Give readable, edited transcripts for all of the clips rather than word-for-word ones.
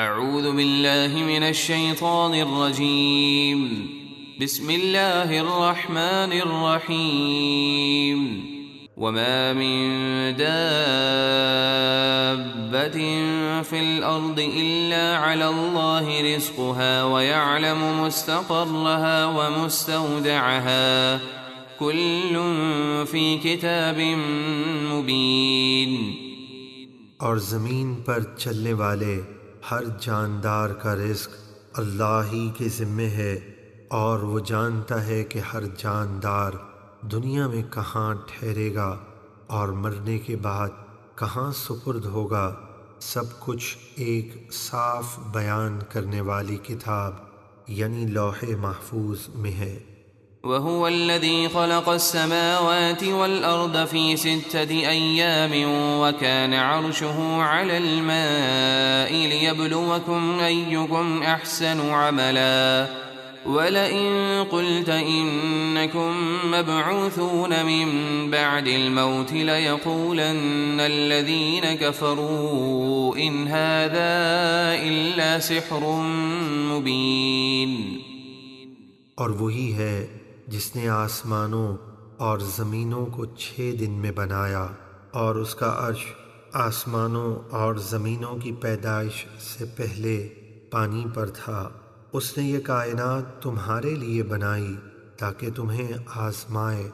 اعوذ باللہ من الشیطان الرجیم بسم اللہ الرحمن الرحیم وما من دابة في الأرض إلا على الله رزقها ويعلم مستقرها ومستودعها كل في كتاب مبين۔ اور زمین پر چلنے والے ہر جاندار کا رزق اللہ ہی کے ذمے ہے، اور وہ جانتا ہے کہ ہر جاندار دنیا میں کہاں ٹھہرے گا اور مرنے کے بعد کہاں سپرد ہوگا، سب کچھ ایک صاف بیان کرنے والی کتاب یعنی لوح محفوظ میں ہے۔ وَهُوَ الَّذِي خَلَقَ السَّمَاوَاتِ وَالْأَرْضَ فِي 6 أَيَّامٍ وَكَانَ عَرْشُهُ عَلَى الْمَاءِ لِيَبْلُوَكُمْ أَيُّكُمْ أَحْسَنُ عَمَلًا وَلَئِن قُلْتَ إِنَّكُمْ مَبْعُوثُونَ مِنْ بَعْدِ الْمَوْتِ لَيَقُولَنَّ الَّذِينَ كَفَرُوا إِنْ هَذَا إِلَّا سِحْرٌ مُبِينٌ۔ اور وہی ہے جس نے آسمانوں اور زمینوں کو 6 دن میں بنایا، اور اس کا عرش آسمانوں اور زمینوں کی پیدائش سے پہلے پانی پر تھا۔ اس نے یہ کائنات تمہارے لیے بنائی تاکہ تمہیں آزمائے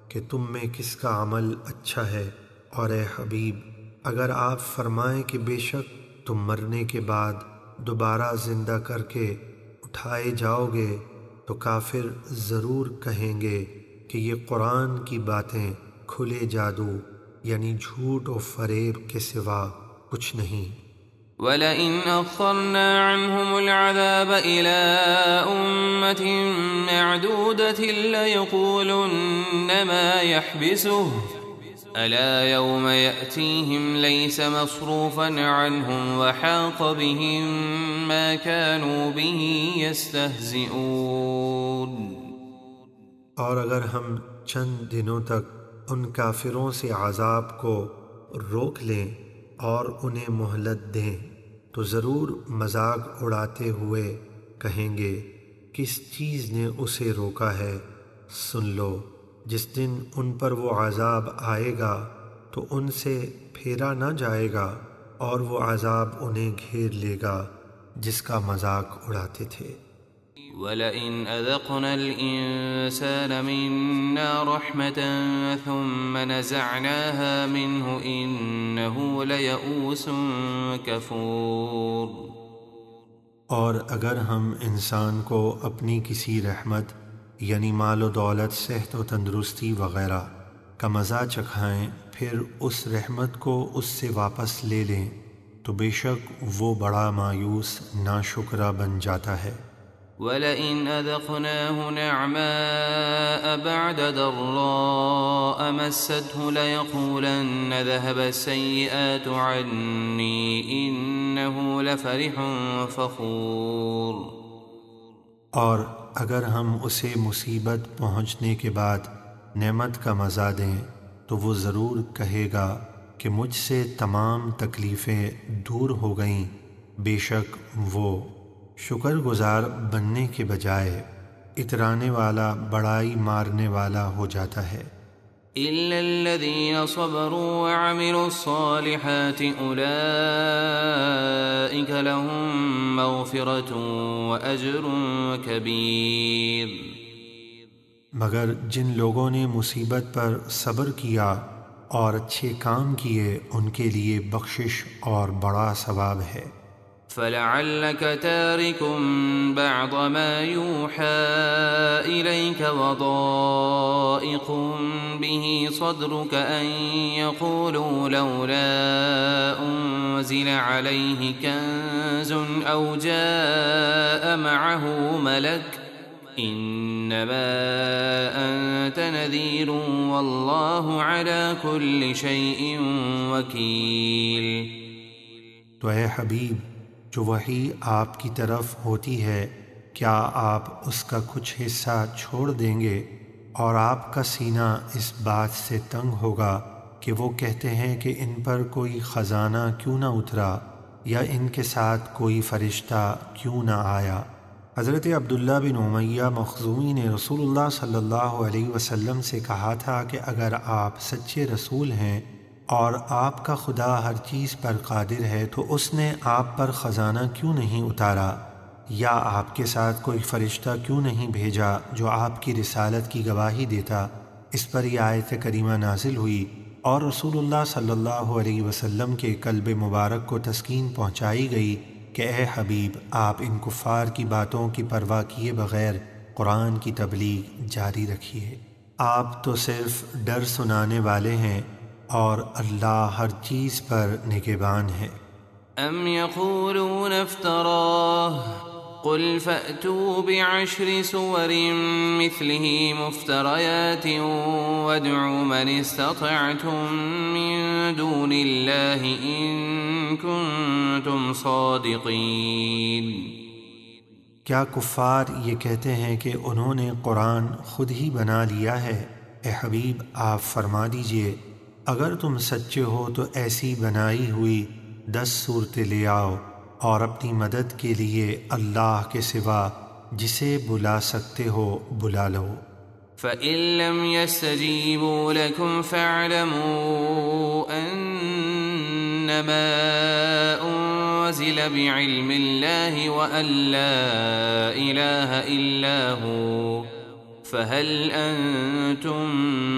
کہ تم میں کس کا عمل اچھا ہے، اور اے حبیب اگر آپ فرمائیں کہ بے شک تم مرنے کے بعد دوبارہ زندہ کر کے اٹھائے جاؤ گے، تو کافر ضرور کہیں گے کہ یہ قرآن کی باتیں کھلے جادو یعنی جھوٹ و فریب کے سوا کچھ نہیں۔ وَلَئِنْ أَخَّرْنَا عَنْهُمُ الْعَذَابَ إِلَىٰ أُمَّةٍ مَّعْدُودَةٍ لَّيَقُولُنَّ مَا يَحْبِسُهُ أَلَا يَوْمَ يَأْتِيهِمْ لَيْسَ مَصْرُوفًا عَنْهُمْ وَحَاقَ بِهِم مَّا كَانُوا بِهِ يَسْتَهْزِئُونَ۔ اور اگر ہم چند دنوں تک ان کافروں سے عذاب کو روک لیں اور انہیں مہلت دیں تو ضرور مذاق اڑاتے ہوئے کہیں گے کس چیز نے اسے روکا ہے، سن لو جس دن ان پر وہ عذاب آئے گا تو ان سے پھیرا نہ جائے گا، اور وہ عذاب انہیں گھیر لے گا جس کا مذاق اڑاتے تھے۔ وَلَئِنْ أَذَقْنَا الْإِنسَانَ مِنَّا رَحْمَةً ثُمَّ نَزَعْنَاهَا مِنْهُ إِنَّهُ لَيَئُوسٌ كَفُورٌ۔ اور اگر ہم انسان کو اپنی کسی رحمت یعنی مال و دولت، صحت و تندرستی وغیرہ کا مزہ چکھائیں، پھر اس رحمت کو اس سے واپس لے لیں تو بے شک وہ بڑا مایوس ناشکرا بن جاتا ہے۔ وَلَئِنْ أَذَقْنَاهُ نَعْمَاءَ بَعْدَ ضَرَّاءَ مَسَّتْهُ لَيَقُولَنَّ ذَهَبَ السَّيِّئَاتُ عَنِّي إِنَّهُ لَفَرِحٌ فَخُورٌ۔ اور اگر ہم اسے مصیبت پہنچنے کے بعد نعمت کا مزہ دیں تو وہ ضرور کہے گا کہ مجھ سے تمام تکلیفیں دور ہو گئیں، بے شک وہ شکر گزار بننے کے بجائے اترانے والا، بڑائی مارنے والا ہو جاتا ہے۔ إِلَّا الَّذِينَ صَبَرُوا وَعَمِلُوا الصَّالِحَاتِ أُولَئِكَ لَهُم مَّغْفِرَةٌ وَأَجْرٌ كَبِيرٌ۔ مگر جن لوگوں نے مصیبت پر صبر کیا اور اچھے کام کیے ان کے لیے بخشش اور بڑا ثواب ہے۔ فَلَعَلَّكَ تَارِكٌ بَعْضَ مَا يُوحَىٰ إِلَيْكَ وَضَائِقٌ بِهِ صَدْرُكَ أَن يَقُولُوا لَوْلَا أُنزِلَ عَلَيْهِ كَنزٌ أَوْ جَاءَ مَعَهُ مَلَكٌ إِنَّمَا أَنتَ نَذِيرٌ وَاللَّهُ عَلَى كُلِّ شَيْءٍ وَكِيلٌ۔ تو اے حبیب، جو وحی آپ کی طرف ہوتی ہے، کیا آپ اس کا کچھ حصہ چھوڑ دیں گے؟ اور آپ کا سینہ اس بات سے تنگ ہوگا کہ وہ کہتے ہیں کہ ان پر کوئی خزانہ کیوں نہ اترا، یا ان کے ساتھ کوئی فرشتہ کیوں نہ آیا؟ حضرت عبداللہ بن امیہ مخزومی نے رسول اللہ صلی اللہ علیہ وسلم سے کہا تھا کہ اگر آپ سچے رسول ہیں اور آپ کا خدا ہر چیز پر قادر ہے تو اس نے آپ پر خزانہ کیوں نہیں اتارا، یا آپ کے ساتھ کوئی فرشتہ کیوں نہیں بھیجا جو آپ کی رسالت کی گواہی دیتا؟ اس پر یہ آیت کریمہ نازل ہوئی اور رسول اللہ صلی اللہ علیہ وسلم کے قلب مبارک کو تسکین پہنچائی گئی کہ اے حبیب، آپ ان کفار کی باتوں کی پرواہ کیے بغیر قرآن کی تبلیغ جاری رکھیے۔ آپ تو صرف ڈر سنانے والے ہیں اور اللہ ہر چیز پر نگہبان ہے۔ ام یقولون افتراہ قل فأتوا بعشر سور مثله مفتريات وادعوا من استطعتم من دون الله إن كنتم صادقين۔ کیا کفار یہ کہتے ہیں کہ انہوں نے قرآن خود ہی بنا لیا ہے؟ اے حبیب، آپ فرما دیجئے اگر تم سچے ہو تو ایسی بنائی ہوئی 10 صورتیں لے آؤ اور اپنی مدد کے لیے اللہ کے سوا جسے بلا سکتے ہو بلا لو۔ فَإِن لَّمْ يَسْتَجِيبُوا لَكُمْ فَاعْلَمُوا أَنَّمَا أُنزِلَ بِعِلْمِ اللَّهِ وَأَن لَّا إِلَٰهَ إِلَّا هُوَ فَهَلْ أَنتُم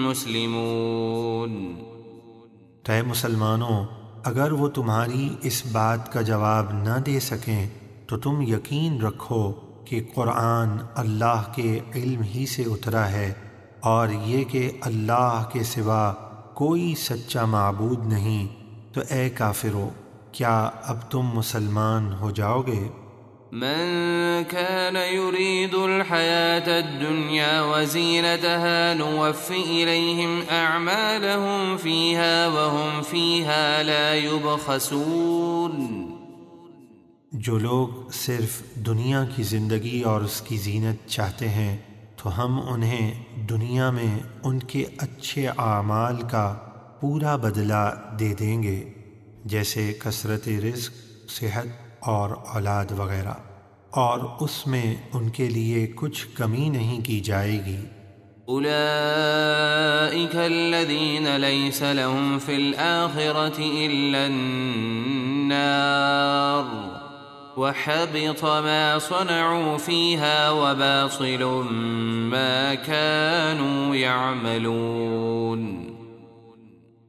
مُّسْلِمُونَ۔ اے مسلمانوں، اگر وہ تمہاری اس بات کا جواب نہ دے سکیں تو تم یقین رکھو کہ قرآن اللہ کے علم ہی سے اترا ہے، اور یہ کہ اللہ کے سوا کوئی سچا معبود نہیں، تو اے کافرو، کیا اب تم مسلمان ہو جاؤ گے؟ من كان يريد الحياة الدنيا وزينتها نوفي إليهم أعمالهم فيها وهم فيها لا يبخسون۔ جو لوگ صرف دنیا کی زندگی اور اس کی زینت چاہتے ہیں تو ہم انہیں دنیا میں ان کے اچھے اعمال کا پورا بدلہ دے دیں گے، جیسے کثرت رزق، صحت اور اولاد وغیرہ، اور اس میں ان کے لیے کچھ کمی نہیں کی جائے گی۔ اولئک الذین لیس لهم فی الآخرة الا النار وحبط ما صنعوا فیها وباطل ما كانوا يعملون۔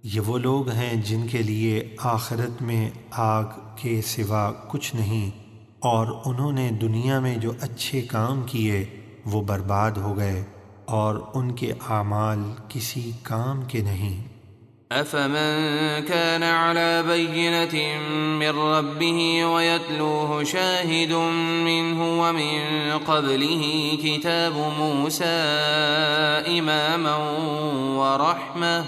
یہ وہ لوگ ہیں جن کے لیے آخرت میں آگ کے سوا کچھ نہیں، اور انہوں نے دنیا میں جو اچھے کام کیے وہ برباد ہو گئے، اور ان کے اعمال کسی کام کے نہیں۔ افمن كان على بينة من ربه ويتلوه شاهد منه ومن قبله كتاب موسى إماما ورحمة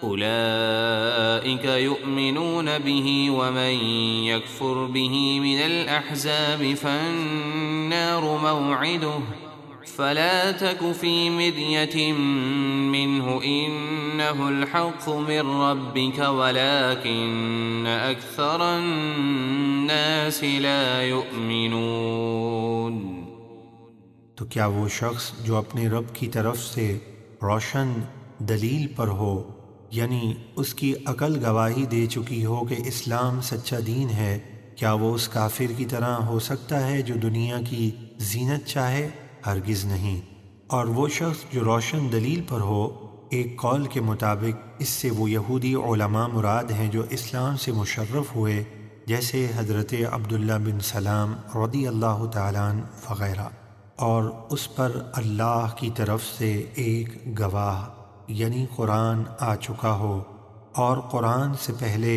أولئك يؤمنون به ومن يكفر به من الأحزاب فالنار موعده فلا تك في مرية منه إنه الحق من ربك ولكن أكثر الناس لا يؤمنون۔ تو کیا وہ شخص جو اپنے رب کی طرف سے روشن دلیل پر ہو، یعنی اس کی عقل گواہی دے چکی ہو کہ اسلام سچا دین ہے، کیا وہ اس کافر کی طرح ہو سکتا ہے جو دنیا کی زینت چاہے؟ ہرگز نہیں۔ اور وہ شخص جو روشن دلیل پر ہو، ایک قول کے مطابق اس سے وہ یہودی علماء مراد ہیں جو اسلام سے مشرف ہوئے، جیسے حضرت عبداللہ بن سلام رضی اللہ تعالیٰ عنہ وغیرہ، اور اس پر اللہ کی طرف سے ایک گواہ یعنی قرآن آ چکا ہو، اور قرآن سے پہلے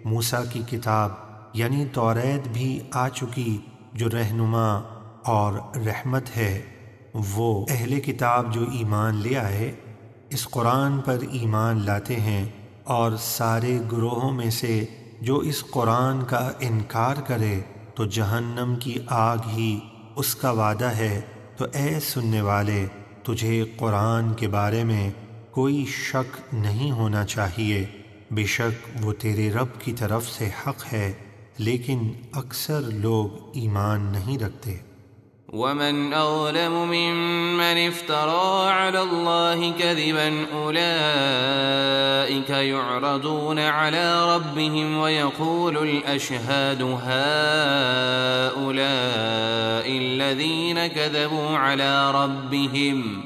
موسیٰ کی کتاب یعنی توریت بھی آ چکی جو رہنما اور رحمت ہے۔ وہ اہل کتاب جو ایمان لے آئے اس قرآن پر ایمان لاتے ہیں، اور سارے گروہوں میں سے جو اس قرآن کا انکار کرے تو جہنم کی آگ ہی اس کا وعدہ ہے۔ تو اے سننے والے، تجھے قرآن کے بارے میں کوئی شک نہیں ہونا چاہیے، بے شک وہ تیرے رب کی طرف سے حق ہے، لیکن اکثر لوگ ایمان نہیں رکھتے۔ ومن أظلم ممن افترى على الله كذبا أولئك يعرضون على ربهم ويقول الأشهاد هؤلاء الذين كذبوا على ربهم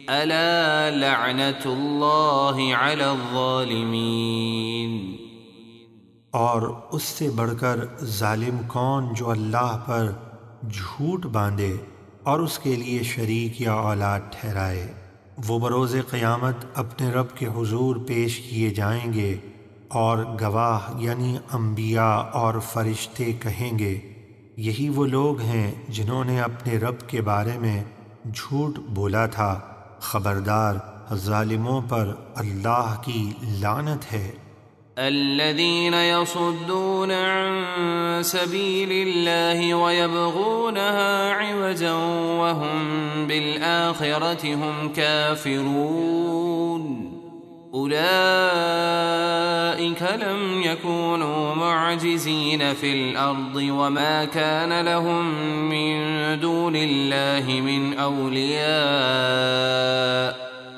ألا لعنة الله على الظالمين۔ اور اس سے بڑھ کر ظالم کون جو اللہ پر جھوٹ باندھے اور اس کے لیے شریک یا اولاد ٹھہرائے۔ وہ بروز قیامت اپنے رب کے حضور پیش کیے جائیں گے اور گواہ یعنی انبیاء اور فرشتے کہیں گے یہی وہ لوگ ہیں جنہوں نے اپنے رب کے بارے میں جھوٹ بولا تھا، خبردار ظالموں پر اللہ کی لعنت ہے۔ الذين يصدون عن سبيل الله ويبغونها عوجا وهم بالآخرة هم كافرون أولئك لم يكونوا معجزين في الأرض وما كان لهم من دون الله من أولياء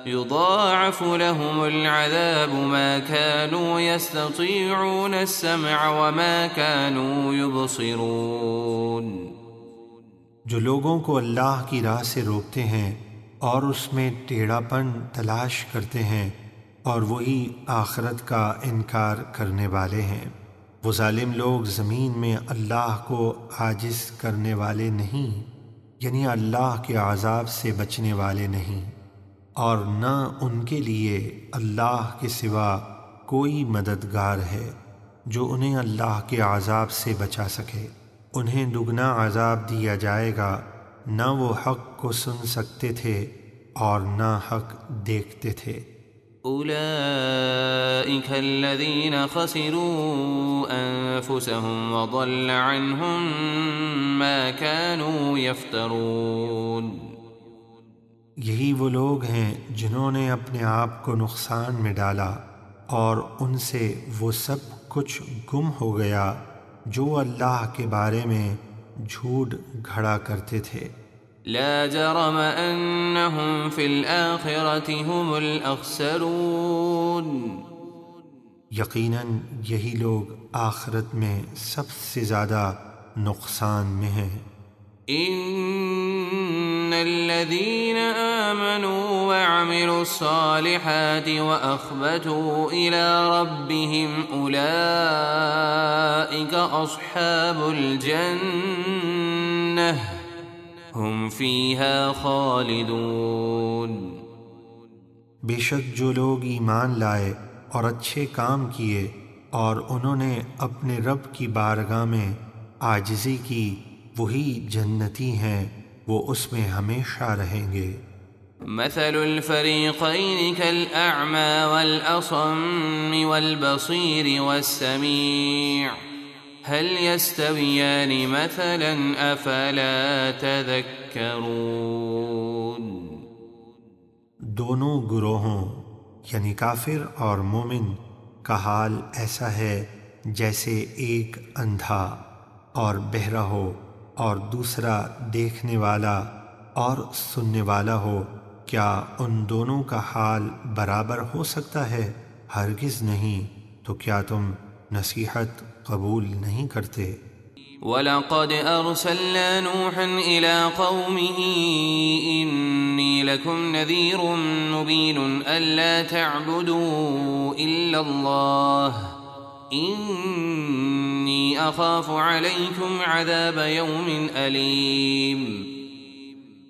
يضاعف لهم العذاب ما كانوا يستطيعون السمع وما كانوا يبصرون۔ جو لوگوں کو اللہ کی راہ سے روکتے ہیں اور اس میں ٹیڑھا پن تلاش کرتے ہیں اور وہی آخرت کا انکار کرنے والے ہیں، وہ ظالم لوگ زمین میں اللہ کو عاجز کرنے والے نہیں، یعنی اللہ کے عذاب سے بچنے والے نہیں، اور نہ ان کے لیے اللہ کے سوا کوئی مددگار ہے جو انہیں اللہ کے عذاب سے بچا سکے۔ انہیں دگنا عذاب دیا جائے گا، نہ وہ حق کو سن سکتے تھے اور نہ حق دیکھتے تھے۔ أولئك الذين خسروا أنفسهم وضل عنهم ما كانوا يفترون۔ یہی وہ لوگ ہیں جنہوں نے اپنے آپ کو نقصان میں ڈالا اور ان سے وہ سب کچھ گم ہو گیا جو اللہ کے بارے میں جھوٹ گھڑا کرتے تھے۔ لا جرم أنهم في الآخرة هم الأخسرون۔ یقیناً یہی لوگ آخرت میں سب سے زیادہ نقصان میں ہیں۔ إن الذين آمنوا وعملوا الصالحات وأخبتوا إلى ربهم أولئك أصحاب الجنة هم فيها خالدون۔ بے شک جو لوگ ایمان لائے اور اچھے کام کیے اور انہوں نے اپنے رب کی بارگاہ میں عاجزی کی، وہی جنتی ہیں، وہ اس میں ہمیشہ رہیں گے۔ مثل الفريقين كالأعمى والأصم والبصير والسميع هل يستويان مثلا أفلا تذكرون۔ دونوں گروہوں یعنی کافر اور مومن کا حال ایسا ہے جیسے ایک اندھا اور بہرا ہو اور دوسرا دیکھنے والا اور سننے والا ہو، کیا ان دونوں کا حال برابر ہو سکتا ہے؟ ہرگز نہیں۔ تو کیا تم نصیحت قبول نہیں کرتے؟ وَلَقَدْ أَرْسَلْنَا نُوحًا إِلَىٰ قَوْمِهِ إِنِّي لَكُمْ نَذِيرٌ مُّبِينٌ أَلَّا تَعْبُدُوا إِلَّا اللَّهَ إِنِّي أَخَافُ عَلَيْكُمْ عَذَابَ يَوْمٍ أَلِيمٍ۔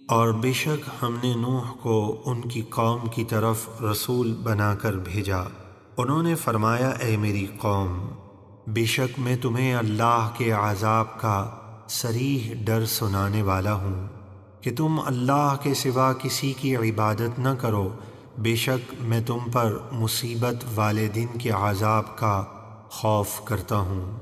اور بے شک ہم نے نوح کو ان کی قوم کی طرف رسول بنا کر بھیجا، انہوں نے فرمایا اے میری قوم، بے شک میں تمہیں اللہ کے عذاب کا صریح ڈر سنانے والا ہوں کہ تم اللہ کے سوا کسی کی عبادت نہ کرو، بے شک میں تم پر مصیبت والے دن کے عذاب کا خوف کرتا ہوں۔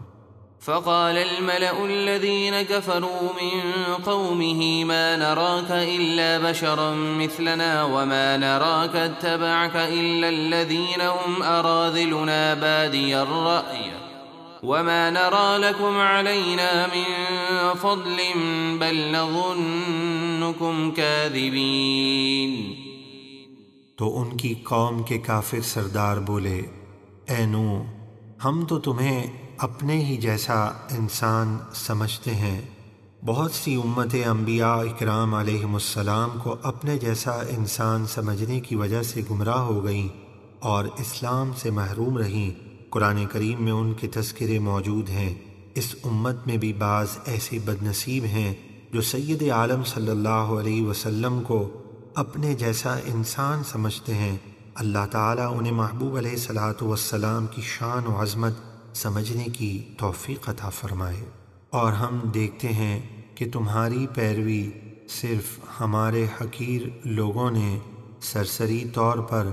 فقال الملأ الذين كفروا من قومه ما نراك إلا بشرا مثلنا وما نراك اتبعك إلا الذين هم أراذلنا بادي الرأي وما نرى لكم علينا من فضل بل نظنكم كاذبين۔ تو ان کی قوم کے کافر سردار بولے، اے نوح، ہم تو تمہیں اپنے ہی جیسا انسان سمجھتے ہیں۔ بہت سی امتیں انبیاء اکرام علیہم السلام کو اپنے جیسا انسان سمجھنے کی وجہ سے گمراہ ہو گئیں اور اسلام سے محروم رہیں۔ قرآن کریم میں ان کے تذکرے موجود ہیں۔ اس امت میں بھی بعض ایسے بد نصیب ہیں جو سید عالم صلی اللہ علیہ وسلم کو اپنے جیسا انسان سمجھتے ہیں۔ اللہ تعالیٰ انہیں محبوب علیہ الصلوۃ والسلام کی شان و عظمت سمجھنے کی توفیق عطا فرمائے۔ اور ہم دیکھتے ہیں کہ تمہاری پیروی صرف ہمارے حقیر لوگوں نے سرسری طور پر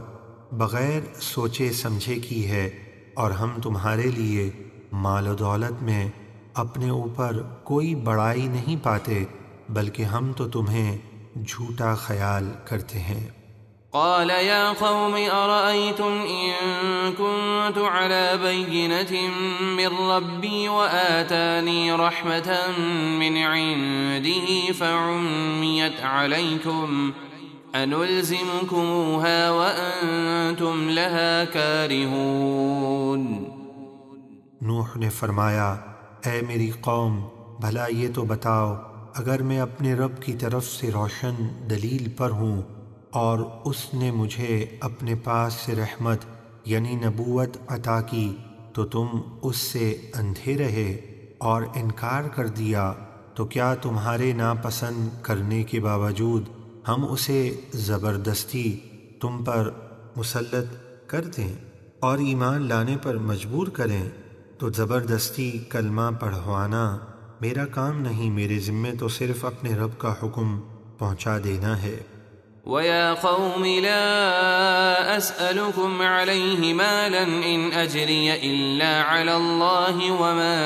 بغیر سوچے سمجھے کی ہے، اور ہم تمہارے لیے مال و دولت میں اپنے اوپر کوئی بڑائی نہیں پاتے، بلکہ ہم تو تمہیں جھوٹا خیال کرتے ہیں۔ قال يا قوم أرأيتم إن كنت على بينة من ربي وآتاني رحمة من عنده فعميت عليكم أنلزمكموها وأنتم لها كارهون۔ نوح نے فرمایا، اے میری قوم، بھلا یہ تو بتاؤ، اگر میں اپنے رب کی طرف سے روشن دلیل پر ہوں اور اس نے مجھے اپنے پاس سے رحمت یعنی نبوت عطا کی تو تم اس سے اندھے رہے اور انکار کر دیا، تو کیا تمہارے ناپسند کرنے کے باوجود ہم اسے زبردستی تم پر مسلط کر دیں اور ایمان لانے پر مجبور کریں؟ تو زبردستی کلمہ پڑھوانا میرا کام نہیں، میرے ذمے تو صرف اپنے رب کا حکم پہنچا دینا ہے۔ وَيَا قَوْمِ لَا أَسْأَلُكُمْ عَلَيْهِ مَالًا إِنْ أَجْرِيَ إِلَّا عَلَى اللَّهِ وَمَا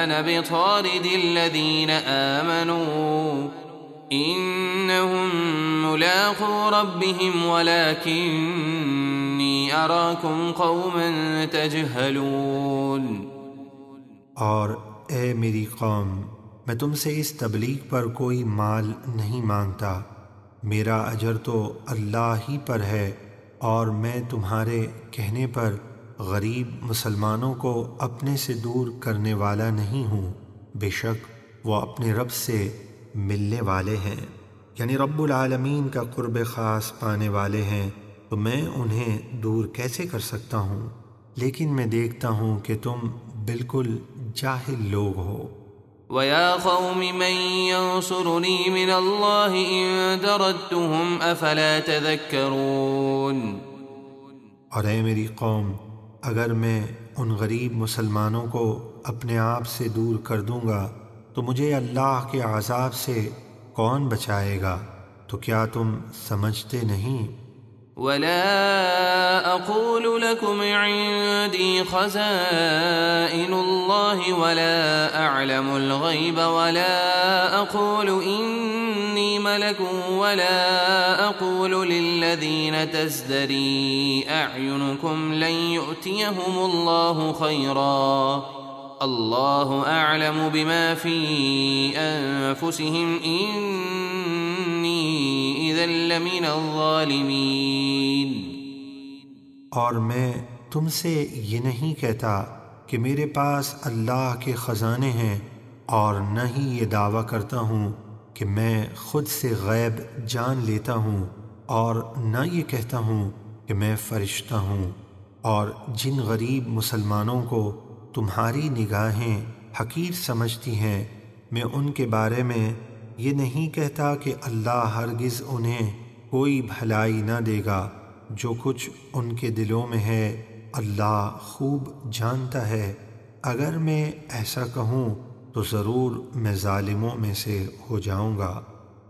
أَنَا بِطَارِدِ الَّذِينَ آمَنُوا إِنَّهُمْ مُلَاقُو رَبِّهِمْ وَلَكِنِّي أَرَاكُمْ قَوْمًا تَجْهَلُونَ۔ اور اے میری قوم، میں تم سے اس تبلیغ پر کوئی مال نہیں مانگتا، میرا اجر تو اللہ ہی پر ہے، اور میں تمہارے کہنے پر غریب مسلمانوں کو اپنے سے دور کرنے والا نہیں ہوں، بے شک وہ اپنے رب سے ملنے والے ہیں، یعنی رب العالمین کا قرب خاص پانے والے ہیں، تو میں انہیں دور کیسے کر سکتا ہوں؟ لیکن میں دیکھتا ہوں کہ تم بالکل جاہل لوگ ہو۔ وَيَا قَوْمِ مَنْ يَنْصُرُنِي مِنَ اللَّهِ إِن دَرَدتُّهُمْ أَفَلَا تَذَكَّرُونَ۔ اور اے میری قوم، اگر میں ان غریب مسلمانوں کو اپنے آپ سے دور کر دوں گا تو مجھے اللہ کے عذاب سے کون بچائے گا؟ تو کیا تم سمجھتے نہیں؟ وَلَا أَقُولُ لَكُمْ عِندِي خَزَائِنُ اللَّهِ وَلَا أَعْلَمُ الْغَيْبَ وَلَا أَقُولُ إِنِّي مَلَكٌ وَلَا أَقُولُ لِلَّذِينَ تَزْدَرِي أَعْيُنُكُمْ لَن يُؤْتِيَهُمُ اللَّهُ خَيْرًا اللَّهُ أَعْلَمُ بِمَا فِي أَنفُسِهِمْ إِنِّي إِذًا لَّمِنَ الظَّالِمِينَ۔ اور میں تم سے یہ نہیں کہتا کہ میرے پاس اللہ کے خزانے ہیں، اور نہ ہی یہ دعویٰ کرتا ہوں کہ میں خود سے غیب جان لیتا ہوں، اور نہ یہ کہتا ہوں کہ میں فرشتہ ہوں۔ اور جن غریب مسلمانوں کو تمہاری نگاہیں حقیر سمجھتی ہیں، میں ان کے بارے میں یہ نہیں کہتا کہ اللہ ہرگز انہیں کوئی بھلائی نہ دے گا، جو کچھ ان کے دلوں میں ہے اللہ خوب جانتا ہے۔ اگر میں ایسا کہوں تو ضرور میں ظالموں میں سے ہو جاؤں گا۔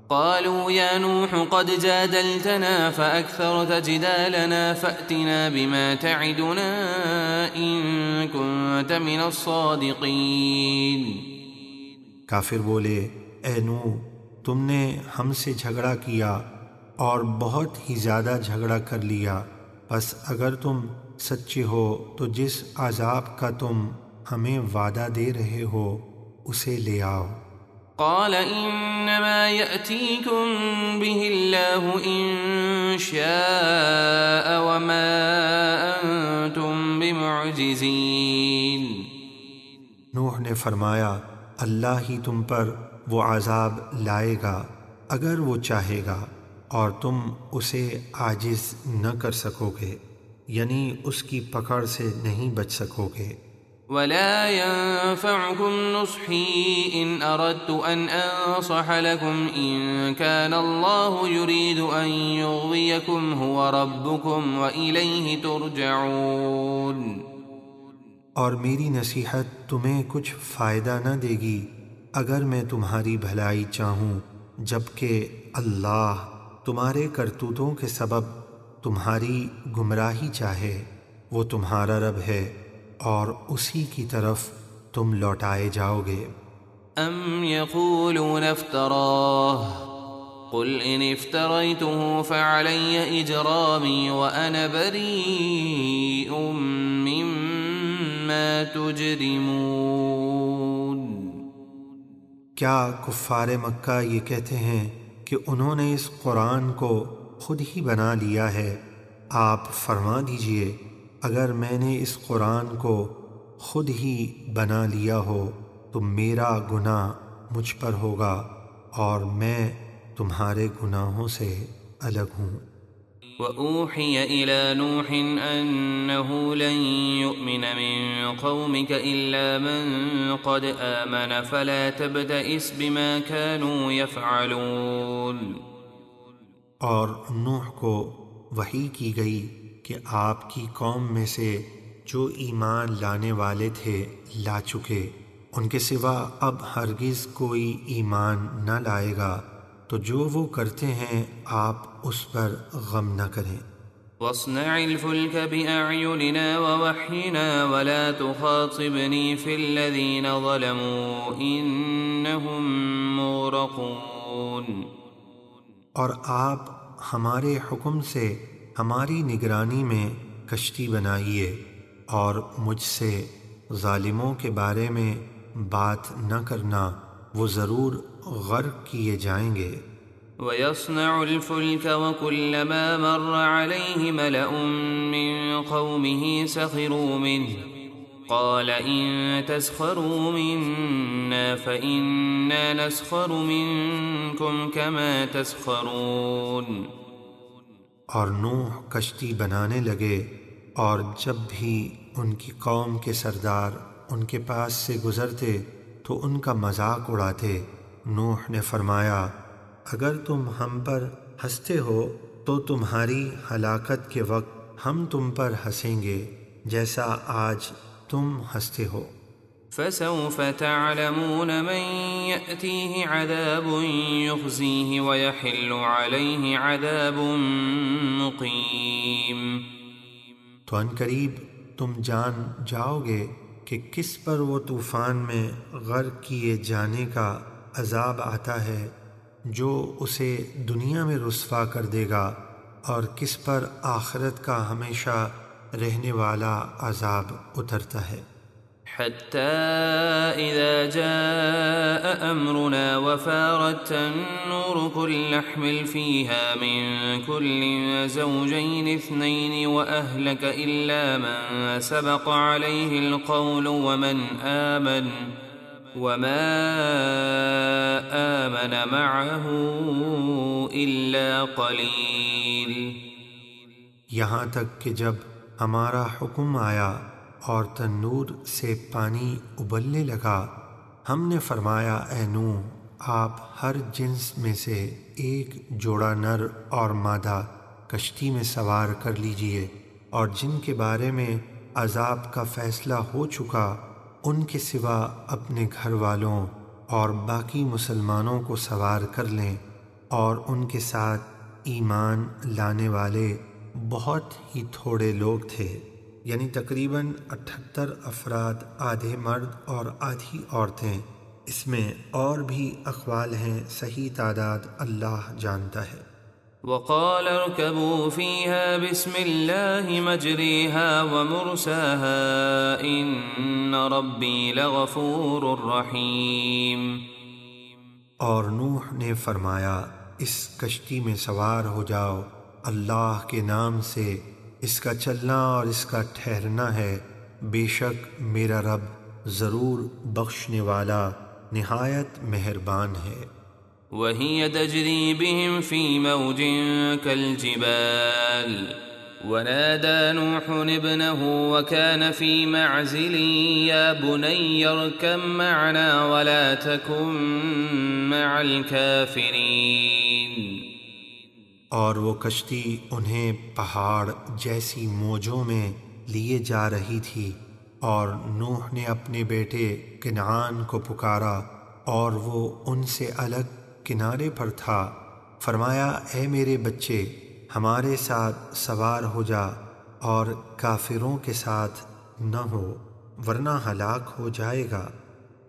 قالوا يا نوح قد جادلتنا فأكثرت جدالنا فأتنا بما تعدنا إن كنت من الصادقين۔ کافر بولے، اے نوح، تم نے ہم سے جھگڑا کیا اور بہت ہی زیادہ جھگڑا کر لیا، بس اگر تم سچے ہو تو جس عذاب کا تم ہمیں وعدہ دے رہے ہو اسے لے آؤ۔ قال انما يأتيكم به الله ان شاء وما انتم بمعجزين۔ نوح نے فرمایا اللہ ہی تم پر وہ عذاب لائے گا اگر وہ چاہے گا، اور تم اسے عاجز نہ کر سکو گے، یعنی اس کی پکڑ سے نہیں بچ سکو گے۔ ولا ينفعكم نصحي إن أردت أن أنصح لكم إن كان الله يريد أن يغويكم هو ربكم وإليه ترجعون۔ اور میری نصیحت تمہیں کچھ فائدہ نہ دے گی اگر میں تمہاری بھلائی چاہوں، جبکہ اللہ تمہارے کرتوتوں کے سبب تمہاری گمراہی چاہے، وہ تمہارا رب ہے اور اسی کی طرف تم لوٹائے جاؤ گے۔ ام یقولون افتراہ قل ان افتریته فعلی اجرامی وانا بریء مما تجرمون۔ کیا کفار مکہ یہ کہتے ہیں کہ انہوں نے اس قرآن کو خود ہی بنا لیا ہے؟ آپ فرما دیجئے اگر میں نے اس قرآن کو خود ہی بنا لیا ہو تو میرا گناہ مجھ پر ہوگا اور میں تمہارے گناہوں سے الگ ہوں۔ وَأُوحِيَ إِلَى نُوحٍ أَنَّهُ لَن يُؤْمِنَ مِن قَوْمِكَ إِلَّا مَن قَدْ آمَنَ فَلَا تَبْتَئِسْ بِمَا كَانُوا يَفْعَلُونَ۔ اور نوح کو وحی کی گئی کہ آپ کی قوم میں سے جو ایمان لانے والے تھے لا چکے، ان کے سوا اب ہرگز کوئی ایمان نہ لائے گا، تو جو وہ کرتے ہیں آپ اس پر غم نہ کریں۔ وَاصْنَعِ الْفُلْكَ بِأَعْيُنِنَا وَوَحْيِنَا وَلَا تُخَاطِبْنِي فِي الَّذِينَ ظَلَمُوا إِنَّهُمْ مُغْرَقُونَ۔ اور آپ ہمارے حکم سے ہماری نگرانی میں کشتی بنائیے اور مجھ سے ظالموں کے بارے میں بات نہ کرنا، وہ ضرور غرق کیے جائیں گے۔ وَيَصْنَعُ الْفُلْكَ وَكُلَّمَا مَرَّ عَلَيْهِ مَلَأٌ مِّن قَوْمِهِ سَخِرُوا مِنْهُ قَالَ إِن تَسْخَرُوا مِنَّا فَإِنَّا نَسْخَرُ مِنكُمْ كَمَا تَسْخَرُونَ۔ اور نوح کشتی بنانے لگے، اور جب بھی ان کی قوم کے سردار ان کے پاس سے گزرتے تو ان کا مذاق اڑاتے۔ نوح نے فرمایا اگر تم ہم پر ہنستے ہو تو تمہاری ہلاکت کے وقت ہم تم پر ہنسیں گے جیسا آج تم ہنستے ہو۔ فسوف تعلمون من يأتيه عذاب يخزيه ويحل عليه عذاب مقيم۔ تو ان قریب تم جان جاؤ گے کہ کس پر وہ طوفان میں غرق کیے جانے کا عذاب آتا ہے جو اسے دنیا میں رسوا کر دے گا، اور کس پر آخرت کا ہمیشہ رہنے والا عذاب اترتا ہے۔ حتى إذا جاء أمرنا وفارت النور قل نحمل فيها من كل زوجين اثنين وأهلك إلا من سبق عليه القول وما آمن معه إلا قليل۔ یہاں تک کہ جب ہمارا حکم آیا اور تنور سے پانی ابلنے لگا، ہم نے فرمایا اے نوح آپ ہر جنس میں سے ایک جوڑا نر اور مادہ کشتی میں سوار کر لیجئے، اور جن کے بارے میں عذاب کا فیصلہ ہو چکا ان کے سوا اپنے گھر والوں اور باقی مسلمانوں کو سوار کر لیں، اور ان کے ساتھ ایمان لانے والے بہت ہی تھوڑے لوگ تھے، یعنی تقریباً 78 افراد، آدھے مرد اور آدھی عورتیں۔ اس میں اور بھی اقوال ہیں، صحیح تعداد اللہ جانتا ہے۔ وقال اركبوا فيها بسم الله مجريها ومرساها إن ربي لغفور رحيم۔ اور نوح نے فرمایا اس کشتی میں سوار ہو جاؤ، اللہ کے نام سے اس کا چلنا اور اس کا ٹھہرنا ہے، بے شک میرا رب ضرور بخشنے والا نہایت مہربان ہے۔ وهي تجري بهم في موج كالجبال ونادى نوح ابنه وكان في معزل يا بني اركب معنا ولا تكن مع الكافرين۔ اور وہ کشتی انہیں پہاڑ جیسی موجوں میں لیے جا رہی تھی، اور نوح نے اپنے بیٹے کنعان کو پکارا اور وہ ان سے الگ کنارے پر تھا۔ فرمایا اے میرے بچے ہمارے ساتھ سوار ہو جا اور کافروں کے ساتھ نہ ہو ورنہ ہلاک ہو جائے گا۔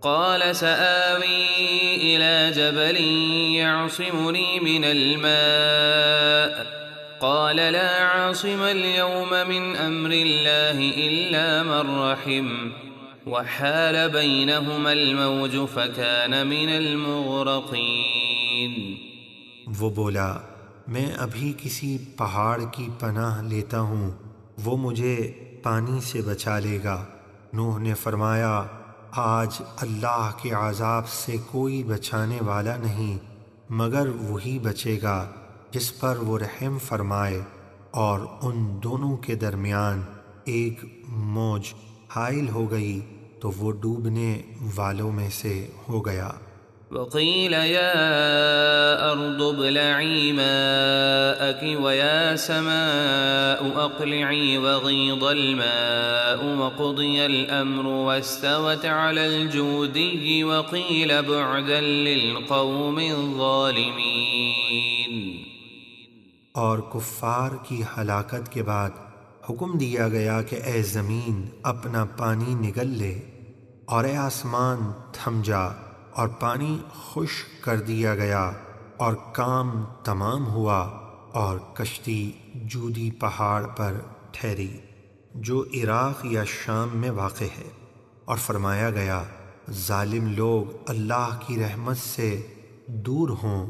قال سآوي إلى جبل يعصمني من الماء قال لا عاصم اليوم من أمر الله إلا من رحم وحال بينهما الموج فكان من المغرقين۔ وہ بولا میں ابھی کسی پہاڑ کی پناہ لیتا ہوں، وہ مجھے پانی سے بچا لے گا۔ نوح نے فرمایا آج اللہ کے عذاب سے کوئی بچانے والا نہیں مگر وہی بچے گا جس پر وہ رحم فرمائے، اور ان دونوں کے درمیان ایک موج حائل ہو گئی تو وہ ڈوبنے والوں میں سے ہو گیا۔ وقيل يا أرض ابلعي ماءك ويا سماء أقلعي وغيض الماء وقضي الأمر واستوت على الجودي وقيل بعدا للقوم الظالمين۔ اور کفار کی ہلاکت کے بعد حکم دیا گیا کہ اے زمین اپنا پانی نگل لے، اور اے آسمان تھم جا، اور پانی خشک کر دیا گیا اور کام تمام ہوا، اور کشتی جودی پہاڑ پر ٹھہری جو عراق یا شام میں واقع ہے، اور فرمایا گیا ظالم لوگ اللہ کی رحمت سے دور ہوں۔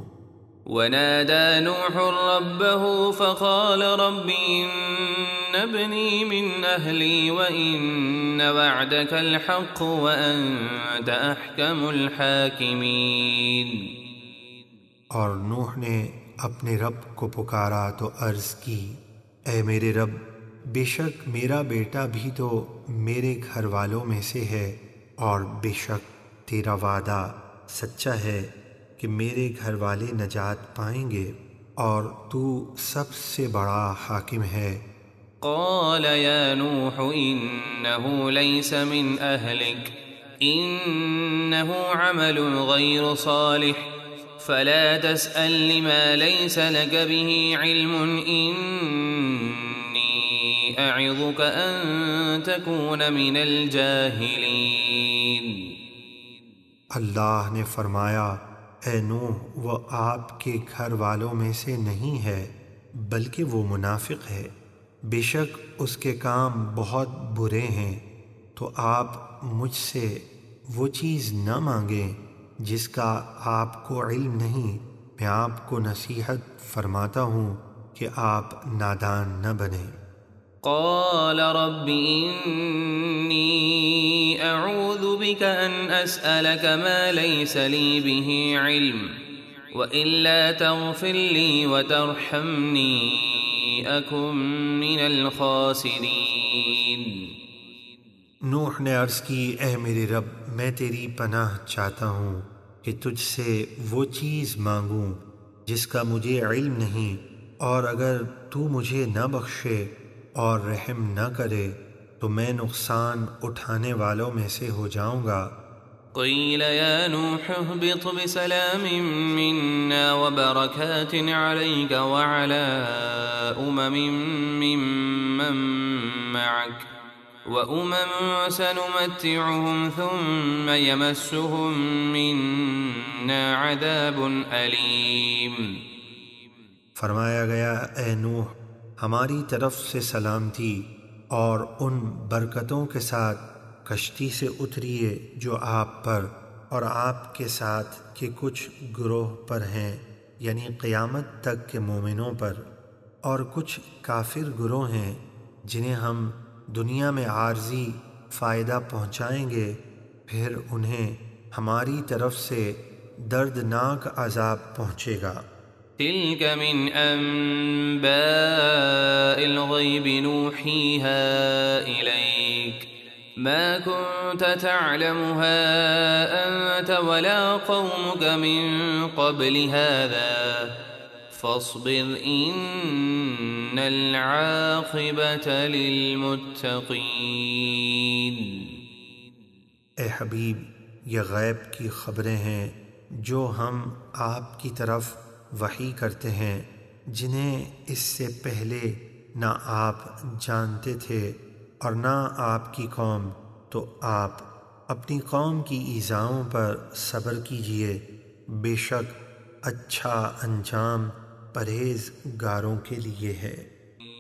ونادى نوح ربه فقال رب إن ابني من أهلي وإن وعدك الحق وأنت أحكم الحاكمين۔ اور نوح نے اپنے رب کو پکارا تو عرض کی اے میرے رب بے شک میرا بیٹا بھی تو میرے گھر والوں میں سے ہے، اور بے شک تیرا وعدہ سچا ہے کہ میرے گھر والے نجات پائیں گے، اور تو سب سے بڑا حاکم ہے۔ قال يا نوح إنه ليس من أهلك إنه عمل غير صالح فلا تسأل لما ليس لك به علم إني أعظك أن تكون من الجاهلين۔ اللہ نے فرمایا اے نوح وہ آپ کے گھر والوں میں سے نہیں ہے بلکہ وہ منافق ہے، بے شک اس کے کام بہت برے ہیں، تو آپ مجھ سے وہ چیز نہ مانگیں جس کا آپ کو علم نہیں، میں آپ کو نصیحت فرماتا ہوں کہ آپ نادان نہ بنیں۔ قال رب إني أعوذ بك أن أسألك ما ليس لي به علم وإلا تغفر لي وترحمني أكن من الخاسرين۔ نوح نے عرض کی اے میرے رب میں تیری پناہ چاہتا ہوں کہ تجھ سے وہ چیز مانگوں جس کا مجھے علم نہیں، اور اگر تو مجھے نہ بخشے اور رحم نہ کرے تو میں نقصان اٹھانے والوں میں سے ہو جاؤں گا۔ قیل یا نوح اهبط بسلام منا وبرکات علیک وعلی ممن معک وأمم سنمتعهم ثم يمسهم منا عذاب أليم۔ فرمایا گیا اے نوح ہماری طرف سے سلامتی اور ان برکتوں کے ساتھ کشتی سے اتریے جو آپ پر اور آپ کے ساتھ کے کچھ گروہ پر ہیں، یعنی قیامت تک کے مومنوں پر، اور کچھ کافر گروہ ہیں جنہیں ہم دنیا میں عارضی فائدہ پہنچائیں گے، پھر انہیں ہماری طرف سے دردناک عذاب پہنچے گا۔ تلك من أنباء الغيب نوحيها إليك ما كنت تعلمها أنت ولا قومك من قبل هذا فاصبر إن العاقبة للمتقين۔ اے حبیب یہ غیب کی خبریں ہیں جو ہم آپ کی طرف وحی کرتے ہیں، جنہیں اس سے پہلے نہ آپ جانتے تھے اور نہ آپ کی قوم، تو آپ اپنی قوم کی ایذاؤں پر صبر کیجئے، بے شک اچھا انجام پرہیزگاروں کے لیے ہے۔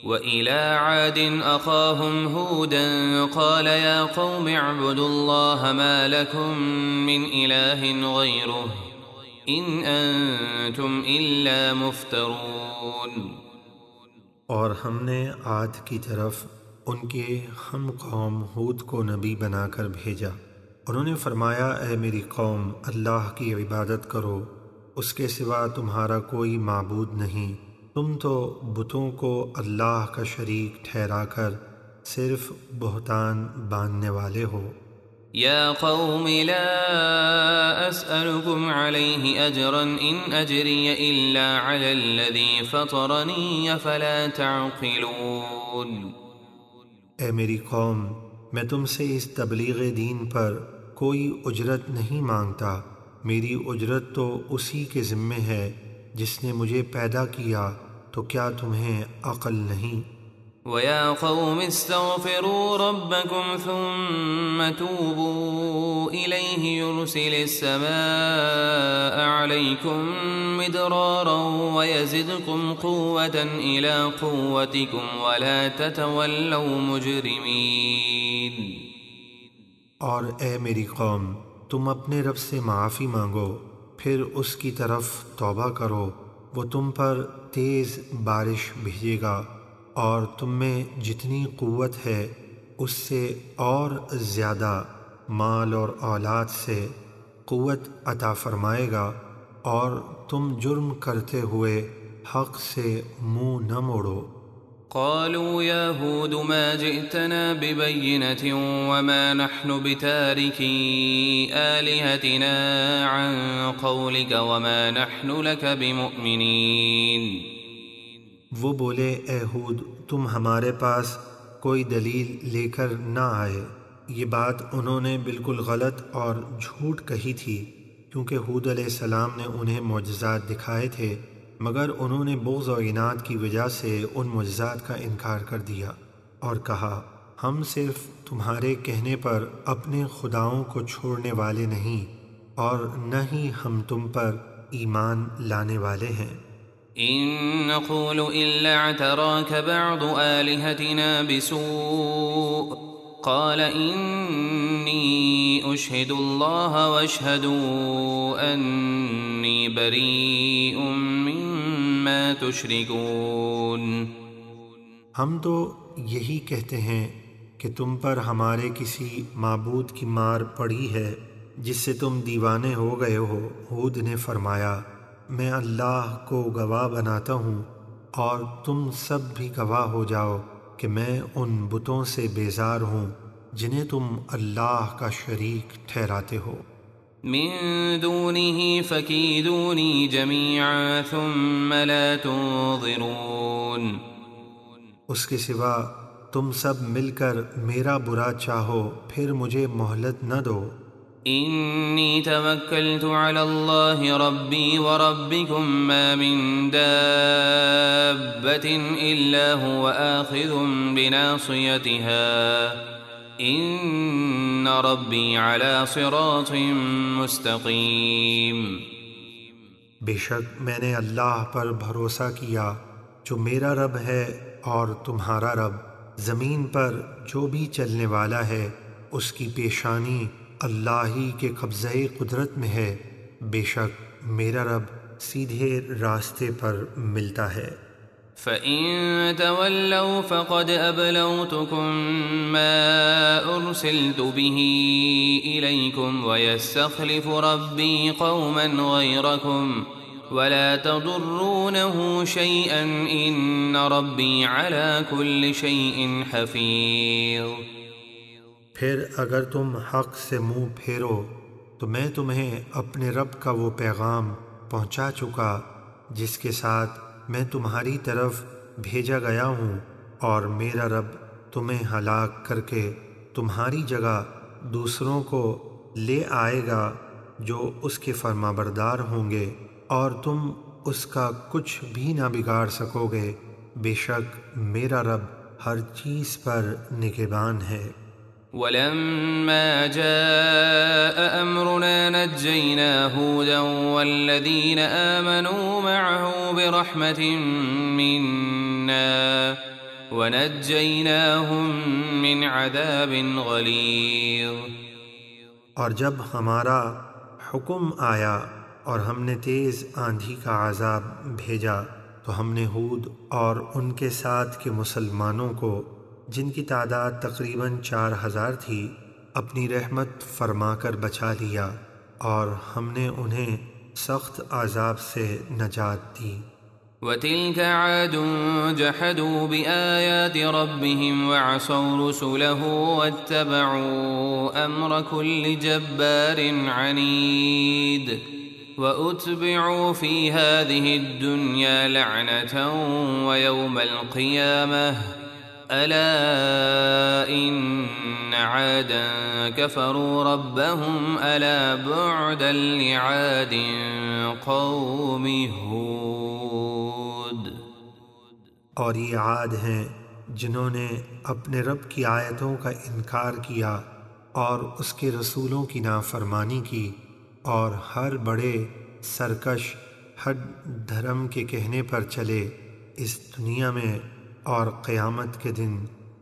وَإِلَىٰ عَادٍ أَخَاهُمْ هُودًا قَالَ يَا قَوْمِ اعْبُدُوا اللَّهَ مَا لَكُم مِّنْ إِلَٰهٍ غَيْرُهُ إِنْ أَنتُمْ إِلَّا مُفْتَرُونَ۔ اور ہم نے عاد کی طرف ان کے ہم قوم ہود کو نبی بنا کر بھیجا۔ انہوں نے فرمایا اے میری قوم اللہ کی عبادت کرو، اس کے سوا تمہارا کوئی معبود نہیں، تم تو بتوں کو اللہ کا شریک ٹھہرا کر صرف بہتان باندھنے والے ہو۔ یا قوم لا اسألكم علیہ اجرا ان اجری الا علی الذی فطرنی فلا تعقلون۔ اے میری قوم میں تم سے اس تبلیغ دین پر کوئی اجرت نہیں مانگتا، میری اجرت تو اسی کے ذمے ہے جس نے مجھے پیدا کیا، تو کیا تمہیں عقل نہیں؟ وَيَا قَوْمِ اسْتَغْفِرُوا رَبَّكُمْ ثُمَّ تُوبُوا إِلَيْهِ يُرْسِلِ السَّمَاءَ عَلَيْكُمْ مِدْرَارًا وَيَزِدْكُمْ قُوَّةً إِلَىٰ قُوَّتِكُمْ وَلَا تَتَوَلَّوْا مُجْرِمِينَ۔ اور اے میری قوم تم اپنے رب سے معافی مانگو، پھر اس کی طرف توبہ کرو، وہ تم پر تیز بارش بھیجے گا اور تم میں جتنی قوت ہے اس سے اور زیادہ مال اور اولاد سے قوت عطا فرمائے گا، اور تم جرم کرتے ہوئے حق سے منہ نہ موڑو۔ قالوا يا هود ما جئتنا ببينة وما نحن بتاركي آلهتنا عن قولك وما نحن لك بمؤمنين۔ وہ بولے اے ہود تم ہمارے پاس کوئی دلیل لے کر نہ آئے۔ یہ بات انہوں نے بالکل غلط اور جھوٹ کہی تھی، کیونکہ ہود علیہ السلام نے انہیں معجزات دکھائے تھے، مگر انہوں نے بغض و عناد کی وجہ سے ان معجزات کا انکار کر دیا اور کہا ہم صرف تمہارے کہنے پر اپنے خداؤں کو چھوڑنے والے نہیں، اور نہ ہی ہم تم پر ایمان لانے والے ہیں۔ إن نقول إلا اعتراك بعض آلهتنا بسوء قال إني أشهد الله واشهدوا أني بريء مما تشركون۔ ہم تو یہی کہتے ہیں کہ تم پر ہمارے کسی معبود کی مار پڑی ہے جس سے تم دیوانے ہو گئے ہو۔ ہود نے فرمایا میں اللہ کو گواہ بناتا ہوں اور تم سب بھی گواہ ہو جاؤ کہ میں ان بتوں سے بیزار ہوں جنہیں تم اللہ کا شریک ٹھہراتے ہو۔ من دونه فكيدوني جميعا ثم لا تنظرون۔ اس کے سوا تم سب مل کر میرا برا چاہو پھر مجھے مہلت نہ دو۔ إني توكلت على الله ربي وربكم ما من دابة إلا هو آخذ بناصيتها إن ربي على صراط مستقيم۔ بے شک میں نے اللہ پر بھروسہ کیا جو میرا رب ہے اور تمہارا رب، زمین پر جو بھی چلنے والا ہے اس کی پیشانی اللہ ہی کے قبضۂ قدرت میں ہے، بے شک میرا رب سیدھے راستے پر ملتا ہے۔ فَإِن تَوَلَّوْا فَقَدْ أَبْلَغْتُكُم مَّا أُرْسِلْتُ بِهِ إِلَيْكُمْ وَيَسْتَخْلِفُ رَبِّي قَوْمًا غَيْرَكُمْ وَلَا تَضُرُّونَهُ شَيْئًا إِنَّ رَبِّي عَلَى كُلِّ شَيْءٍ حَفِيظٌ۔ پھر اگر تم حق سے منہ پھیرو تو میں تمہیں اپنے رب کا وہ پیغام پہنچا چکا جس کے ساتھ میں تمہاری طرف بھیجا گیا ہوں، اور میرا رب تمہیں ہلاک کر کے تمہاری جگہ دوسروں کو لے آئے گا جو اس کے فرما بردار ہوں گے، اور تم اس کا کچھ بھی نہ بگاڑ سکو گے، بے شک میرا رب ہر چیز پر نگہبان ہے۔ وَلَمَّا جَاءَ أَمْرُنَا نَجَّيْنَا هُودًا وَالَّذِينَ آمَنُوا مَعَهُ بِرَحْمَةٍ مِّنَّا وَنَجَّيْنَاهُم مِّنْ عَذَابٍ غَلِيظٍ۔ اور جب ہمارا حکم آیا اور ہم نے تیز آندھی کا عذاب بھیجا تو ہم نے ہود اور ان کے ساتھ کے مسلمانوں کو، جن کی تعداد تقریباً 4000 تھی، اپنی رحمت فرما کر بچا لیا، اور ہم نے انہیں سخت عذاب سے نجات دی۔ وَتِلْكَ عَادٌ جَحَدُوا بِآيَاتِ رَبِّهِمْ وَعَصَوْا رُسُلَهُ وَاتَّبَعُوا أَمْرَ كُلِّ جَبَّارٍ عَنِيدٍ وَأُتْبِعُوا فِي هَٰذِهِ الدُّنْيَا لَعْنَةً وَيَوْمَ الْقِيَامَةِ أَلَا إِنَّ عَادًا كَفَرُوا رَبَّهُمْ أَلَا بُعْدًا لِعَادٍ قَوْمِ هُودٍ۔ اور یہ عاد ہیں جنہوں نے اپنے رب کی آیتوں کا انکار کیا اور اس کے رسولوں کی نافرمانی کی، اور ہر بڑے سرکش ہٹ دھرم کے کہنے پر چلے اس دنیا میں، اور قیامت کے دن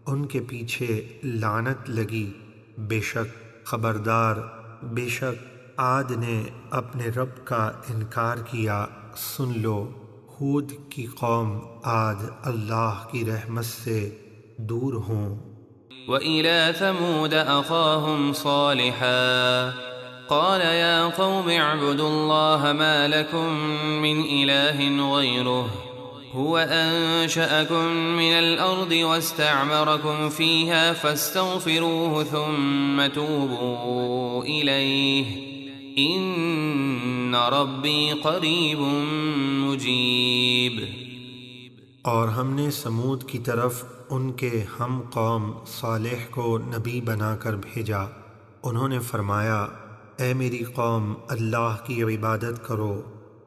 ان کے پیچھے لعنت لگی۔ بے شک خبردار، بے شک عاد نے اپنے رب کا انکار کیا، سن لو ہود کی قوم عاد اللہ کی رحمت سے دور ہوں۔ وَإِلَى ثَمُودَ أَخَاهُمْ صَالِحًا قَالَ يَا قَوْمِ اعْبُدُوا اللَّهَ مَا لَكُم مِّنْ إِلَٰهٍ غَيْرُهُ هُوَ أَنشَأَكُم مِّنَ الْأَرْضِ وَاسْتَعْمَرَكُمْ فِيهَا فَاسْتَغْفِرُوهُ ثُمَّ تُوبُوا إِلَيْهِ إِنَّ رَبِّي قَرِيبٌ مُّجِيبٌ۔ اور ہم نے سمود کی طرف ان کے ہم قوم صالح کو نبی بنا کر بھیجا، انہوں نے فرمایا، اے میری قوم، اللہ کی عبادت کرو،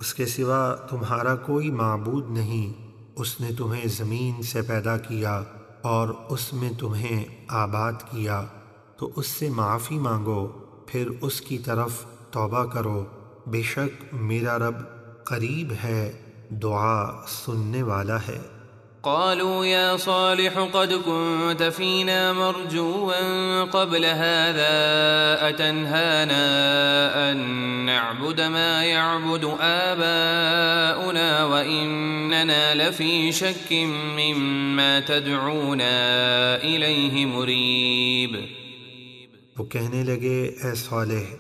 اس کے سوا تمہارا کوئی معبود نہیں، اس نے تمہیں زمین سے پیدا کیا اور اس میں تمہیں آباد کیا، تو اس سے معافی مانگو، پھر اس کی طرف توبہ کرو، بے شک میرا رب قریب ہے، دعا سننے والا ہے۔ قالوا يا صالح قد كنت فينا مرجوا قبل هذا أتنهانا أن نعبد ما يعبد آباؤنا وإننا لفي شك مما تدعونا إليه مريب۔ وہ کہنے لگے، اے صالح،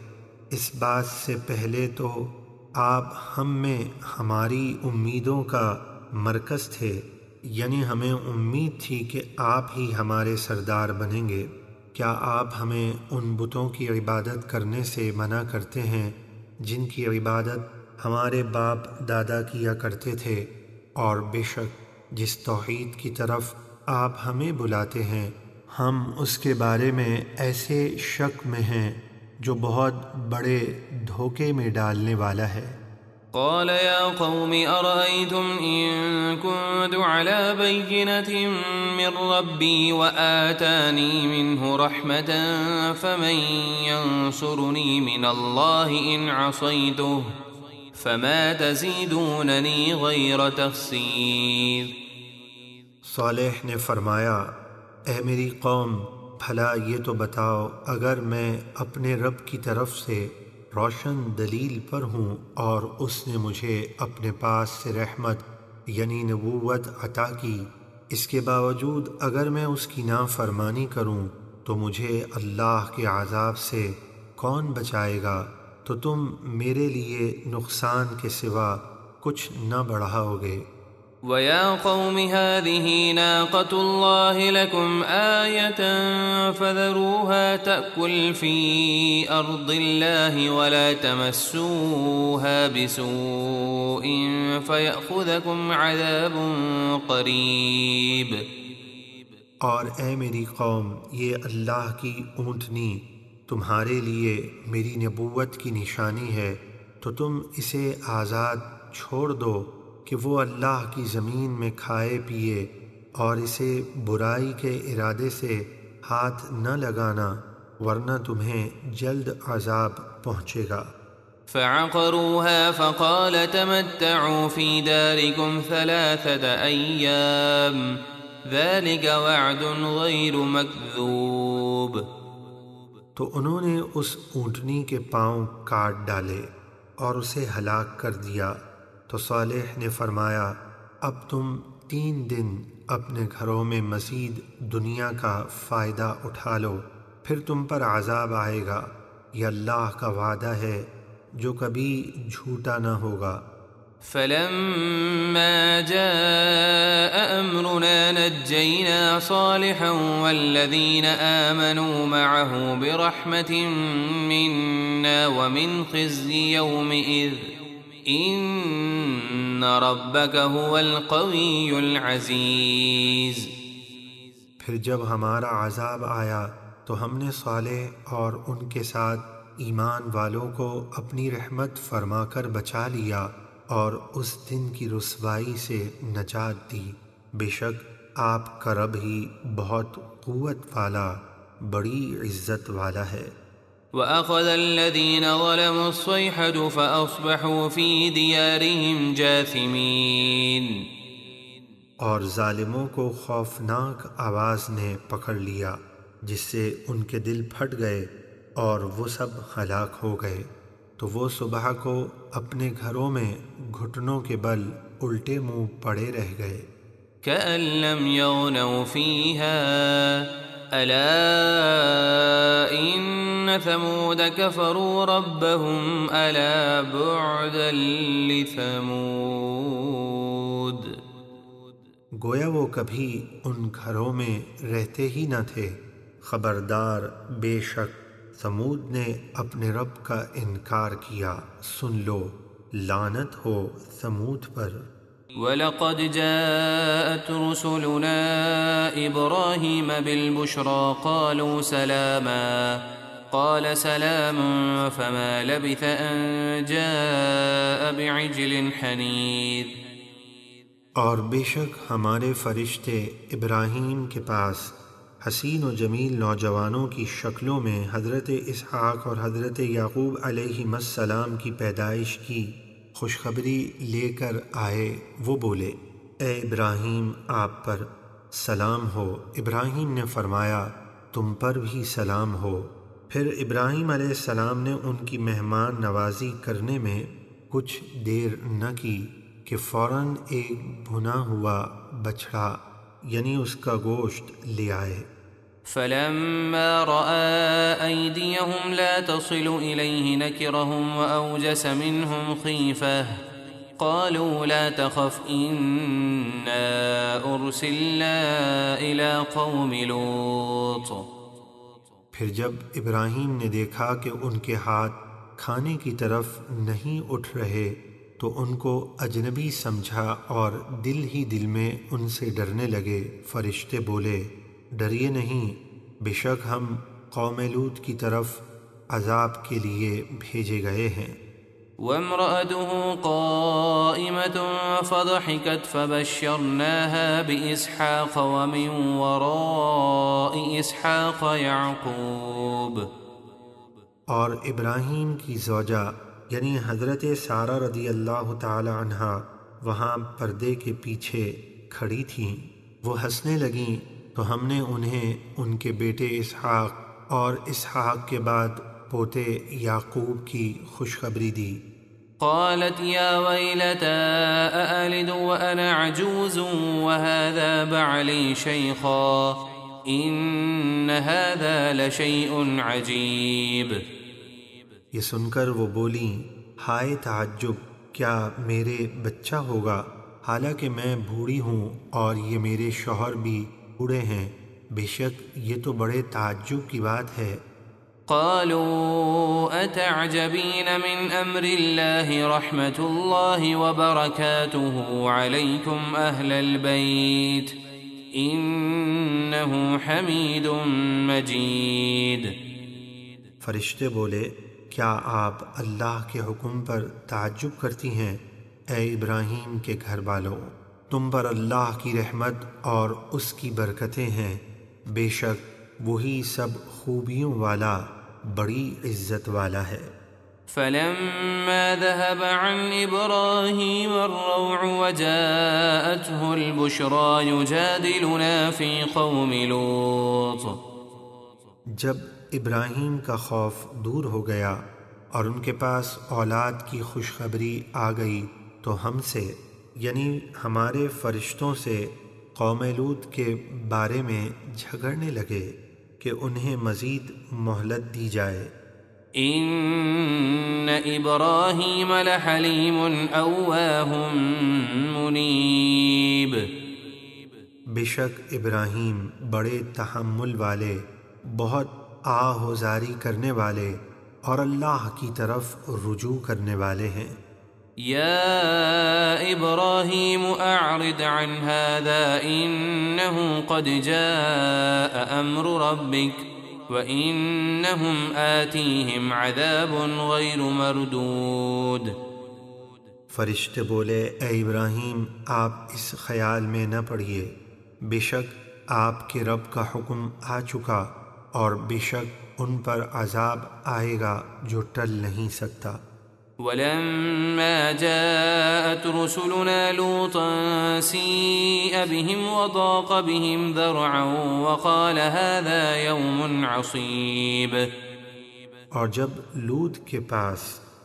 اس بات سے پہلے تو آپ ہم میں ہماری امیدوں کا مرکز تھے، یعنی ہمیں امید تھی کہ آپ ہی ہمارے سردار بنیں گے، کیا آپ ہمیں ان بتوں کی عبادت کرنے سے منع کرتے ہیں جن کی عبادت ہمارے باپ دادا کیا کرتے تھے؟ اور بے شک جس توحید کی طرف آپ ہمیں بلاتے ہیں ہم اس کے بارے میں ایسے شک میں ہیں جو بہت بڑے دھوکے میں ڈالنے والا ہے۔ قال يا قوم أرأيتم إن كنت على بينة من ربي وآتاني منه رحمة فمن ينصرني من الله إن عصيته فما تزيدونني غير تخسير۔ صالح نے فرمایا اے میری قوم، بھلا یہ تو بتاؤ اگر میں اپنے رب کی طرف سے روشن دلیل پر ہوں اور اس نے مجھے اپنے پاس سے رحمت یعنی نبوت عطا کی، اس کے باوجود اگر میں اس کی نافرمانی کروں تو مجھے اللہ کے عذاب سے کون بچائے گا؟ تو تم میرے لیے نقصان کے سوا کچھ نہ بڑھاؤ گے۔ وَيَا قَوْمِ هَٰذِهِ نَاقَةُ اللَّهِ لَكُمْ آيَةً فَذَرُوهَا تَأْكُلْ فِي أَرْضِ اللَّهِ وَلَا تَمَسُّوهَا بِسُوءٍ فَيَأْخُذَكُمْ عَذَابٌ قَرِيبٌ۔ اور اے میری قوم، یہ اللہ کی اونٹنی تمہارے لیے میری نبوت کی نشانی ہے، تو تم اسے آزاد چھوڑ دو کہ وہ اللہ کی زمین میں کھائے پیے، اور اسے برائی کے ارادے سے ہاتھ نہ لگانا، ورنہ تمہیں جلد عذاب پہنچے گا۔ فعقروها فقال تمتعوا في داركم 3 أيام ذلك وعد غير مكذوب۔ تو انہوں نے اس اونٹنی کے پاؤں کاٹ ڈالے اور اسے ہلاک کر دیا۔ تو صالح نے فرمایا اب تم 3 دن اپنے گھروں میں مزید دنیا کا فائدہ اٹھا لو، پھر تم پر عذاب آئے گا، یہ اللہ کا وعدہ ہے جو کبھی جھوٹا نہ ہوگا۔ فلما جاء أمرنا نجينا صالحا والذين آمنوا معه برحمة منا ومن خزي يومئذ إن ربك هو القوي العزيز۔ پھر جب ہمارا عذاب آیا تو ہم نے صالح اور ان کے ساتھ ایمان والوں کو اپنی رحمت فرما کر بچا لیا اور اس دن کی رسوائی سے نجات دی۔ بے شک آپ کا رب ہی بہت قوت والا، بڑی عزت والا ہے۔ وَأَخَذَ الَّذِينَ ظَلَمُوا الصَّيْحَةُ فَأَصْبَحُوا فِي دِيَارِهِمْ جَاثِمِينَ۔ اور ظالموں کو خوفناک آواز نے پکڑ لیا جس سے ان کے دل پھٹ گئے اور وہ سب ہلاک ہو گئے۔ تو وہ صبح کو اپنے گھروں میں گھٹنوں کے بل الٹے منہ پڑے رہ گئے۔ كَأَن لَّمْ يَغْنَوْا فِيهَا أَلَا إِنَّ ثَمُودَ كَفَرُوا رَبَّهُمْ أَلَا بُعْدًا لِّثَمُودَ۔ گویا وہ کبھی ان گھروں میں رہتے ہی نہ تھے۔ خبردار، بے شک ثمود نے اپنے رب کا انکار کیا، سن لو، لعنت ہو ثمود پر۔ وَلَقَدْ جَاءَتْ رُسُلُنَا إِبْرَاهِيمَ بِالْبُشْرَىٰ قَالُوا سَلَامًا قَالَ سَلَامٌ فَمَا لَبِثَ أَن جَاءَ بِعِجْلٍ حَنِيذٍ۔ اور بے شک ہمارے فرشتے ابراہیم کے پاس حسین و جمیل نوجوانوں کی شکلوں میں حضرت اسحاق اور حضرت یعقوب علیہم السلام کی پیدائش کی خوشخبری لے کر آئے۔ وہ بولے اے ابراہیم، آپ پر سلام ہو۔ ابراہیم نے فرمایا تم پر بھی سلام ہو۔ پھر ابراہیم علیہ السلام نے ان کی مہمان نوازی کرنے میں کچھ دیر نہ کی کہ فوراً ایک بھنا ہوا بچھڑا یعنی اس کا گوشت لے آئے۔ فلما رأى أيديهم لا تصل إليه نكرهم وأوجس منهم خيفة قالوا لا تخف إنا أرسلنا إلى قوم لوط۔ پھر جب ابراہیم نے دیکھا کہ ان کے ہاتھ کھانے کی طرف نہیں اٹھ رہے تو ان کو اجنبی سمجھا اور دل ہی دل میں ان سے ڈرنے لگے۔ فرشتے بولے ڈریے نہیں، بے شک ہم قوم لوط کی طرف عذاب کے لیے بھیجے گئے ہیں۔ وامرأته قائمة فضحكت فبشرناها بإسحاق ومن وراء إسحاق يعقوب۔ اور ابراہیم کی زوجہ یعنی حضرت سارہ رضی اللہ تعالی عنہا وہاں پردے کے پیچھے کھڑی تھیں۔ وہ ہنسنے لگیں تو ہم نے انہیں ان کے بیٹے اسحاق اور اسحاق کے بعد پوتے یعقوب کی خوشخبری دی۔ قالت يا ويلتى أألد وأنا عجوز وهذا بعلي شيخا إن هذا لشيء عجيب۔ یہ سن کر وہ بولیں، ہائے تعجب، کیا میرے بچہ ہوگا حالانکہ میں بوڑھی ہوں اور یہ میرے شوہر بھی بوڑھے ہیں، بے شک یہ تو بڑے تعجب کی بات ہے۔ قالوا أتعجبين من أمر الله رحمة الله وبركاته عليكم أهل البيت إنه حميد مجيد۔ فرشتے بولے، کیا آپ اللہ کے حکم پر تعجب کرتی ہیں؟ اے ابراہیم کے گھر والوں، تم پر اللہ کی رحمت اور اس کی برکتیں ہیں، بے شک وہی سب خوبیوں والا بڑی عزت والا ہے۔ فلما ذهب عن إبراهيم الروع وجاءته البشرى يجادلنا في قوم لوط۔ جب ابراہیم کا خوف دور ہو گیا اور ان کے پاس اولاد کی خوشخبری آ گئی تو ہم سے یعنی ہمارے فرشتوں سے قوم لوط کے بارے میں جھگڑنے لگے کہ انہیں مزید مہلت دی جائے۔ ان ابراہیم لحلیم اواہ منیب۔ بے شک ابراہیم بڑے تحمل والے، بہت آہوزاری کرنے والے اور اللہ کی طرف رجوع کرنے والے ہیں۔ یا ابراہیم اعرض عن هذا انه قد جاء امر ربک وانهم آتیہم عذاب غیر مردود۔ فرشتے بولے، اے ابراہیم آپ اس خیال میں نہ پڑھیے، بے شک آپ کے رب کا حکم آ چکا اور بے شک ان پر عذاب آئے گا جو ٹل نہیں سکتا۔ ولما جاءت رسلنا لوطا سيء بهم وضاق بهم ذرعا وقال هذا يوم عصيب۔ اور جب لوط کے پاس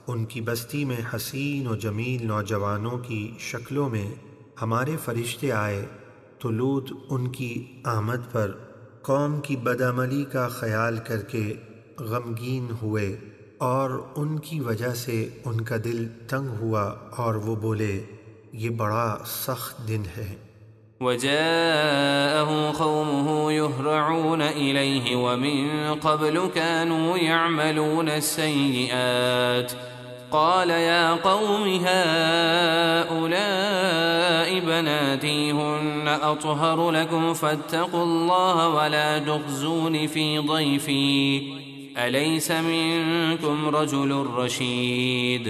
ان کی بستی میں حسین و جمیل نوجوانوں کی شکلوں میں ہمارے فرشتے آئے تو لوط ان کی آمد پر قوم کی بدعملی کا خیال کر کے غمگین ہوئے اور ان کی وجہ سے ان کا دل تنگ ہوا اور وہ بولے، یہ بڑا سخت دن ہے۔ وجاءه قومه يهرعون إليه ومن قبل كانوا يعملون السيئات قال يا قوم هؤلاء بناتي هن أطهر لكم فاتقوا الله ولا تخزون في ضيفي أليس منكم رجل رشيد۔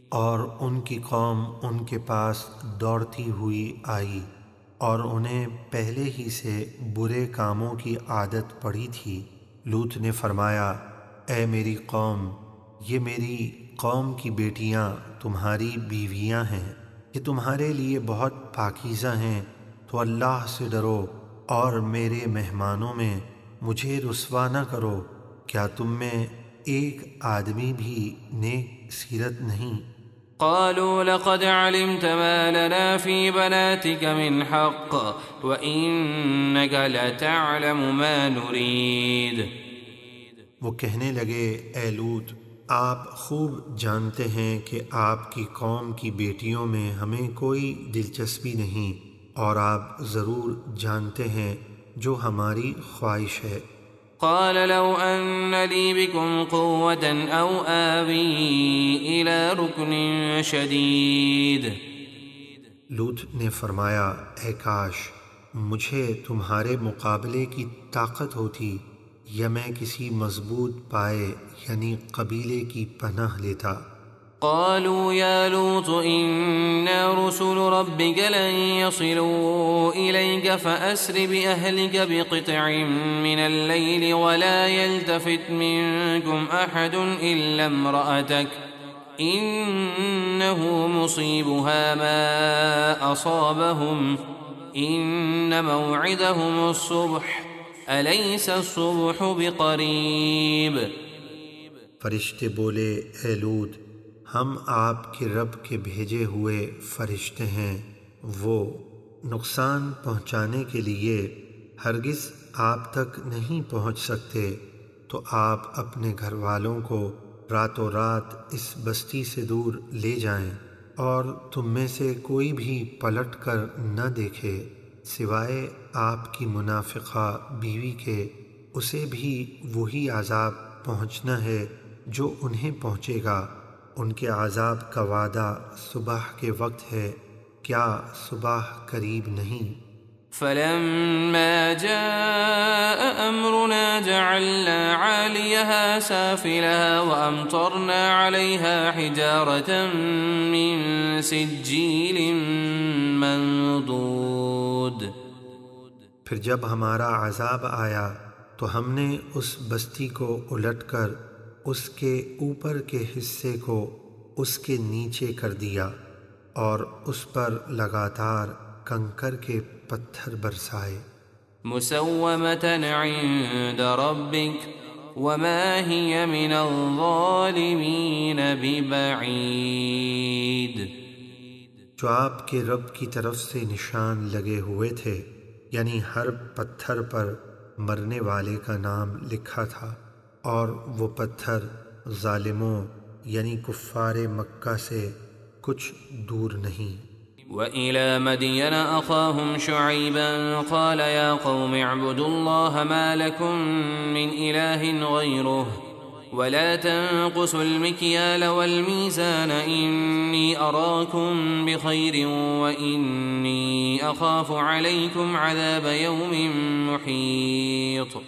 اور ان کی قوم ان کے پاس دوڑتی ہوئی آئی اور انہیں پہلے ہی سے برے کاموں کی عادت پڑی تھی۔ لوط نے فرمایا، اے میری قوم، یہ میری قوم کی بیٹیاں تمہاری بیویاں ہیں، یہ تمہارے لیے بہت پاکیزہ ہیں، تو اللہ سے ڈرو اور میرے مہمانوں میں مجھے رسوا نہ کرو۔ کیا تم میں ایک آدمی بھی نیک سیرت نہیں؟ قالوا لقد علمت ما لنا في بناتك من حق وإنك لتعلم ما نريد۔ وہ کہنے لگے، اے لوط، آپ خوب جانتے ہیں کہ آپ کی قوم کی بیٹیوں میں ہمیں کوئی دلچسپی نہیں، اور آپ ضرور جانتے ہیں جو ہماری خواہش ہے۔ قال لو أن لي بكم قوة أو آوي إلى ركن شديد۔ لوط نے فرمایا، اے کاش مجھے تمہارے مقابلے کی طاقت ہوتی یا میں کسی مضبوط پائے یعنی قبیلے کی پناہ لیتا۔ قالوا يا لوط إنا رسل ربك لن يصلوا إليك فأسر بأهلك بقطع من الليل ولا يلتفت منكم أحد إلا امرأتك إنه مصيبها ما أصابهم إن موعدهم الصبح أليس الصبح بقريب۔ فرشتے بولے، اے لوط، ہم آپ کے رب کے بھیجے ہوئے فرشتے ہیں، وہ نقصان پہنچانے کے لیے ہرگز آپ تک نہیں پہنچ سکتے، تو آپ اپنے گھر والوں کو راتوں رات اس بستی سے دور لے جائیں، اور تم میں سے کوئی بھی پلٹ کر نہ دیکھے سوائے آپ کی منافقہ بیوی کے، اسے بھی وہی عذاب پہنچنا ہے جو انہیں پہنچے گا۔ ان کے عذاب کا وعدہ صبح کے وقت ہے، کیا صبح قریب نہیں؟ فلما جاء أمرنا جعلنا عاليها سافلها وأمطرنا عليها حجارة من سجيل منضود۔ پھر جب ہمارا عذاب آیا تو ہم نے اس بستی کو الٹ کر اس کے اوپر کے حصے کو اس کے نیچے کر دیا، اور اس پر لگاتار کنکر کے پتھر برسائے۔ مسومة عند ربك وما هي من الظالمين ببعيد۔ جو آپ کے رب کی طرف سے نشان لگے ہوئے تھے، یعنی ہر پتھر پر مرنے والے کا نام لکھا تھا، اور وہ پتھر ظالموں یعنی کفار مکہ سے کچھ دور نہیں۔ وَإِلَى مَدْيَنَ أَخَاهُمْ شُعَيْبًا قَالَ يَا قَوْمِ اعْبُدُوا اللَّهَ مَا لَكُمْ مِنْ إِلَٰهٍ غَيْرُهُ وَلَا تَنقُصُوا الْمِكْيَالَ وَالْمِيزَانَ إِنِّي أَرَاكُمْ بِخَيْرٍ وَإِنِّي أَخَافُ عَلَيْكُمْ عَذَابَ يَوْمٍ مُحِيطٍ۔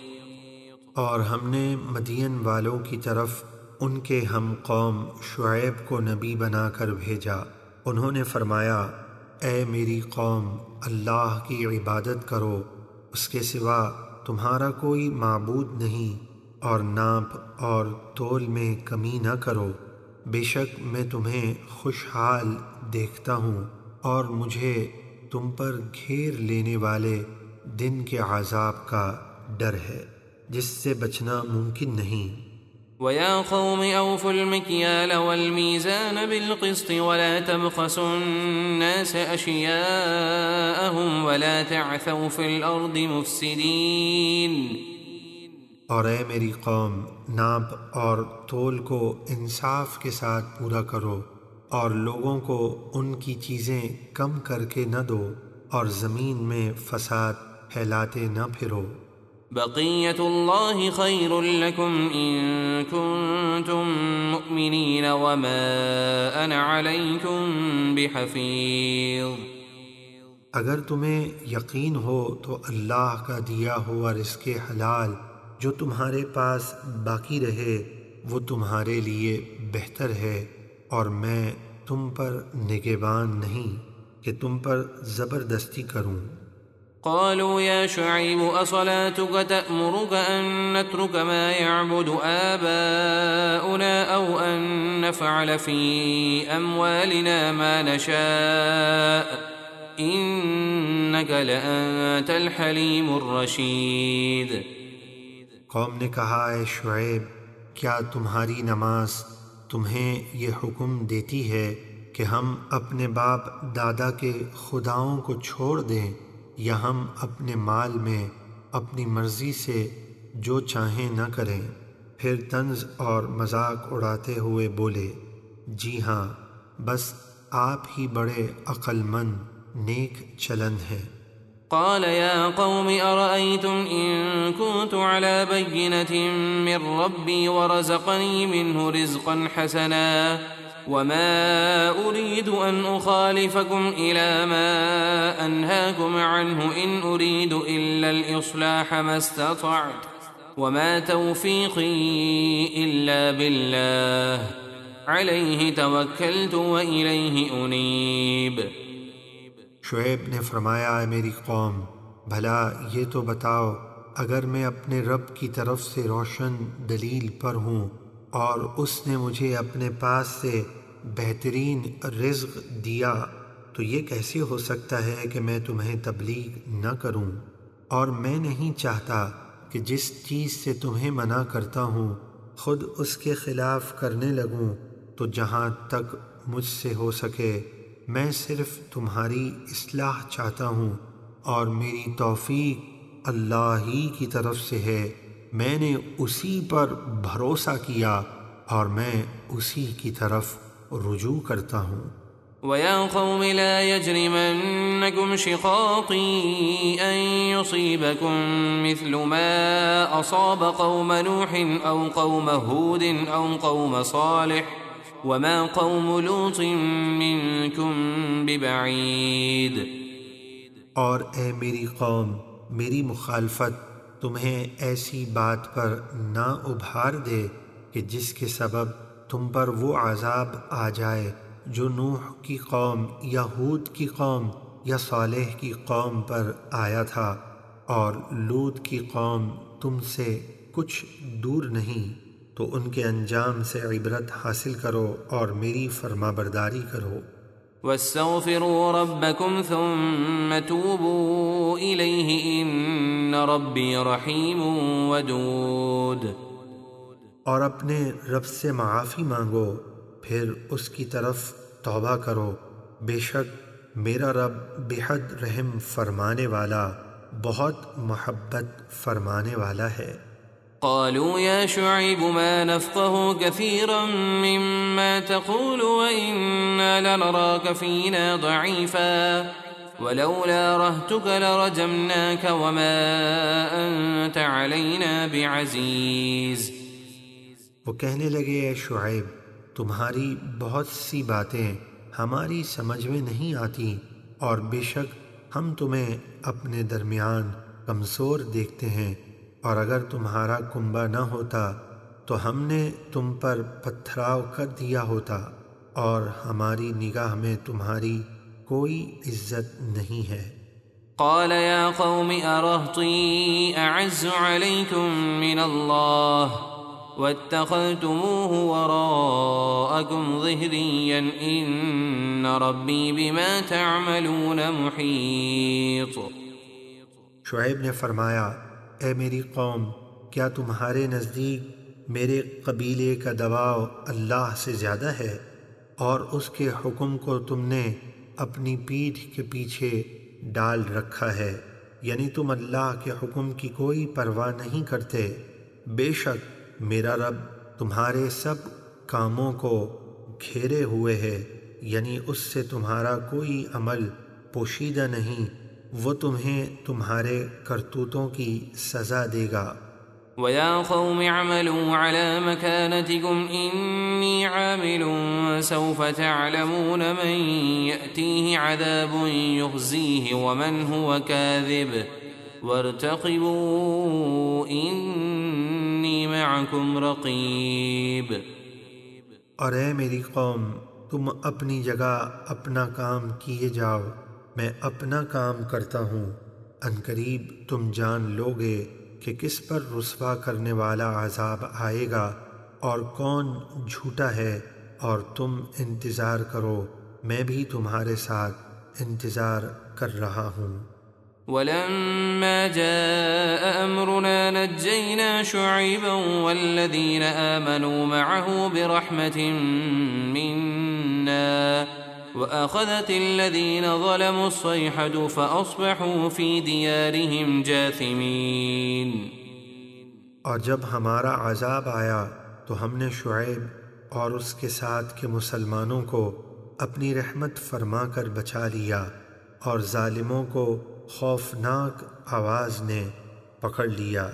اور ہم نے مدین والوں کی طرف ان کے ہم قوم شعیب کو نبی بنا کر بھیجا۔ انہوں نے فرمایا، اے میری قوم، اللہ کی عبادت کرو، اس کے سوا تمہارا کوئی معبود نہیں، اور ناپ اور تول میں کمی نہ کرو، بے شک میں تمہیں خوشحال دیکھتا ہوں، اور مجھے تم پر گھیر لینے والے دن کے عذاب کا ڈر ہے جس سے بچنا ممکن نہیں۔ وَيَا قَوْمِ أَوْفُوا الْمِكْيَالَ وَالْمِيزَانَ بِالْقِسْطِ وَلَا تَبْخَسُوا النَّاسَ أَشْيَاءَهُمْ وَلَا تَعْثَوْا فِي الْأَرْضِ مُفْسِدِينَ۔ اور اے میری قوم، ناپ اور تول کو انصاف کے ساتھ پورا کرو، اور لوگوں کو ان کی چیزیں کم کر کے نہ دو، اور زمین میں فساد پھیلاتے نہ پھرو۔ بقية الله خير لكم إن كنتم مؤمنين وما أنا عليكم بحفيظ۔ اگر تمہیں یقین ہو تو اللہ کا دیا ہوا رزق حلال جو تمہارے پاس باقی رہے وہ تمہارے لیے بہتر ہے، اور میں تم پر نگہبان نہیں کہ تم پر زبردستی کروں۔ قالوا يا شعيب أصلاتك تأمرك أن نترك ما يعبد آباؤنا أو أن نفعل في أموالنا ما نشاء إنك لأنت الحليم الرشيد۔ قوم نے کہا، اے شعیب، کیا تمہاری نماز تمہیں یہ حکم دیتی ہے کہ ہم اپنے باپ دادا کے خداؤں کو چھوڑ دیں، یا ہم اپنے مال میں اپنی مرضی سے جو چاہیں نہ کریں؟ پھر طنز اور مذاق اڑاتے ہوئے بولے، جی ہاں، بس آپ ہی بڑے عقل مند نیک چلند ہیں۔ قال يا قوم أرأيتم إن كنت على بينة من ربي ورزقني منه رزقا حسنا وما أريد أن أخالفكم إلى ما أنهاكم عنه إن أريد إلا الإصلاح ما استطعت وما توفيقي إلا بالله عليه توكلت وإليه أنيب۔ شعیب نے فرمایا، اے میری قوم، بھلا یہ تو بتاؤ، اگر میں اپنے رب کی طرف سے روشن دلیل پر ہوں اور اس نے مجھے اپنے پاس سے بہترین رزق دیا تو یہ کیسے ہو سکتا ہے کہ میں تمہیں تبلیغ نہ کروں؟ اور میں نہیں چاہتا کہ جس چیز سے تمہیں منع کرتا ہوں خود اس کے خلاف کرنے لگوں، تو جہاں تک مجھ سے ہو سکے میں صرف تمہاری اصلاح چاہتا ہوں، اور میری توفیق اللہ ہی کی طرف سے ہے۔ میں نے اسی پر بھروسہ کیا اور میں اسی کی طرف رجوع کرتا ہوں۔ وَيَا قَوْمِ لَا يَجْرِمَنَّكُمْ شِقَاقِي أَن يُصِيبَكُم مِّثْلُ مَا أَصَابَ قَوْمَ نُوحٍ أَوْ قَوْمَ هُودٍ أَوْ قَوْمَ صَالِحٍ وَمَا قَوْمُ لُوطٍ مِّنكُم بِبَعِيدٍ۔ اور اے میری قوم، میری مخالفت تمہیں ایسی بات پر نہ ابھار دے کہ جس کے سبب تم پر وہ عذاب آ جائے جو نوح کی قوم یا ہود کی قوم یا صالح کی قوم پر آیا تھا، اور لوط کی قوم تم سے کچھ دور نہیں، تو ان کے انجام سے عبرت حاصل کرو اور میری فرما برداری کرو۔ وَاسْتَغْفِرُوا رَبَّكُمْ ثُمَّ تُوبُوا إِلَيْهِ إِنَّ رَبِّي رَحِيمٌ وَدُودٌ۔ اور اپنے رب سے معافی مانگو، پھر اس کی طرف توبہ کرو، بے شک میرا رب بے حد رحم فرمانے والا، بہت محبت فرمانے والا ہے۔ قالوا يا شعيب ما نفقه كثيرا مما تقول وإنا لنراك فينا ضعيفا ولولا رهتك لرجمناك وما أنت علينا بعزيز۔ وہ کہنے لگے اے شعیب، تمہاری بہت سی باتیں ہماری سمجھ میں نہیں آتی، اور بے شک ہم تمہیں اپنے درمیان کمزور دیکھتے ہیں، اور اگر تمہارا کنبہ نہ ہوتا تو ہم نے تم پر پتھراؤ کر دیا ہوتا، اور ہماری نگاہ میں تمہاری کوئی عزت نہیں ہے۔ قال يا قوم أرهطي أعز عليكم من الله واتخذتموه وراءكم ظهريا إن ربي بما تعملون محيط۔ شعیب نے فرمایا، اے میری قوم، کیا تمہارے نزدیک میرے قبیلے کا دباؤ اللہ سے زیادہ ہے، اور اس کے حکم کو تم نے اپنی پیٹھ کے پیچھے ڈال رکھا ہے، یعنی تم اللہ کے حکم کی کوئی پرواہ نہیں کرتے۔ بے شک میرا رب تمہارے سب کاموں کو گھیرے ہوئے ہے، یعنی اس سے تمہارا کوئی عمل پوشیدہ نہیں، وہ تمہیں تمہارے کرتوتوں کی سزا دے گا۔ وَيَا قَوْمِ اعْمَلُوا عَلَى مَكَانَتِكُمْ إِنِّي عَامِلٌ سَوْفَ تَعْلَمُونَ مَنْ يَأْتِيهِ عَذَابٌ يُخْزِيهِ وَمَنْ هُوَ كَاذِبٌ وَارْتَقِبُوا إِنِّي مَعَكُمْ رَقِيبٌ۔ اور اے میری قوم، تم اپنی جگہ اپنا کام کیے جاؤ، میں اپنا کام کرتا ہوں، عنقریب تم جان لوگے کہ کس پر رسوا کرنے والا عذاب آئے گا اور کون جھوٹا ہے، اور تم انتظار کرو، میں بھی تمہارے ساتھ انتظار کر رہا ہوں۔ وَلَمَّا جَاءَ أَمْرُنَا نَجَّيْنَا شُعَيْبًا وَالَّذِينَ آمَنُوا مَعَهُ بِرَحْمَةٍ مِّنَّا وَأَخَذَتِ الَّذِينَ ظَلَمُوا الصَّيْحَةُ فَأَصْبَحُوا فِي دِيَارِهِمْ جَاثِمِينَ۔ اور جب ہمارا عذاب آیا تو ہم نے شعیب اور اس کے ساتھ کے مسلمانوں کو اپنی رحمت فرما کر بچا لیا، اور ظالموں کو خوفناک آواز نے پکڑ لیا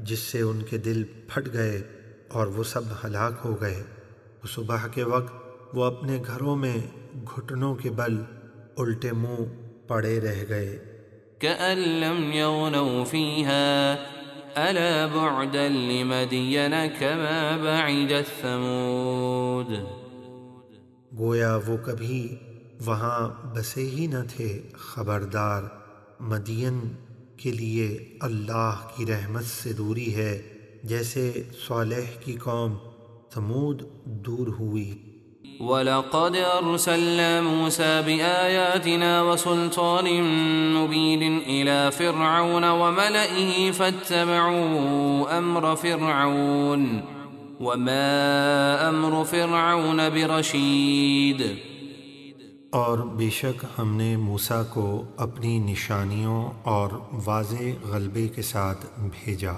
جس سے ان کے دل پھٹ گئے اور وہ سب ہلاک ہو گئے۔ صبح کے وقت وہ اپنے گھروں میں گھٹنوں کے بل الٹے منہ پڑے رہ گئے۔ كَأَن لَّمْ يَغْنَوْا فِيهَا أَلَا بُعْدًا لِّمَدْيَنَ كَمَا بَعِدَتْ ثَمُودُ۔ گویا وہ کبھی وہاں بسے ہی نہ تھے، خبردار مدین کے لیے اللہ کی رحمت سے دوری ہے جیسے صالح کی قوم ثمود دور ہوئی۔ وَلَقَدْ أَرْسَلْنَا مُوسَى بِآيَاتِنَا وَسُلْطَانٍ مُبِينٍ إِلَى فِرْعَوْنَ وَمَلَئِهِ فَاتَّبَعُوا أَمْرَ فِرْعَوْنَ وَمَا أَمْرُ فِرْعَوْنَ بِرَشِيدٍ۔ اور بے شک ہم نے موسیٰ کو اپنی نشانیوں اور واضح غلبے کے ساتھ بھیجا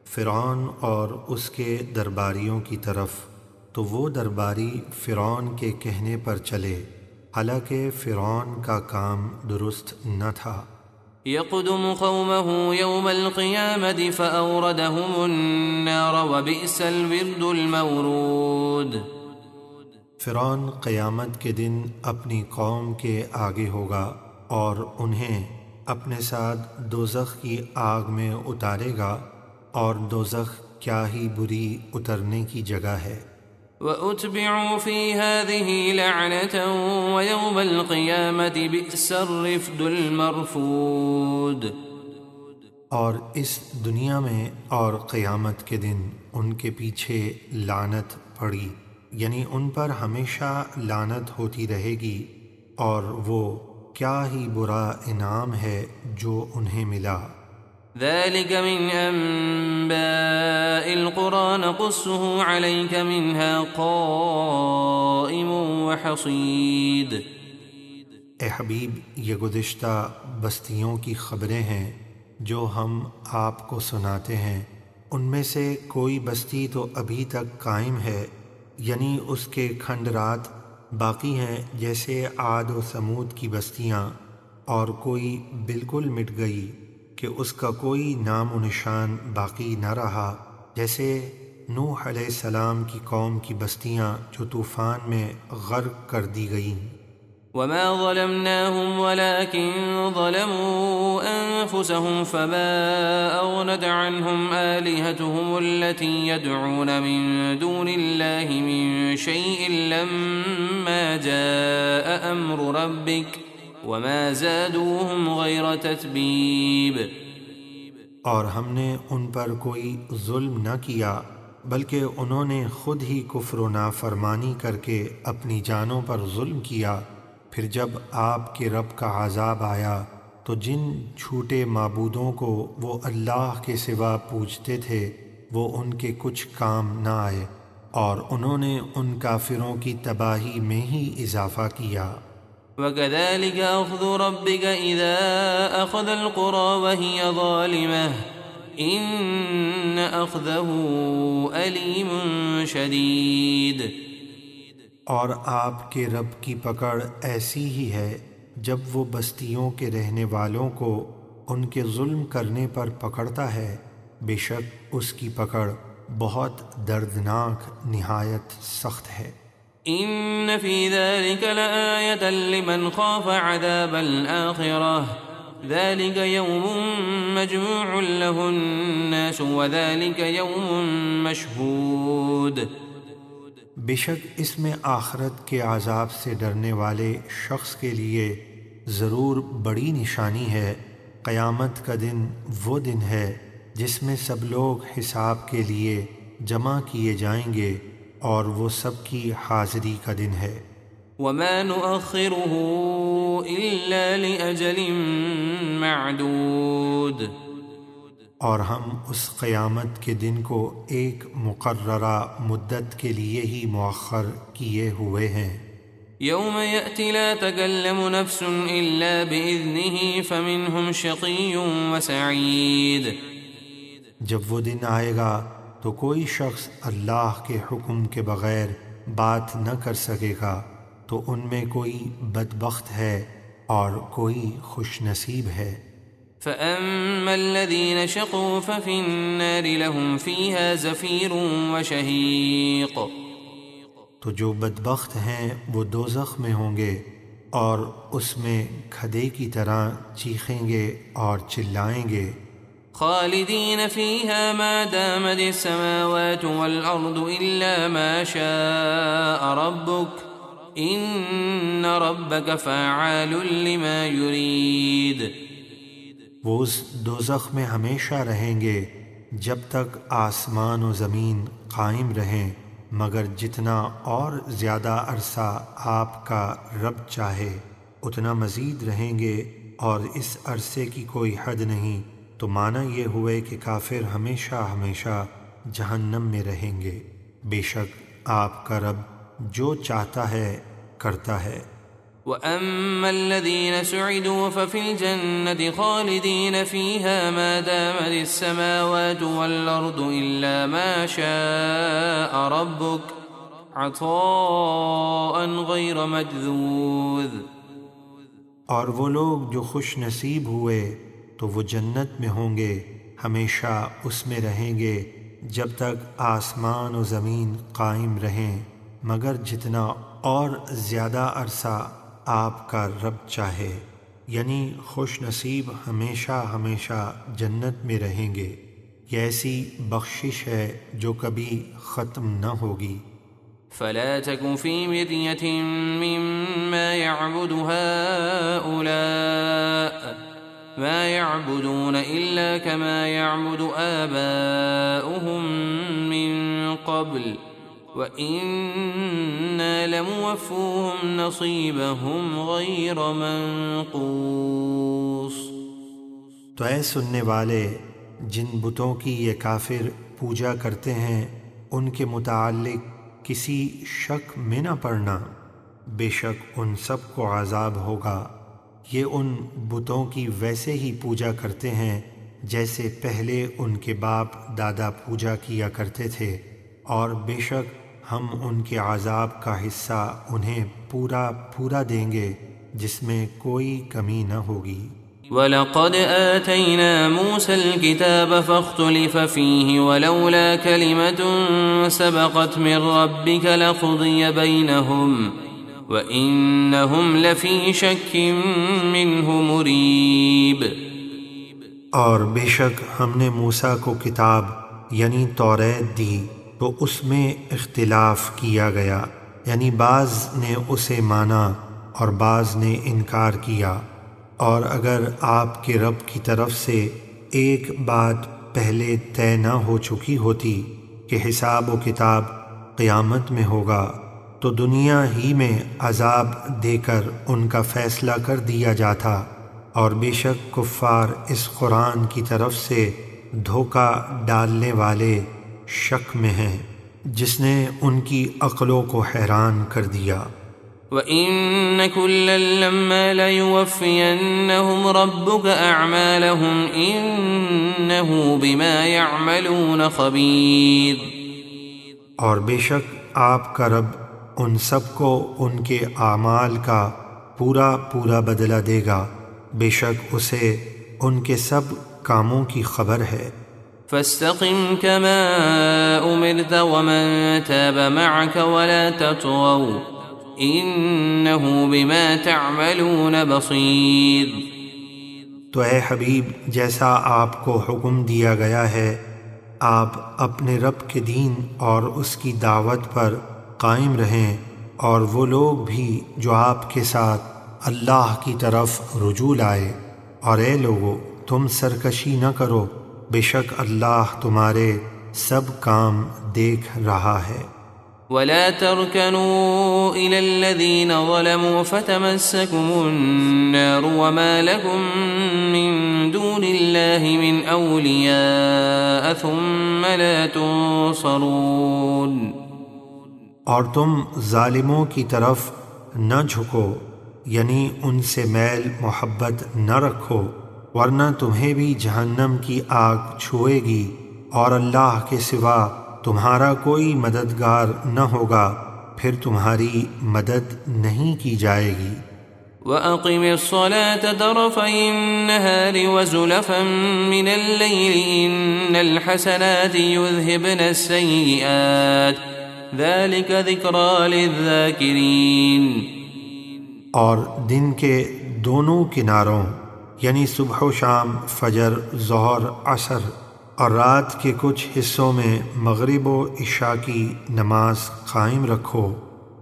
فرعون اور اس کے درباریوں کی طرف، تو وہ درباری فرعون کے کہنے پر چلے، حالانکہ فرعون کا کام درست نہ تھا۔ يقدم قومه يوم القيامة فأوردهم النار وبئس الورد المورود۔ فرعون قیامت کے دن اپنی قوم کے آگے ہوگا اور انہیں اپنے ساتھ دوزخ کی آگ میں اتارے گا، اور دوزخ کیا ہی بری اترنے کی جگہ ہے۔ وَأُتْبِعُوا فِي هَذِهِ لَعْنَةً وَيَوْمَ الْقِيَامَةِ بِئْسَ الرِّفْدُ الْمَرْفُودُ۔ اور اس دنیا میں اور قیامت کے دن ان کے پیچھے لعنت پڑی، یعنی ان پر ہمیشہ لعنت ہوتی رہے گی، اور وہ کیا ہی برا انعام ہے جو انہیں ملا۔ ذلك من أنباء القرى نقصه عليك منها قائم وحصيد۔ اے حبیب، یہ گزشتہ بستیوں کی خبریں ہیں جو ہم آپ کو سناتے ہیں، ان میں سے کوئی بستی تو ابھی تک قائم ہے، یعنی اس کے کھنڈرات باقی ہیں جیسے عاد و سمود کی بستیاں، اور کوئی بالکل مٹ گئی کہ اس کا کوئی نام و نشان باقی نہ رہا، جیسے نوح علیہ السلام کی قوم کی بستیاں جو طوفان میں غرق کر دی گئیں۔ وما ظلمناهم ولكن ظلموا أنفسهم فما أغنت عنهم آلهتهم التي يدعون من دون الله من شيء لما جاء أمر ربك وما زادوهم غير تتبيب۔ اور ہم نے ان پر کوئی ظلم نہ کیا، بلکہ انہوں نے خود ہی کفر و نافرمانی کر کے اپنی جانوں پر ظلم کیا۔ پھر جب آپ کے رب کا عذاب آیا تو جن جھوٹے معبودوں کو وہ اللہ کے سوا پوجتے تھے وہ ان کے کچھ کام نہ آئے، اور انہوں نے ان کافروں کی تباہی میں ہی اضافہ کیا۔ وَكَذَلِكَ أَخْذُ رَبِّكَ إِذَا أَخَذَ الْقُرَى وَهِيَ ظَالِمَةٌ إِنَّ أَخْذَهُ أَلِيمٌ شَدِيدٌ۔ اور آپ کے رب کی پکڑ ایسی ہی ہے جب وہ بستیوں کے رہنے والوں کو ان کے ظلم کرنے پر پکڑتا ہے، بے شک اس کی پکڑ بہت دردناک نہایت سخت ہے۔ إن في ذلك لآية لمن خاف عذاب الآخرة ذلك يوم مجموع له الناس وذلك يوم مشهود۔ بے شک اس میں آخرت کے عذاب سے ڈرنے والے شخص کے لیے ضرور بڑی نشانی ہے۔ قیامت کا دن وہ دن ہے جس میں سب لوگ حساب کے لیے جمع کیے جائیں گے، اور وہ سب کی حاضری کا دن ہے۔ وما نؤخره إلا لأجل معدود۔ اور ہم اس قیامت کے دن کو ایک مقررہ مدت کے لیے ہی مؤخر کیے ہوئے ہیں۔ يوم يأتي لا تكلم نفس إلا بإذنه فمنهم شقي وسعيد۔ جب وہ دن آئے گا تو کوئی شخص اللہ کے حکم کے بغیر بات نہ کر سکے گا، تو ان میں کوئی بدبخت ہے اور کوئی خوش نصیب ہے۔ فأما الذين شقوا ففي النار لهم فيها زفير وشهيق۔ تو جو بدبخت ہیں وہ دوزخ میں ہوں گے، اور اس میں کھدے کی طرح چیخیں گے اور چلائیں گے۔ خالدين فيها ما دامت السماوات والأرض إلا ما شاء ربك إن ربك فعال لما يريد۔ وہ اس دوزخ میں ہمیشہ رہیں گے جب تک آسمان و زمین قائم رہیں، مگر جتنا اور زیادہ عرصہ آپ کا رب چاہے اتنا مزید رہیں گے، اور اس عرصے کی کوئی حد نہیں، تو معنی یہ ہوئے کہ کافر ہمیشہ ہمیشہ جہنم میں رہیں گے۔ بے شک آپ کا رب جو چاہتا ہے کرتا ہے۔ وَأَمَّا الَّذِينَ سُعِدُوا فَفِي الْجَنَّةِ خَالِدِينَ فِيهَا مَا دَامَتِ السَّمَاوَاتُ وَالْأَرْضُ إِلَّا مَا شَاءَ رَبُّكَ عَطَاءً غَيْرَ مَجْذُوذٍ۔ اور وہ لوگ جو خوش نصیب ہوئے تو وہ جنت میں ہوں گے، ہمیشہ اس میں رہیں گے جب تک آسمان و زمین قائم رہیں، مگر جتنا اور زیادہ عرصہ آپ کا رب چاہے، یعنی خوش نصیب ہمیشہ ہمیشہ جنت میں رہیں گے۔ یہ ایسی بخشش ہے جو کبھی ختم نہ ہوگی۔ فلا تك في مرية مما يعبد هؤلاء ما يعبدون إلا كما يعبد آباؤهم من قبل وإنا لموفوهم نصيبهم غير منقوص۔ تو اے سننے والے، جن بتوں کی یہ کافر پوجا کرتے ہیں ان کے متعلق کسی شک میں نہ پڑنا، بے شک ان سب کو عذاب ہوگا۔ یہ ان بتوں کی ویسے ہی پوجا کرتے ہیں جیسے پہلے ان کے باپ دادا پوجا کیا کرتے تھے، اور بے شک ہم ان کے عذاب کا حصہ انہیں پورا پورا دیں گے جس میں کوئی کمی نہ ہوگی۔ وَلَقَدْ آتَيْنَا مُوسَى الْكِتَابَ فَاخْتُلِفَ فِيهِ وَلَوْلَا كَلِمَةٌ سَبَقَتْ مِنْ رَبِّكَ لَقُضِيَ بَيْنَهُمْ وَإِنَّهُمْ لَفِي شَكٍّ مِّنْهُ مُرِيبٍ۔ اور بے شک ہم نے موسیٰ کو کتاب یعنی توریت دی تو اس میں اختلاف کیا گیا، یعنی بعض نے اسے مانا اور بعض نے انکار کیا، اور اگر آپ کے رب کی طرف سے ایک بات پہلے طے نہ ہو چکی ہوتی کہ حساب و کتاب قیامت میں ہوگا تو دنیا ہی میں عذاب دے کر ان کا فیصلہ کر دیا جاتا، اور بے شک کفار اس قرآن کی طرف سے دھوکہ ڈالنے والے شک میں ہیں جس نے ان کی عقلوں کو حیران کر دیا۔ وَإِنَّ كُلًّا لَمَّا لَيُوَفِّيَنَّهُمْ رَبُّكَ أَعْمَالَهُمْ إِنَّهُ بِمَا يَعْمَلُونَ خَبِيرٌ۔ اور بے شک آپ کا رب ان سب کو ان کے اعمال کا پورا پورا بدلہ دے گا، بے شک اسے ان کے سب کاموں کی خبر ہے۔ فَاسْتَقِمْ كَمَا أُمِرْتَ وَمَنْ تَابَ مَعَكَ وَلَا تَطْغَوْا إِنَّهُ بِمَا تَعْمَلُونَ بَصِيرٌ۔ تو اے حبیب، جیسا آپ کو حکم دیا گیا ہے آپ اپنے رب کے دین اور اس کی دعوت پر قائم رہیں، اور وہ لوگ بھی جو آپ کے ساتھ اللہ کی طرف رجوع لائے، اور اے لوگو تم سرکشی نہ کرو، بے شک اللہ تمہارے سب کام دیکھ رہا ہے۔ وَلَا تَرْكَنُوا إِلَى الَّذِينَ ظَلَمُوا فَتَمَسَّكُمُ النَّارُ وَمَا لَكُم مِّن دُونِ اللَّهِ مِنْ أَوْلِيَاءَ ثُمَّ لَا تُنصَرُونَ۔ اور تم ظالموں کی طرف نہ جھکو، یعنی ان سے میل محبت نہ رکھو، ورنہ تمہیں بھی جہنم کی آگ چھوئے گی، اور اللہ کے سوا تمہارا کوئی مددگار نہ ہوگا، پھر تمہاری مدد نہیں کی جائے گی۔ وَأَقِمِ الصَّلَاةَ طَرَفَيِ النَّهَارِ وَزُلَفًا مِّنَ اللَّيْلِ إِنَّ الْحَسَنَاتِ يُذْهِبْنَ السَّيِّئَاتِ ذَلِكَ ذِكْرَى لِلذَّاكِرِينَ۔ اور دن کے دونوں کناروں یعنی صبح و شام، فجر، ظہر، عصر، اور رات کے کچھ حصوں میں مغرب و عشاء کی نماز قائم رکھو،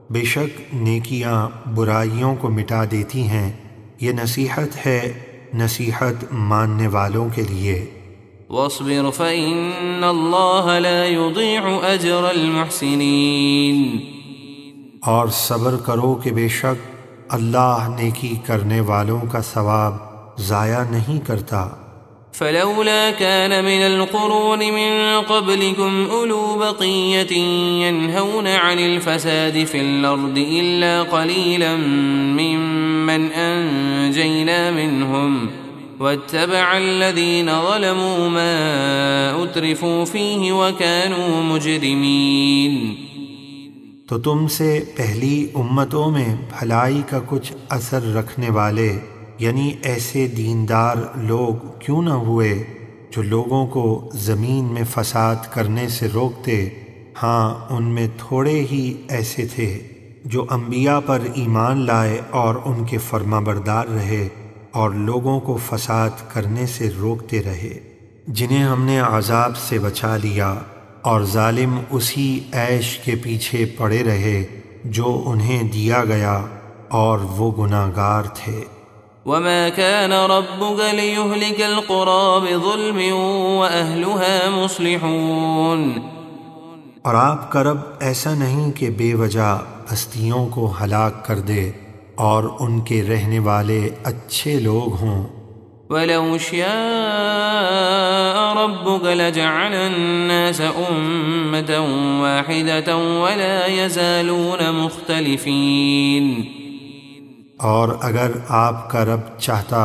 بے شک نیکیاں برائیوں کو مٹا دیتی ہیں، یہ نصیحت ہے، نصیحت ماننے والوں کے لیے۔ واصبر فإن الله لا يضيع أجر المحسنين، اور صبر کرو کہ بے شک اللہ نیکی کرنے والوں کا ثواب ضائع نہیں کرتا۔ فلولا كان من القرون من قبلكم أولو بقية ينهون عن الفساد في الأرض إلا قليلا ممن أنجينا منهم واتبع الذين ظلموا ما أترفوا فيه وكانوا مجرمين۔ تو تم سے پہلی امتوں میں بھلائی کا کچھ اثر رکھنے والے یعنی ایسے دیندار لوگ کیوں نہ ہوئے جو لوگوں کو زمین میں فساد کرنے سے روکتے؟ ہاں، ان میں تھوڑے ہی ایسے تھے جو انبیاء پر ایمان لائے اور ان کے فرما بردار رہے اور لوگوں کو فساد کرنے سے روکتے رہے، جنہیں ہم نے عذاب سے بچا لیا، اور ظالم اسی عیش کے پیچھے پڑے رہے جو انہیں دیا گیا اور وہ گناہ گار تھے۔ وما كان ربك ليهلك القرى بظلم وأهلها مصلحون، اور آپ کا رب ایسا نہیں کہ بے وجہ بستیوں کو ہلاک کر دے اور ان کے رہنے والے اچھے لوگ ہوں۔ ولو شاء ربك لجعل الناس أمة واحدة ولا يزالون مختلفين، اور اگر آپ کا رب چاہتا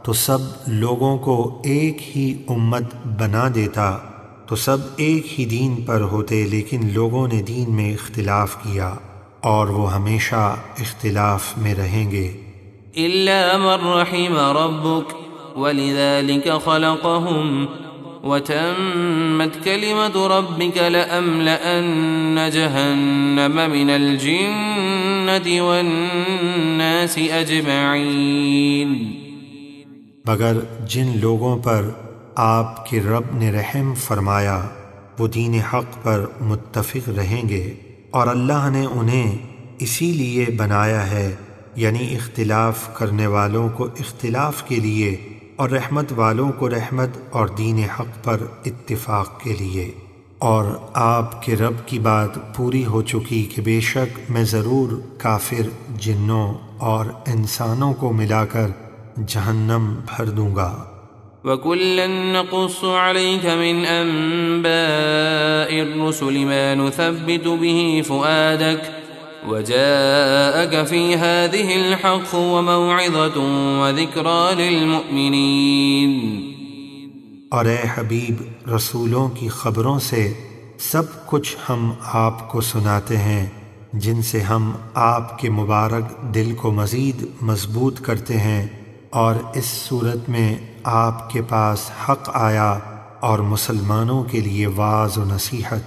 تو سب لوگوں کو ایک ہی امت بنا دیتا، تو سب ایک ہی دین پر ہوتے، لیکن لوگوں نے دین میں اختلاف کیا اور وہ ہمیشہ اختلاف میں رہیں گے۔ إلا من رحم ربك ولذلك خلقهم وتمت كلمة ربك لأملأن جهنم من الجنة والناس أجمعين، مگر جن لوگوں پر آپ کے رب نے رحم فرمایا وہ دین حق پر متفق رہیں گے، اور اللہ نے انہیں اسی لیے بنایا ہے، یعنی اختلاف کرنے والوں کو اختلاف کے لیے اور رحمت والوں کو رحمت اور دین حق پر اتفاق کے لیے۔ اور آپ کے رب کی بات پوری ہو چکی کہ بے شک میں ضرور کافر جنوں اور انسانوں کو ملا کر جہنم بھر دوں گا۔ وَكُلًّا نَّقُصُّ عَلَيْكَ مِنْ أَنبَاءِ الرُّسُلِ مَا نُثَبِّتُ بِهِ فُؤَادَكَ وَجَاءَكَ فِي هَٰذِهِ الْحَقُّ وَمَوْعِظَةٌ وَذِكْرَىٰ لِلْمُؤْمِنِينَ، اور اے حبیب، رسولوں کی خبروں سے سب کچھ ہم آپ کو سناتے ہیں جن سے ہم آپ کے مبارک دل کو مزید مضبوط کرتے ہیں، اور اس صورت میں آپ کے پاس حق آیا اور مسلمانوں کے لیے واعظ و نصیحت۔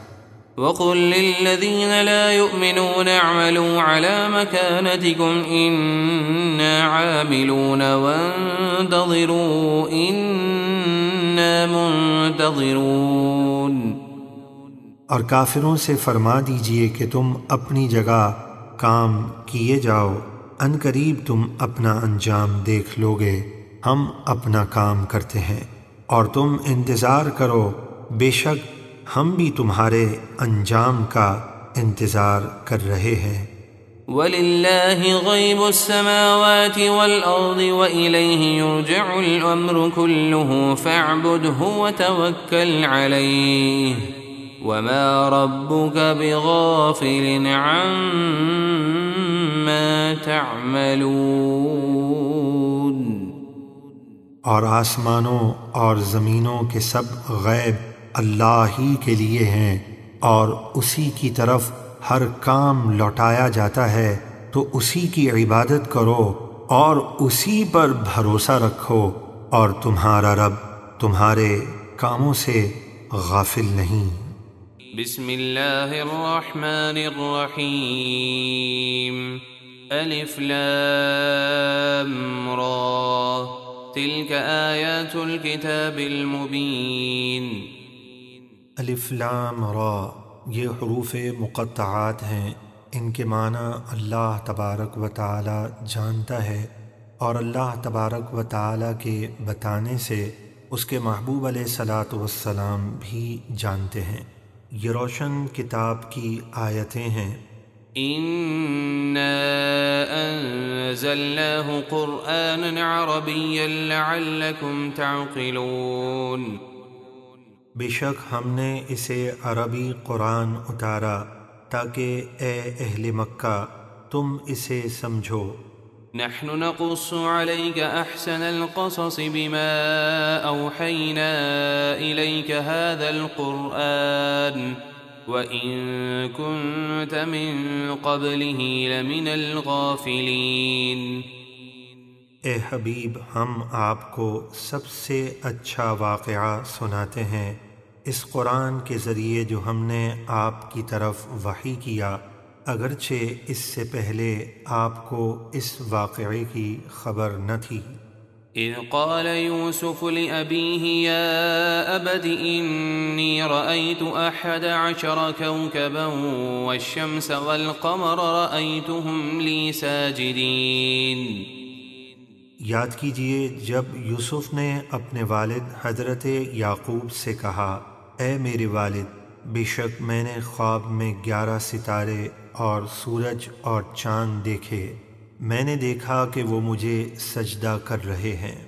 وَقُل لِّلَّذِينَ لَا يُؤْمِنُونَ اعْمَلُوا عَلَىٰ مَكَانَتِكُمْ إِنَّا عَامِلُونَ وَانتَظِرُوا إِنَّا مُنتَظِرُونَ، اور کافروں سے فرما دیجئے کہ تم اپنی جگہ کام کیے جاؤ، ان قریب تم اپنا انجام دیکھ لو گے، ہم اپنا کام کرتے ہیں، اور تم انتظار کرو، بے شک ہم بھی تمہارے انجام کا انتظار کر رہے ہیں۔ وَلِلَّهِ غَيْبُ السَّمَاوَاتِ وَالْأَرْضِ وَإِلَيْهِ يُرْجَعُ الْأَمْرُ كُلُّهُ فَاعْبُدْهُ وَتَوَكَّلْ عَلَيْهِ وَمَا رَبُّكَ بِغَافِلٍ عَمَّا تَعْمَلُونَ، اور آسمانوں اور زمینوں کے سب غیب اللہ ہی کے لیے ہیں، اور اسی کی طرف ہر کام لوٹایا جاتا ہے، تو اسی کی عبادت کرو اور اسی پر بھروسہ رکھو، اور تمہارا رب تمہارے کاموں سے غافل نہیں۔ بسم اللہ الرحمن الرحیم، الف لام را، تلک آیات الکتاب المبین۔ الف لام را، یہ حروف مقطعات ہیں، ان کے معنی اللہ تبارک و تعالی جانتا ہے، اور اللہ تبارک و تعالی کے بتانے سے اس کے محبوب علیہ الصلاۃ والسلام بھی جانتے ہیں۔ یہ روشن کتاب کی آیتیں ہیں۔ إنا أنزلناه قرآنا عربيا لعلكم تعقلون۔ بے شک ہم نے اسے عربی قرآن اتارا تاکہ اے اہل مکہ تم اسے سمجھو۔ نحن نقص عليك أحسن القصص بما أوحينا إليك هذا القرآن وَإِن كُنتَ مِن قَبْلِهِ لَمِنَ الْغَافِلِينَ۔ اے حبیب ہم آپ کو سب سے اچھا واقعہ سناتے ہیں اس قرآن کے ذریعے جو ہم نے آپ کی طرف وحی کیا، اگرچہ اس سے پہلے آپ کو اس واقعے کی خبر نہ تھی۔ إذ قال يوسف لأبيه يا أبت إني رأيت 11 كوكبا والشمس والقمر رأيتهم لي ساجدين۔ یاد کیجئے جب یوسف نے اپنے والد حضرت یعقوب سے کہا، اے میرے والد، بے شک میں نے خواب میں 11 ستارے اور سورج اور چاند دیکھے، میں نے دیکھا کہ وہ مجھے سجدہ کر رہے ہیں۔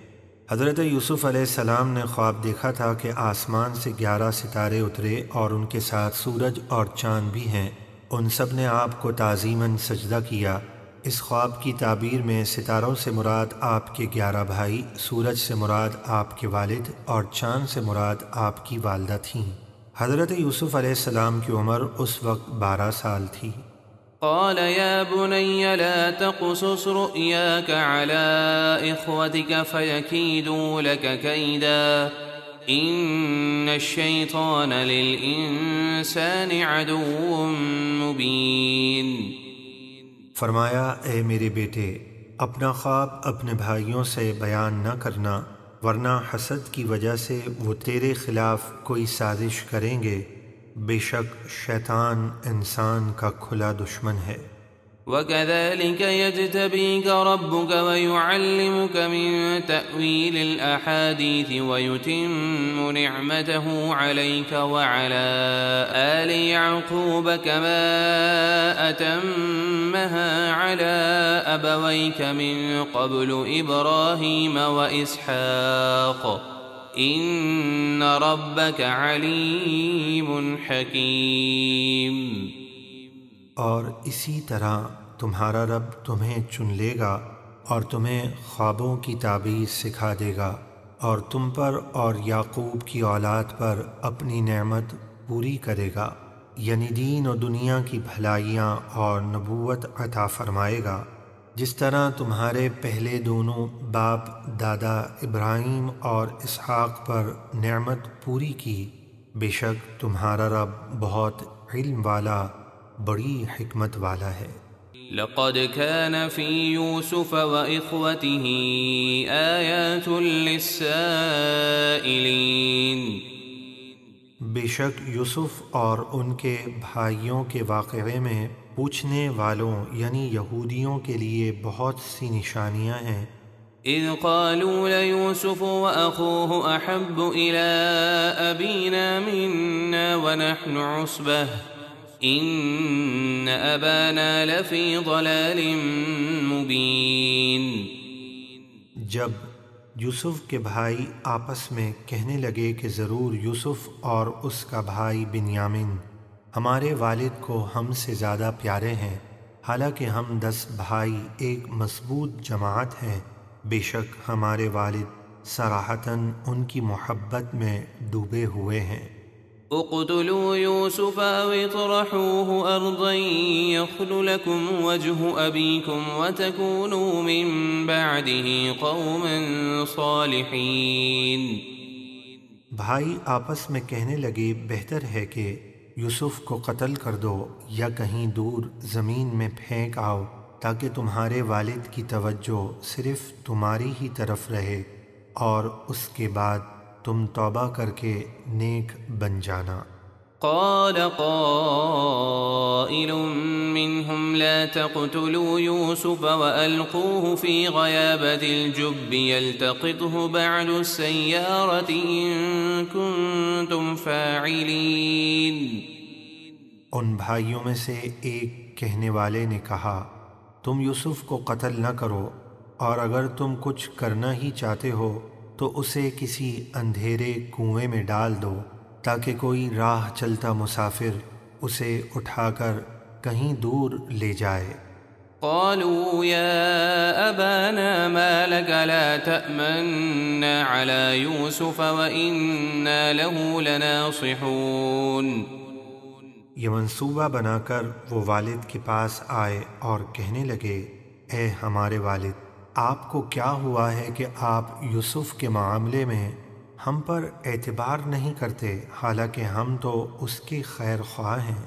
حضرت یوسف علیہ السلام نے خواب دیکھا تھا کہ آسمان سے 11 ستارے اترے اور ان کے ساتھ سورج اور چاند بھی ہیں، ان سب نے آپ کو تعظیماً سجدہ کیا۔ اس خواب کی تعبیر میں ستاروں سے مراد آپ کے 11 بھائی، سورج سے مراد آپ کے والد اور چاند سے مراد آپ کی والدہ تھیں۔ حضرت یوسف علیہ السلام کی عمر اس وقت 12 سال تھی۔ قال يا بني لا تقصص رؤياك على إخوتك فيكيدوا لك كيدا إن الشيطان للإنسان عدو مبين۔ فرمایا اے میرے بیٹے، اپنا خواب اپنے بھائیوں سے بیان نہ کرنا، ورنہ حسد کی وجہ سے وہ تیرے خلاف کوئی سازش کریں گے، بے شک شیطان انسان کا کھلا دشمن ہے۔ وَكَذَلِكَ يَجْتَبِيكَ رَبُّكَ وَيُعَلِّمُكَ مِن تَأْوِيلِ الْأَحَادِيثِ وَيُتِمُّ نِعْمَتَهُ عَلَيْكَ وَعَلَى آلِ يَعْقُوبَ كَمَا أَتَمَّهَا عَلَى أَبَوَيْكَ مِن قَبْلُ إِبْرَاهِيمَ وَإِسْحَاقَ ان ربک علیم حکیم۔ اور اسی طرح تمہارا رب تمہیں چن لے گا اور تمہیں خوابوں کی تعبیر سکھا دے گا اور تم پر اور یعقوب کی اولاد پر اپنی نعمت پوری کرے گا، یعنی دین و دنیا کی بھلائیاں اور نبوت عطا فرمائے گا، جس طرح تمہارے پہلے دونوں باپ دادا ابراہیم اور اسحاق پر نعمت پوری کی۔ بے شک تمہارا رب بہت علم والا، بڑی حکمت والا ہے۔ لقد كان في يوسف وإخوته آيات للسائلين۔ بے شک یوسف اور ان کے بھائیوں کے واقعے میں پوچھنے والوں یعنی یہودیوں کے لیے بہت سی نشانیاں ہیں۔ اذ قالوا ليوسف وأخوه أحب إلى أبينا منا ونحن عصبة إن أبانا لفي ضلال مبين۔ جب یوسف کے بھائی آپس میں کہنے لگے کہ ضرور یوسف اور اس کا بھائی بنیامین ہمارے والد کو ہم سے زیادہ پیارے ہیں، حالانکہ ہم 10 بھائی ایک مضبوط جماعت ہیں، بے شک ہمارے والد صراحتاً ان کی محبت میں ڈوبے ہوئے ہیں۔ اقتلوا يوسف أو اطرحوه أرضا يخل لكم وجه أبيكم وتكونوا من بعده قوما صالحين۔ بھائی آپس میں کہنے لگے بہتر ہے کہ یوسف کو قتل کر دو یا کہیں دور زمین میں پھینک آؤ تاکہ تمہارے والد کی توجہ صرف تمہاری ہی طرف رہے اور اس کے بعد تم توبہ کر کے نیک بن جانا۔ قال قائل منهم لا تقتلوا يوسف وألقوه في غيابة الجب يلتقطه بعض السيارة إن كنتم فاعلين۔ ان بھائیوں میں سے ایک کہنے والے نے کہا تم یوسف کو قتل نہ کرو، اور اگر تم کچھ کرنا ہی چاہتے ہو تو اسے کسی اندھیرے کنویں میں ڈال دو تاکہ کوئی راہ چلتا مسافر اسے اٹھا کر کہیں دور لے جائے۔ قالوا يا أبانا ما لك لا تأمنا على يوسف وإنا له لناصحون۔ یہ منصوبہ بنا کر وہ والد کے پاس آئے اور کہنے لگے اے ہمارے والد، آپ کو کیا ہوا ہے کہ آپ یوسف کے معاملے میں ہم پر اعتبار نہیں کرتے، حالانکہ ہم تو اس کے خیر خواہ ہیں۔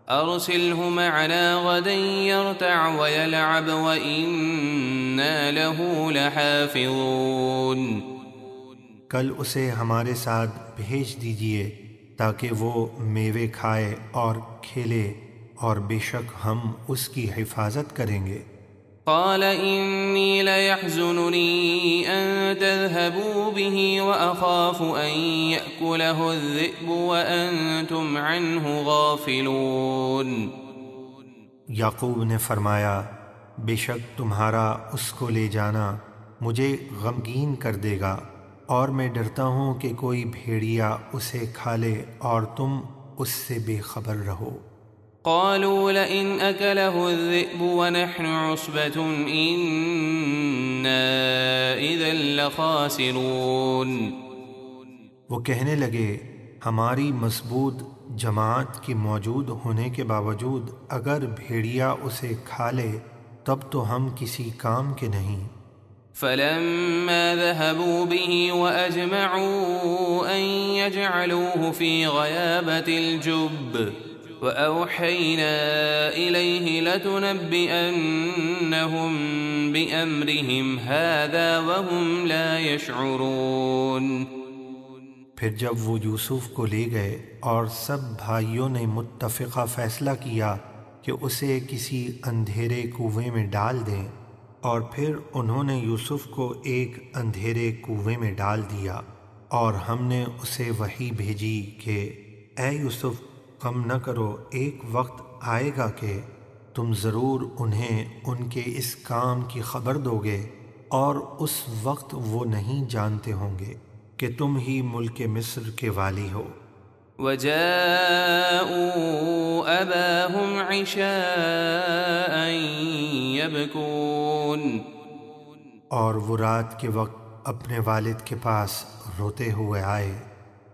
أرسله معنا غدا يرتع ويلعب وإنا له لحافظون۔ کل اسے ہمارے ساتھ بھیج دیجئے تاکہ وہ میوے کھائے اور کھیلے، اور بے شک ہم اس کی حفاظت کریں گے۔ قال إني ليحزنني أن تذهبوا به وأخاف أن يأكله الذئب وأنتم عنه غافلون۔ یعقوب نے فرمایا بے شک تمہارا اس کو لے جانا مجھے غمگین کر دے گا، اور میں ڈرتا ہوں کہ کوئی بھیڑیا اسے کھا لے اور تم اس سے بے خبر رہو۔ قالوا لئن أكله الذئب ونحن عصبة إنا إذا لخاسرون۔ وہ کہنے لگے ہماری مضبوط جماعت کی موجود ہونے کے باوجود اگر بھیڑیا اسے کھا لے تب تو ہم کسی کام کے نہیں۔ فلما ذهبوا به وأجمعوا أن يجعلوه في غيابة الجب وأوحينا إليه لتنبئنهم بأمرهم هذا وهم لا يشعرون۔ پھر جب وہ یوسف کو لے گئے اور سب بھائیوں نے متفقہ فیصلہ کیا کہ اسے کسی اندھیرے کنویں میں ڈال دیں، اور پھر انہوں نے یوسف کو ایک اندھیرے کنویں میں ڈال دیا، اور ہم نے اسے وحی بھیجی کہ اے یوسف غم نہ کرو، ایک وقت آئے گا کہ تم ضرور انہیں ان کے اس کام کی خبر دو گے، اور اس وقت وہ نہیں جانتے ہوں گے کہ تم ہی ملک مصر کے والی ہو۔ وجاءوا أباهم عشاء يبكون۔ اور وہ رات کے وقت اپنے والد کے پاس روتے ہوئے آئے۔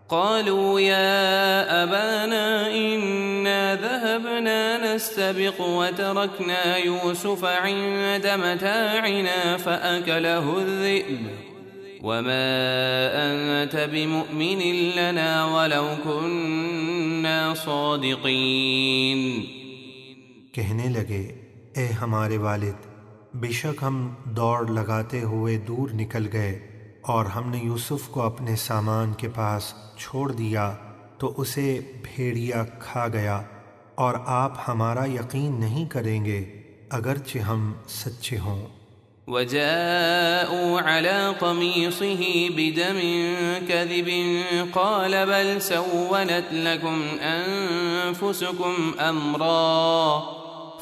قالوا يا أبانا إنا ذهبنا نستبق وتركنا يوسف عند متاعنا فأكله الذئب وما أنت بمؤمن لنا ولو كنا صادقين۔ کہنے لگے اے ہمارے والد، بے شک ہم دوڑ لگاتے ہوئے دور نکل گئے، اور ہم نے یوسف کو اپنے سامان کے پاس چھوڑ دیا تو اسے بھیڑیا کھا گیا، اور آپ ہمارا یقین نہیں کریں گے اگرچہ ہم سچے ہوں۔ وجاءوا على قميصه بدم كذب قال بل سولت لكم أنفسكم أمرا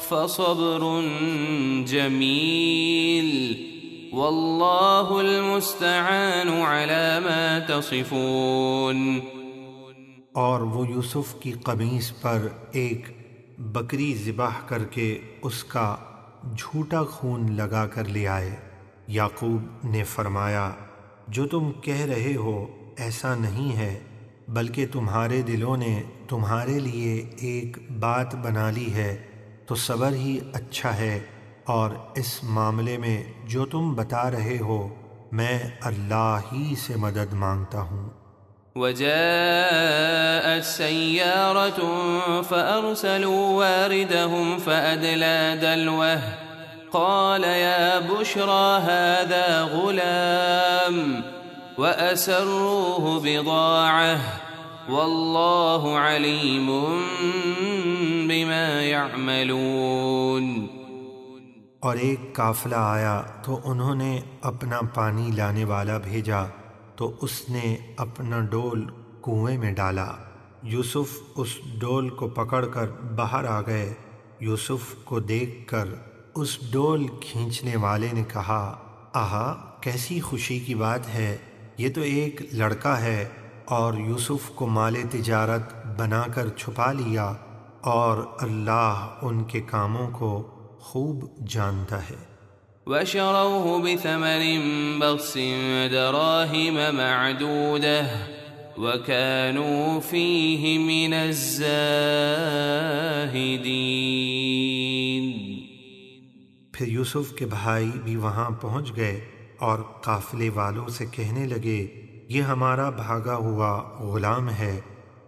فصبر جميل والله المستعان على ما تصفون۔ اور وہ یوسف کی قمیص پر ایک بکری ذبح کر کے اس کا جھوٹا خون لگا کر لے آئے۔ یعقوب نے فرمایا جو تم کہہ رہے ہو ایسا نہیں ہے، بلکہ تمہارے دلوں نے تمہارے لیے ایک بات بنا لی ہے، تو صبر ہی اچھا ہے، اور اس معاملے میں جو تم بتا رہے ہو میں اللہ ہی سے مدد مانگتا ہوں۔ وجاءت سيارة فأرسلوا واردهم فأدلى دلوه قال يا بشرى هذا غلام وأسروه بضاعة واللہ علیم بما يعملون۔ اور ایک قافلہ آیا تو انہوں نے اپنا پانی لانے والا بھیجا تو اس نے اپنا ڈول کنویں میں ڈالا۔ یوسف اس ڈول کو پکڑ کر باہر آ گئے۔ یوسف کو دیکھ کر اس ڈول کھینچنے والے نے کہا، آہا کیسی خوشی کی بات ہے، یہ تو ایک لڑکا ہے۔ اور یوسف کو مال تجارت بنا کر چھپا لیا، اور اللہ ان کے کاموں کو خوب جانتا ہے۔ وشروه بثمن بخس دراهم معدودة وكانوا فيه من الزاهدين۔ پھر یوسف کے بھائی بھی وہاں پہنچ گئے اور قافلے والوں سے کہنے لگے، یہ ہمارا بھاگا ہوا غلام ہے۔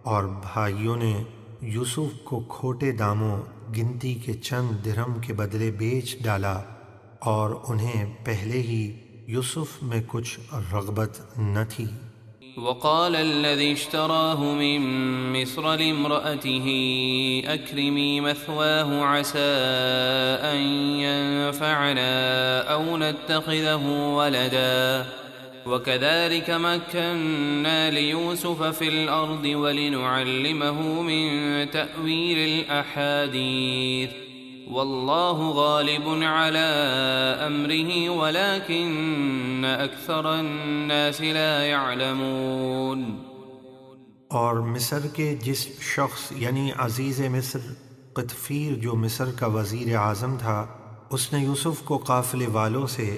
اور بھائیوں نے یوسف کو کھوٹے داموں گنتی کے چند درہم کے بدلے بیچ ڈالا، اور انہیں پہلے ہی یوسف میں کچھ رغبت نہ تھی۔ وقال الذي اشتراه من مصر لامرأته أكرمي مثواه عسى أن ينفعنا أو نتخذه ولدا وكذلك مكنا ليوسف في الأرض ولنعلمه من تأويل الأحاديث والله غالب على أمره ولكن أكثر الناس لا يعلمون۔ اور مصر کے جس شخص یعنی عزیز مصر قطفیر جو مصر کا وزیر اعظم تھا، اس نے یوسف کو قافلے والوں سے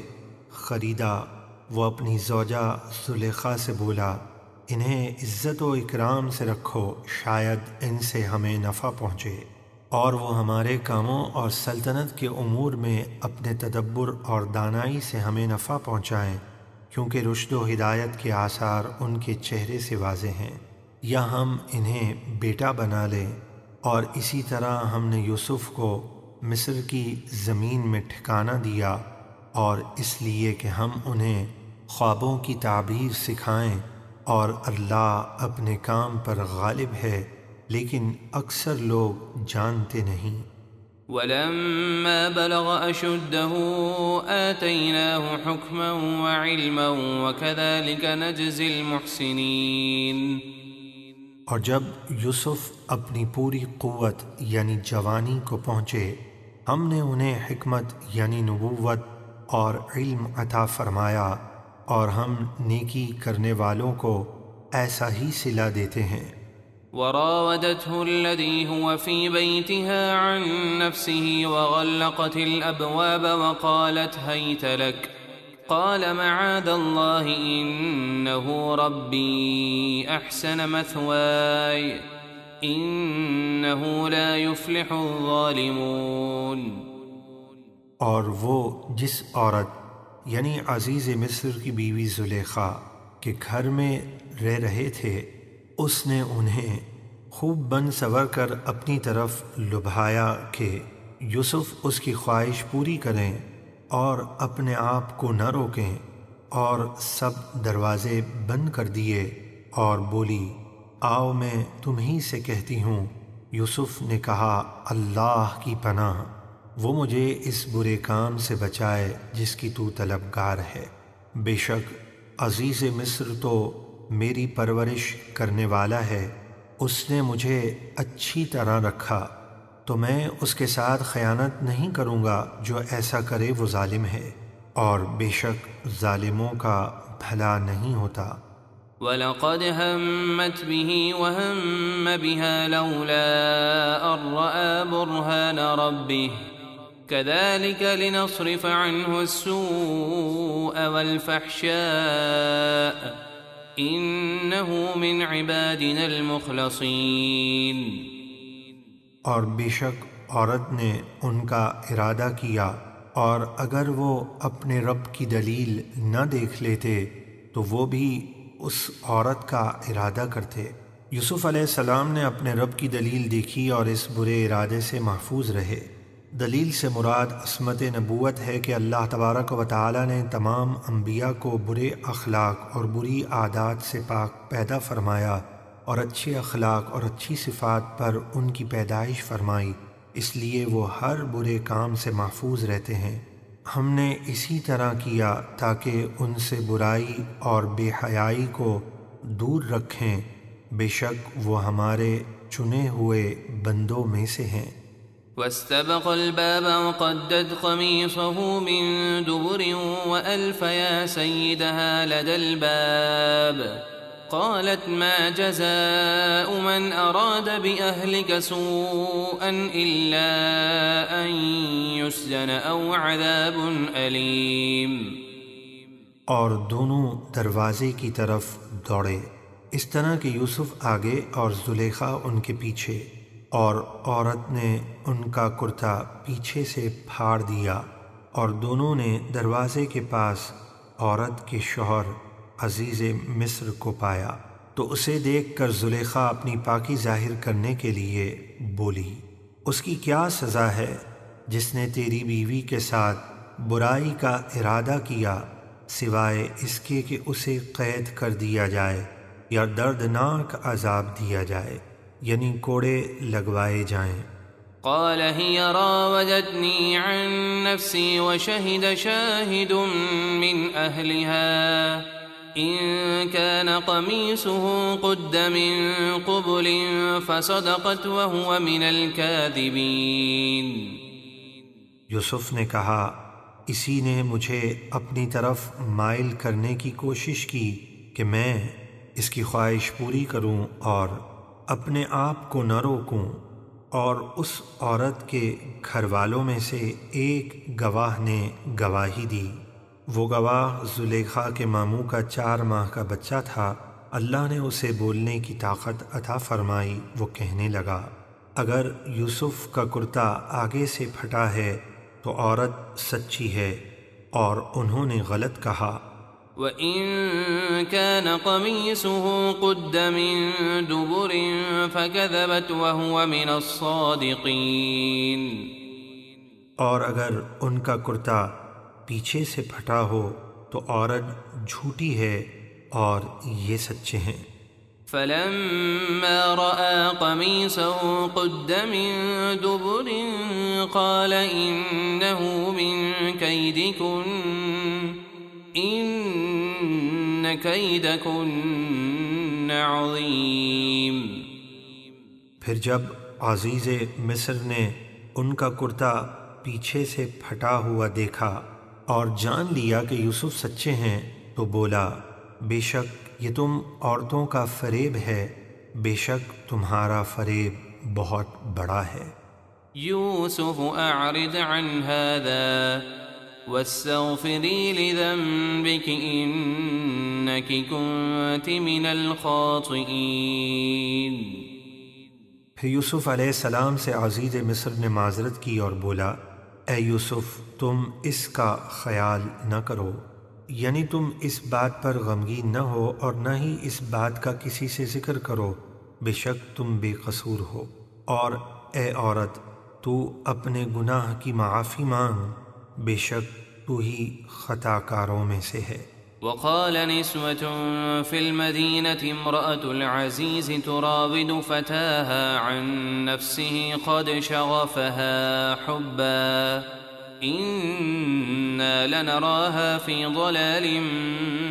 خریدا۔ وہ اپنی زوجہ زلیخا سے بولا، انہیں عزت و اکرام سے رکھو، شاید ان سے ہمیں نفع پہنچے، اور وہ ہمارے کاموں اور سلطنت کے امور میں اپنے تدبر اور دانائی سے ہمیں نفع پہنچائیں، کیونکہ رشد و ہدایت کے آثار ان کے چہرے سے واضح ہیں، یا ہم انہیں بیٹا بنا لیں۔ اور اسی طرح ہم نے یوسف کو مصر کی زمین میں ٹھکانہ دیا، اور اس لیے کہ ہم انہیں خوابوں کی تعبیر سکھائیں، اور اللہ اپنے کام پر غالب ہے، لیکن اکثر لوگ جانتے نہیں۔ ولما بلغ أشده آتيناه حكما وعلما وكذلك نجزي المحسنين۔ اور جب یوسف اپنی پوری قوت یعنی جوانی کو پہنچے، ہم نے انہیں حکمت یعنی نبوت اور علم عطا فرمایا، اور ہم نیکی کرنے والوں کو ایسا ہی صلہ دیتے ہیں۔ وراودته الذي هو في بيتها عن نفسه وغلقت الأبواب وقالت هيت لك قال معاذ الله إنه ربي أحسن مثواي إنه لا يفلح الظالمون۔ اور وہ جس عورت یعنی عزیز مصر کی بیوی زلیخا کے گھر میں رہ رہے تھے، اس نے انہیں خوب بن سور کر اپنی طرف لبھایا کہ یوسف اس کی خواہش پوری کریں اور اپنے آپ کو نہ روکیں، اور سب دروازے بند کر دیے، اور بولی، آؤ میں تمہیں سے کہتی ہوں۔ یوسف نے کہا، اللہ کی پناہ، وہ مجھے اس برے کام سے بچائے جس کی تو طلبگار ہے۔ بے شک عزیز مصر تو میری پرورش کرنے والا ہے، اس نے مجھے اچھی طرح رکھا، تو میں اس کے ساتھ خیانت نہیں کروں گا، جو ایسا کرے وہ ظالم ہے، اور بے شک ظالموں کا بھلا نہیں ہوتا۔ وَلَقَدْ هَمَّتْ بِهِ وَهَمَّ بِهَا لَوْلَا أَن رَّأَىٰ بُرْهَانَ رَبِّهِ كَذَٰلِكَ لِنَصْرِفَ عَنْهُ السُّوءَ وَالْفَحْشَاءَ إِنَّهُ مِنْ عِبَادِنَا الْمُخْلَصِينَ۔ اور بے شک عورت نے ان کا ارادہ کیا، اور اگر وہ اپنے رب کی دلیل نہ دیکھ لیتے تو وہ بھی اس عورت کا ارادہ کرتے۔ یوسف علیہ السلام نے اپنے رب کی دلیل دیکھی اور اس برے ارادے سے محفوظ رہے۔ دلیل سے مراد عصمت نبوت ہے کہ اللہ تبارک و تعالی نے تمام انبیاء کو برے اخلاق اور بری عادات سے پاک پیدا فرمایا، اور اچھے اخلاق اور اچھی صفات پر ان کی پیدائش فرمائی، اس لیے وہ ہر برے کام سے محفوظ رہتے ہیں۔ ہم نے اسی طرح کیا تاکہ ان سے برائی اور بے حیائی کو دور رکھیں، بے شک وہ ہمارے چنے ہوئے بندوں میں سے ہیں۔ واستبق الباب وقدت قميصه من دبر وألف يا سيدها لدى الباب قالت ما جزاء من أراد بأهلك سوءا إلا أن يسجن أو عذاب أليم۔ اور دونوں دروازے کی طرف دوڑے، اس طرح کہ یوسف آگے اور زلیخا ان کے پیچھے، اور عورت نے ان کا کرتا پیچھے سے پھاڑ دیا، اور دونوں نے دروازے کے پاس عورت کے شوہر عزیز مصر کو پایا، تو اسے دیکھ کر زلیخا اپنی پاکی ظاہر کرنے کے لیے بولی، اس کی کیا سزا ہے جس نے تیری بیوی کے ساتھ برائی کا ارادہ کیا، سوائے اس کے کہ اسے قید کر دیا جائے یا دردناک عذاب دیا جائے، یعنی کوڑے لگوائے جائیں۔ قال هي راودتني عن نفسي وشهد شاهد من أهلها إن كان قميصه قد من قبل فصدقت وهو من الكاذبين۔ یوسف نے کہا اسی نے مجھے اپنی طرف مائل کرنے کی کوشش کی کہ میں اس کی خواہش پوری کروں اور اپنے آپ کو نہ روکوں، اور اس عورت کے گھر والوں میں سے ایک گواہ نے گواہی دی، وہ گواہ زلیخا کے ماموں کا 4 ماہ کا بچہ تھا۔ اللہ نے اسے بولنے کی طاقت عطا فرمائی، وہ کہنے لگا اگر یوسف کا کرتا آگے سے پھٹا ہے تو عورت سچی ہے، اور انہوں نے غلط کہا۔ وَإِن كَانَ قَمِيصُهُ قُدَّ مِن دُبُرٍ فَكَذَبَتْ وَهُوَ مِنَ الصَّادِقِينَ۔ اور اگر ان کا کرتا پیچھے سے پھٹا ہو تو عورت جھوٹی ہے اور یہ سچے ہیں۔ فَلَمَّا رَأَىٰ قَمِيصَهُ قُدَّ مِن دُبُرٍ قَالَ إِنَّهُ مِن كَيْدِكُنَّ إِنَّ كَيْدَكُنَّ عَظِيمٌ۔ پھر جب عزیز مصر نے ان کا کرتا پیچھے سے پھٹا ہوا دیکھا اور جان لیا کہ یوسف سچے ہیں تو بولا بے شک یہ تم عورتوں کا فریب ہے، بے شک تمہارا فریب بہت بڑا ہے۔ یوسف اعرض عن هذا واستغفری لذنبک انک کنت من الخاطئین۔ پھر یوسف علیہ السلام سے عزیز مصر نے معذرت کی اور بولا اے یوسف تم اس کا خیال نہ کرو، یعنی تم اس بات پر غمگین نہ ہو اور نہ ہی اس بات کا کسی سے ذکر کرو، بے شک تم بے قصور ہو، اور اے عورت تو اپنے گناہ کی معافی مانگ، بے شک تو ہی خطا کاروں میں سے ہے۔ وقال نسوة في المدينة امرأة العزيز تراود فتاها عن نفسه قد شغفها حبا إنا لنراها في ضلال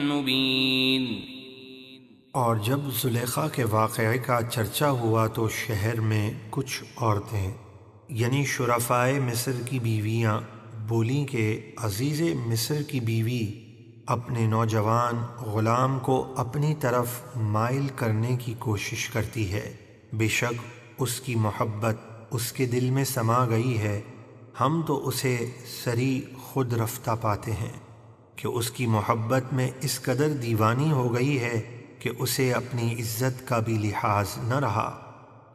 مبين۔ اور جب زلیخا کے واقعے کا چرچا ہوا تو شہر میں کچھ عورتیں یعنی شرفائے مصر کی بیویاں بولیں کہ عزیز مصر کی بیوی اپنے نوجوان غلام کو اپنی طرف مائل کرنے کی کوشش کرتی ہے، بے شک اس کی محبت اس کے دل میں سما گئی ہے، ہم تو اسے سری خود رفتہ پاتے ہیں کہ اس کی محبت میں اس قدر دیوانی ہو گئی ہے کہ اسے اپنی عزت کا بھی لحاظ نہ رہا۔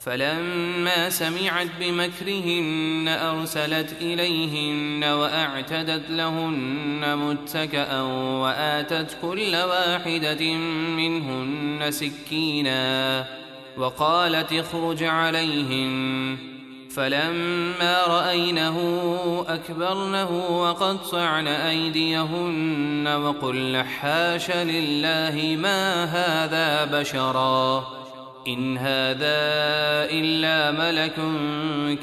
فلما سمعت بمكرهن أرسلت إليهن وأعتدت لهن متكئا وآتت كل واحدة منهن سكينا وقالت اخرج عليهن فلما رأينه أكبرنه وقطعن أيديهن وقلن حاش لله ما هذا بشرا إن هذا إلا ملك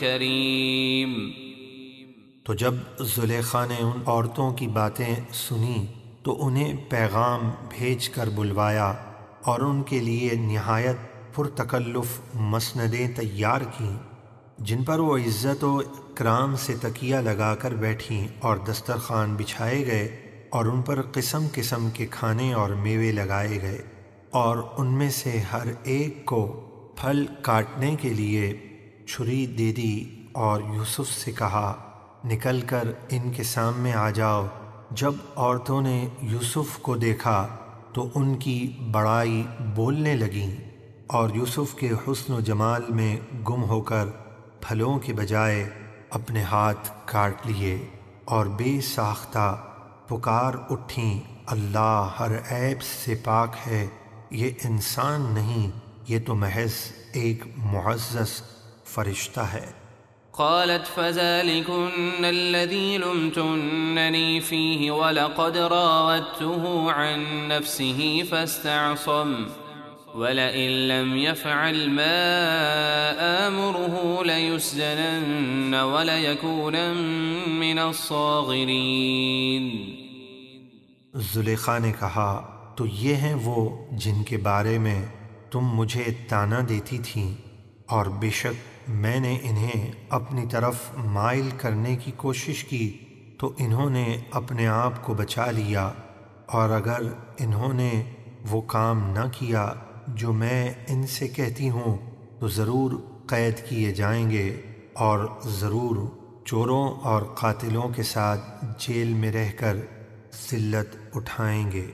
كريم۔ تو جب زلیخا نے ان عورتوں کی باتیں سنیں تو انہیں پیغام بھیج کر بلوایا اور ان کے لیے نہایت پرتکلف مسندیں تیار کیں جن پر وہ عزت و اکرام سے تکیہ لگا کر بیٹھیں، اور دسترخوان بچھائے گئے اور ان پر قسم قسم کے کھانے اور میوے لگائے گئے، اور ان میں سے ہر ایک کو پھل کاٹنے کے لیے چھری دے دی، اور یوسف سے کہا نکل کر ان کے سامنے آ جاؤ۔ جب عورتوں نے یوسف کو دیکھا تو ان کی بڑائی بولنے لگیں، اور یوسف کے حسن و جمال میں گم ہو کر پھلوں کے بجائے اپنے ہاتھ کاٹ لیے، اور بے ساختہ پکار اٹھیں اللہ ہر عیب سے پاک ہے، یہ انسان نہیں، یہ تو محض ایک معزز فرشتہ ہے۔ قالت فذلكن الذي لمتنني فيه ولقد راودته عن نفسه فاستعصم ولئن لم يفعل ما آمره ليسجنن وليكونن من الصاغرين۔ زلیخا نے کہا تو یہ ہیں وہ جن کے بارے میں تم مجھے طعنہ دیتی تھیں، اور بے شک میں نے انہیں اپنی طرف مائل کرنے کی کوشش کی تو انہوں نے اپنے آپ کو بچا لیا، اور اگر انہوں نے وہ کام نہ کیا جو میں ان سے کہتی ہوں تو ضرور قید کیے جائیں گے، اور ضرور چوروں اور قاتلوں کے ساتھ جیل میں رہ کر ذلت اٹھائیں گے۔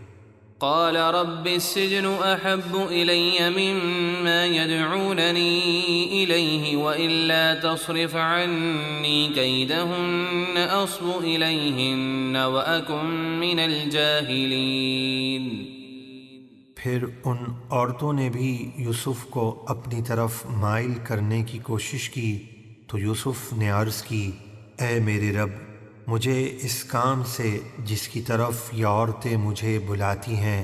قال رب السجن أحب إلي مما يدعونني إليه وإلا تصرف عني كيدهن أصب إليهن وأكن من الجاهلين۔ پھر ان عورتوں نے بھی یوسف کو اپنی طرف مائل کرنے کی کوشش کی تو یوسف نے عرض کی اے میرے رب، مجھے اس کام سے جس کی طرف یہ عورتیں مجھے بلاتی ہیں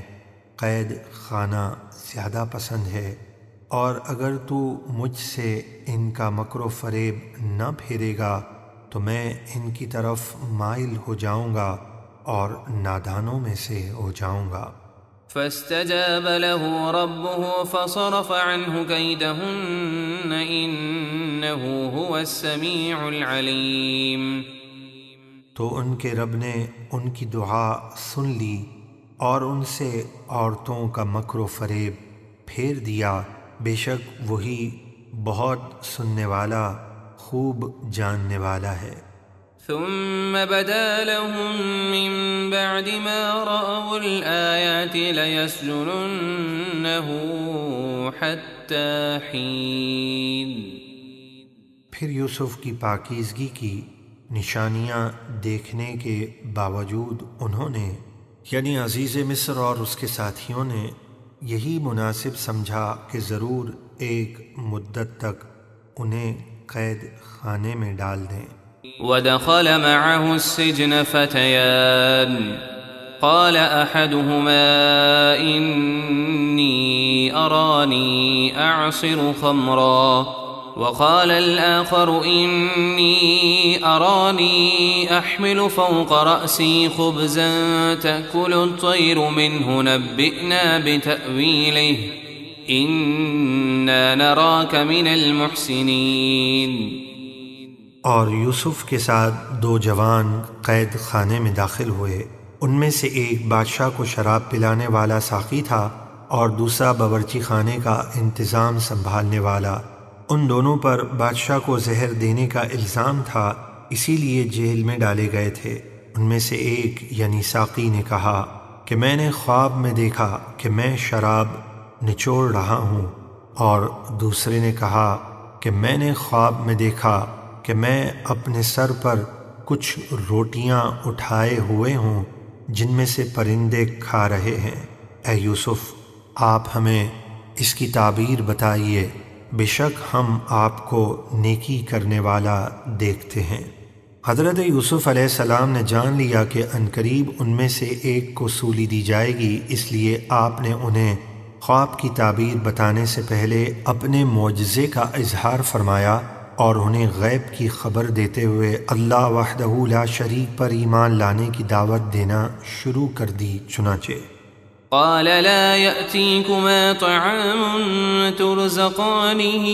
قید خانہ زیادہ پسند ہے، اور اگر تو مجھ سے ان کا مکر و فریب نہ پھیرے گا تو میں ان کی طرف مائل ہو جاؤں گا اور نادانوں میں سے ہو جاؤں گا۔ فاستجاب له ربه فصرف عنه كيدهن إنه هو السميع العليم۔ تو ان کے رب نے ان کی دعا سن لی اور ان سے عورتوں کا مکر و فریب پھیر دیا، بے شک وہی بہت سننے والا خوب جاننے والا ہے۔ ثم بدا لهم من بعد ما رأوا الآيات ليسجننه حتى حين۔ پھر یوسف کی پاکیزگی کی نشانیاں دیکھنے کے باوجود انہوں نے یعنی عزیز مصر اور اس کے ساتھیوں نے یہی مناسب سمجھا کہ ضرور ایک مدت تک انہیں قید خانے میں ڈال دیں۔ ودخل معه السجن فتيان قال أحدهما إني أراني أعصر خمرا وقال الآخر إني أراني أحمل فوق رأسي خبزا تأكل الطير منه نبئنا بتأويله إنا نراك من المحسنين۔ اور یوسف کے ساتھ دو جوان قید خانے میں داخل ہوئے، ان میں سے ایک بادشاہ کو شراب پلانے والا ساقی تھا اور دوسرا باورچی خانے کا انتظام سنبھالنے والا۔ ان دونوں پر بادشاہ کو زہر دینے کا الزام تھا، اسی لیے جیل میں ڈالے گئے تھے۔ ان میں سے ایک یعنی ساقی نے کہا کہ میں نے خواب میں دیکھا کہ میں شراب نچوڑ رہا ہوں، اور دوسرے نے کہا کہ میں نے خواب میں دیکھا کہ میں اپنے سر پر کچھ روٹیاں اٹھائے ہوئے ہوں جن میں سے پرندے کھا رہے ہیں۔ اے یوسف، آپ ہمیں اس کی تعبیر بتائیے، بے شک ہم آپ کو نیکی کرنے والا دیکھتے ہیں۔ حضرت یوسف علیہ السلام نے جان لیا کہ عنقریب ان میں سے ایک کو سولی دی جائے گی، اس لیے آپ نے انہیں خواب کی تعبیر بتانے سے پہلے اپنے معجزے کا اظہار فرمایا اور انہیں غیب کی خبر دیتے ہوئے اللہ وحدہ لا شریک پر ایمان لانے کی دعوت دینا شروع کر دی۔ چنانچہ قال لا يأتيكما طعام ترزقانه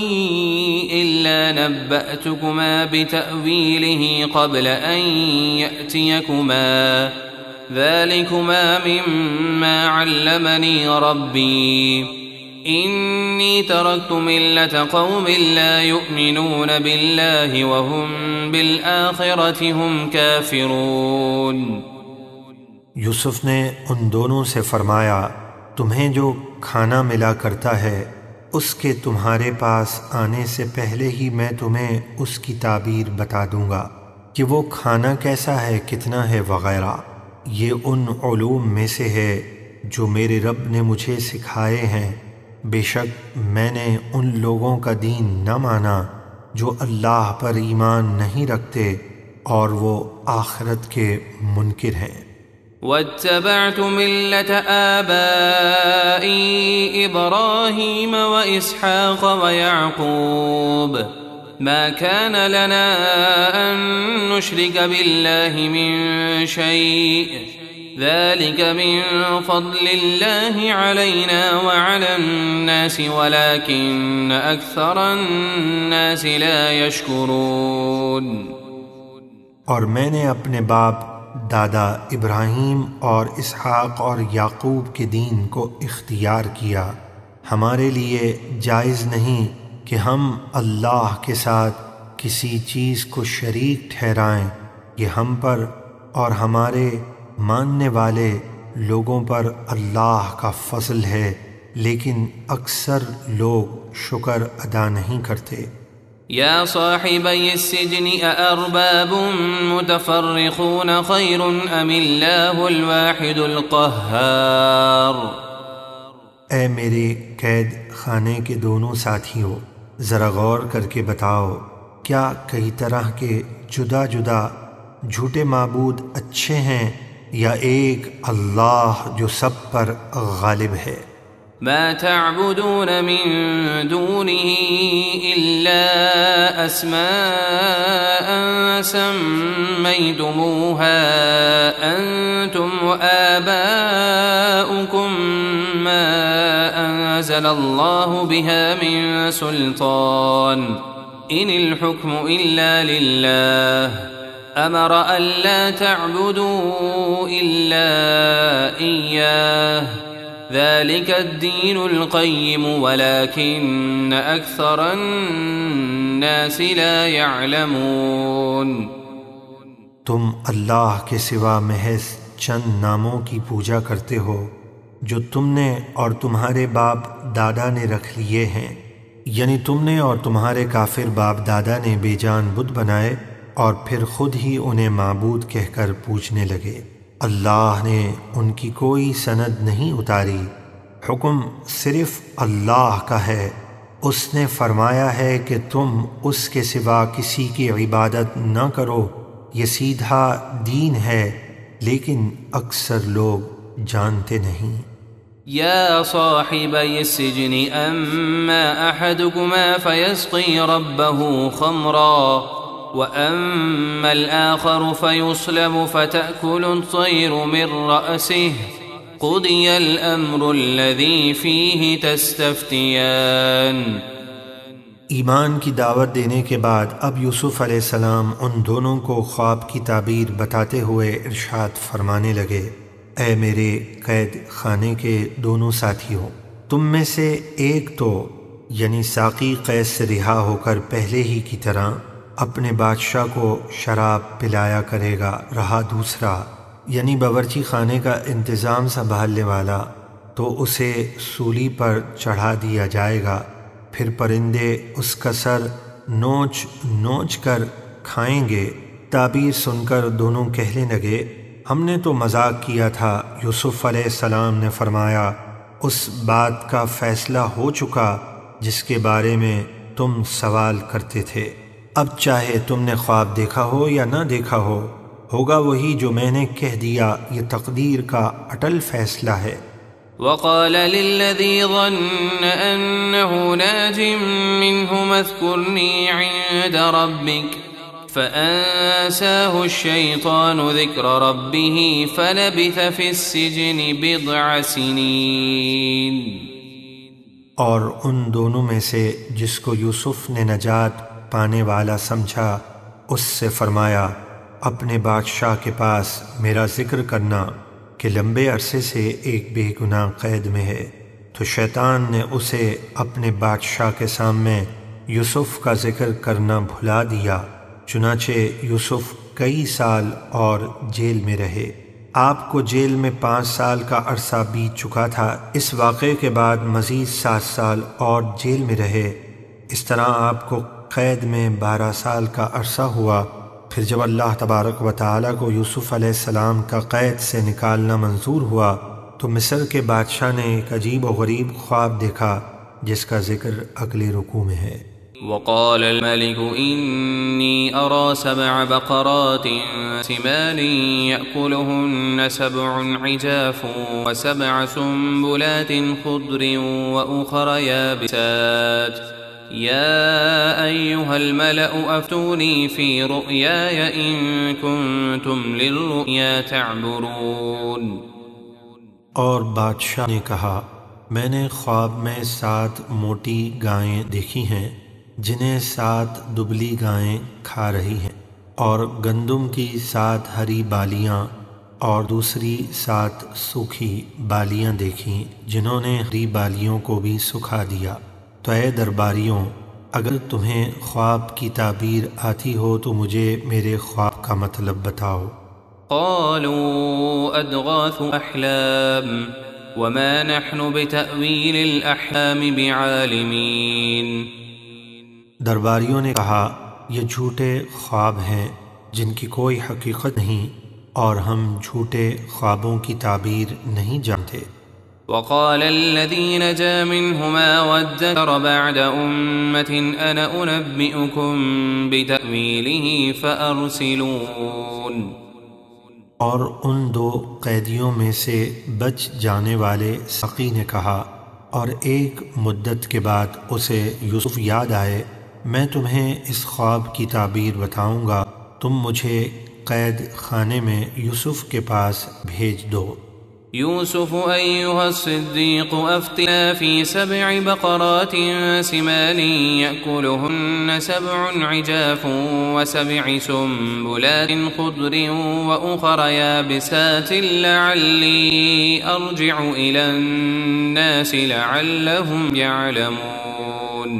إلا نبأتكما بتأويله قبل أن يأتيكما ذلكما مما علمني ربي إني تركت ملة قوم لا يؤمنون بالله وهم بالآخرة هم كافرون۔ یوسف نے ان دونوں سے فرمایا تمہیں جو کھانا ملا کرتا ہے اس کے تمہارے پاس آنے سے پہلے ہی میں تمہیں اس کی تعبیر بتا دوں گا کہ وہ کھانا کیسا ہے، کتنا ہے وغیرہ۔ یہ ان علوم میں سے ہے جو میرے رب نے مجھے سکھائے ہیں۔ بے شک میں نے ان لوگوں کا دین نہ مانا جو اللہ پر ایمان نہیں رکھتے اور وہ آخرت کے منکر ہیں۔ واتبعت ملة آبائي إبراهيم وإسحاق ويعقوب ما كان لنا أن نشرك بالله من شيء ذلك من فضل الله علينا وعلى الناس ولكن أكثر الناس لا يشكرون۔ اور میں نے اپنے باپ دادا ابراہیم اور اسحاق اور یعقوب کے دین کو اختیار کیا۔ ہمارے لیے جائز نہیں کہ ہم اللہ کے ساتھ کسی چیز کو شریک ٹھہرائیں، یہ ہم پر اور ہمارے ماننے والے لوگوں پر اللہ کا فضل ہے، لیکن اکثر لوگ شکر ادا نہیں کرتے۔ يا صاحبي السجن أأرباب متفرقون خير أم الله الواحد القهار۔ اے میرے قید خانے کے دونوں ساتھیوں، ذرا غور کر کے بتاؤ کیا کئی طرح کے جدا جدا جھوٹے معبود اچھے ہیں یا ایک اللہ جو سب پر غالب ہے؟ ما تعبدون من دونه إلا أسماء سميتموها أنتم وآباؤكم ما أنزل الله بها من سلطان إن الحكم إلا لله أمر ألا تعبدوا إلا إياه ذلك الدين القيم ولكن أكثر الناس لا يعلمون۔ تم اللہ کے سوا محض چند ناموں کی پوجا کرتے ہو جو تم نے اور تمہارے باپ دادا نے رکھ لیے ہیں، یعنی تم نے اور تمہارے کافر باپ دادا نے بے جان بت بنائے اور پھر خود ہی انہیں معبود کہہ کر پوجنے لگے۔ اللہ نے ان کی کوئی سند نہیں اتاری، حکم صرف اللہ کا ہے۔ اس نے فرمایا ہے کہ تم اس کے سوا کسی کی عبادت نہ کرو، یہ سیدھا دین ہے، لیکن اکثر لوگ جانتے نہیں۔ يا صاحبي السجن أما أحدكما فيسقي ربه خمرا وأما الآخر فيصلب فتأكل الطير من رأسه قضي الأمر الذي فيه تستفتيان۔ ایمان کی دعوت دینے کے بعد اب یوسف علیہ السلام ان دونوں کو خواب کی تعبیر بتاتے ہوئے ارشاد فرمانے لگے، اے میرے قید خانے کے دونوں ساتھیوں، تم میں سے ایک تو یعنی ساقی قید سے رہا ہو کر پہلے ہی کی طرح اپنے بادشاہ کو شراب پلایا کرے گا، رہا دوسرا یعنی باورچی خانے کا انتظام سنبھالنے والا تو اسے سولی پر چڑھا دیا جائے گا، پھر پرندے اس کا سر نوچ نوچ کر کھائیں گے۔ تعبیر سن کر دونوں کہنے لگے، ہم نے تو مذاق کیا تھا۔ یوسف علیہ السلام نے فرمایا، اس بات کا فیصلہ ہو چکا جس کے بارے میں تم سوال کرتے تھے، اب چاہے تم نے خواب دیکھا ہو یا نہ دیکھا ہو، ہوگا وہی جو میں نے کہہ دیا، یہ تقدیر کا اٹل فیصلہ ہے۔ وقال للذي ظن أنه ناج منهما اذكرني عند ربك فأنساه الشيطان ذكر ربه فلبث في السجن 10 سنين۔ اور ان دونوں میں سے جس کو یوسف نے نجات پانے والا سمجھا اس سے فرمایا اپنے بادشاہ کے پاس میرا ذکر کرنا کہ لمبے عرصے سے ایک بے گناہ قید میں ہے، تو شیطان نے اسے اپنے بادشاہ کے سامنے یوسف کا ذکر کرنا بھلا دیا، چنانچہ یوسف کئی سال اور جیل میں رہے۔ آپ کو جیل میں 5 سال کا عرصہ بیت چکا تھا، اس واقعے کے بعد مزید 7 سال اور جیل میں رہے۔ اس طرح آپ کو قید میں 12 سال کا عرصہ ہوا۔ پھر جب اللہ تبارک و تعالیٰ کو یوسف علیہ السلام کا قید سے نکالنا منظور ہوا تو مصر کے بادشاہ نے ایک عجیب و غریب خواب دیکھا جس کا ذکر اگلے رکوع میں ہے۔ وقال الملك إني أرى 7 بقرات سمان يأكلهن 7 عجاف و7 سنبلات خضر وأخر يابسات يا أيها الملأ أفتوني في رؤياي إن كنتم للرؤيا تعبرون۔ اور بادشاہ نے کہا میں نے خواب میں 7 موٹی گائیں دیکھی ہیں جنہیں 7 دبلی گائیں کھا رہی ہیں، اور گندم کی 7 ہری بالیاں اور دوسری 7 سوکھی بالیاں دیکھیں جنہوں نے ہری بالیوں کو بھی سکھا دیا۔ تو اے درباریوں، اگر تمہیں خواب کی تعبیر آتی ہو تو مجھے میرے خواب کا مطلب بتاؤ۔ قالوا أضغاث أحلام وما نحن بتأويل الأحلام بعالمين۔ درباریوں نے کہا یہ جھوٹے خواب ہیں جن کی کوئی حقیقت نہیں اور ہم جھوٹے خوابوں کی تعبیر نہیں جانتے۔ وقال الذي نجا منهما وادكر بعد أمة أنا أنبئكم بتأويله فأرسلون۔ اور ان 2 قیدیوں میں سے بچ جانے والے ساقی نے کہا اور ایک مدت کے بعد اسے یوسف یاد آئے میں تمہیں اس خواب کی تعبیر بتاؤں گا، تم مجھے قید خانے میں یوسف کے پاس بھیج دو۔ يوسف أيها الصديق أفتنا في 7 بقرات سمان يأكلهن 7 عجاف و7 سنبلات خضر وأخر يابسات لعلي أرجع إلى الناس لعلهم يعلمون۔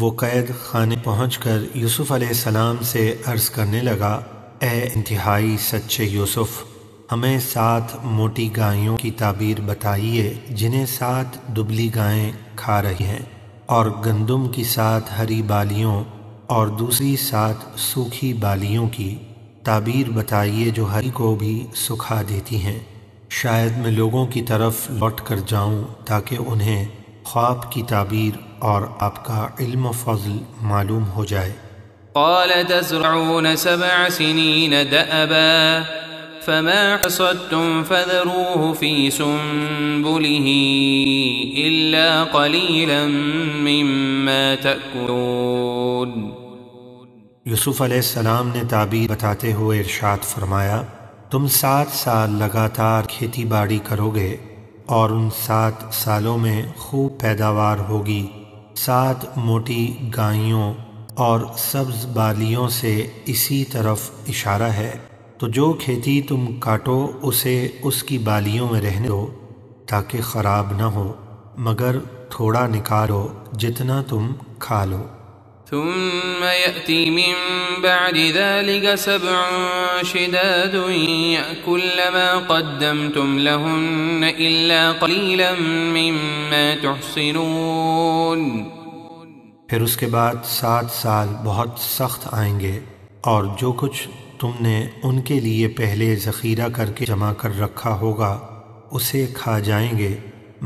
وہ قید خانے پہنچ کر یوسف علیہ السلام سے عرض کرنے لگا اے انتہائی سچے یوسف، ہمیں 7 موٹی گائیوں کی تعبیر بتائیے جنہیں 7 دبلی گائیں کھا رہی ہیں، اور گندم کی 7 ہری بالیوں اور دوسری 7 سوکھی بالیوں کی تعبیر بتائیے جو ہری کو بھی سکھا دیتی ہیں۔ شاید میں لوگوں کی طرف لوٹ کر جاؤں تاکہ انہیں خواب کی تعبیر اور آپ کا علم و فضل معلوم ہو جائے۔ قال تزرعون 7 سنين دأبا فما حصدتم فذروه في سنبله إلا قليلا مما تأكلون۔ یوسف علیہ السلام نے تعبیر بتاتے ہوئے ارشاد فرمایا تم 7 سال لگاتار کھیتی باڑی کرو گے اور ان 7 سالوں میں خوب پیداوار ہوگی۔ 7 موٹی گائیوں اور سبز بالیوں سے اسی طرف اشارہ ہے، تو جو کھیتی تم کاٹو اسے اس کی بالیوں میں رہنے دو تاکہ خراب نہ ہو، مگر تھوڑا نکالو جتنا تم کھا لو۔ ثم يأتي من بعد ذلك 7 شداد يأكل ما قدمتم لهن إلا قليلا مما تحصنون۔ پھر اس کے بعد 7 سال بہت سخت آئیں گے اور جو کچھ تم نے ان کے لیے پہلے ذخیرہ کر کے جمع کر رکھا ہوگا اسے کھا جائیں گے،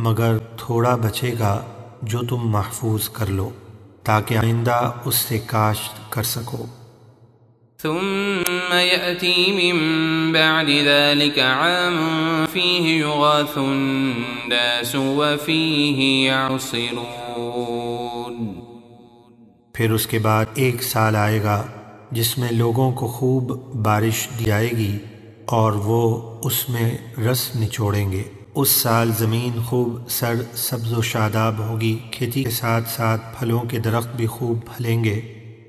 مگر تھوڑا بچے گا جو تم محفوظ کر لو تاکہ آئندہ اس سے کاشت کر سکو۔ ثم يأتي من بعد ذلك عام فيه يغاث الناس وفيه يعصرون۔ پھر اس کے بعد ایک سال آئے گا جس میں لوگوں کو خوب بارش دی جائے گی اور وہ اس میں رس نچوڑیں گے۔ اس سال زمین خوب سر سبز و شاداب ہوگی، کھیتی کے ساتھ ساتھ پھلوں کے درخت بھی خوب پھلیں گے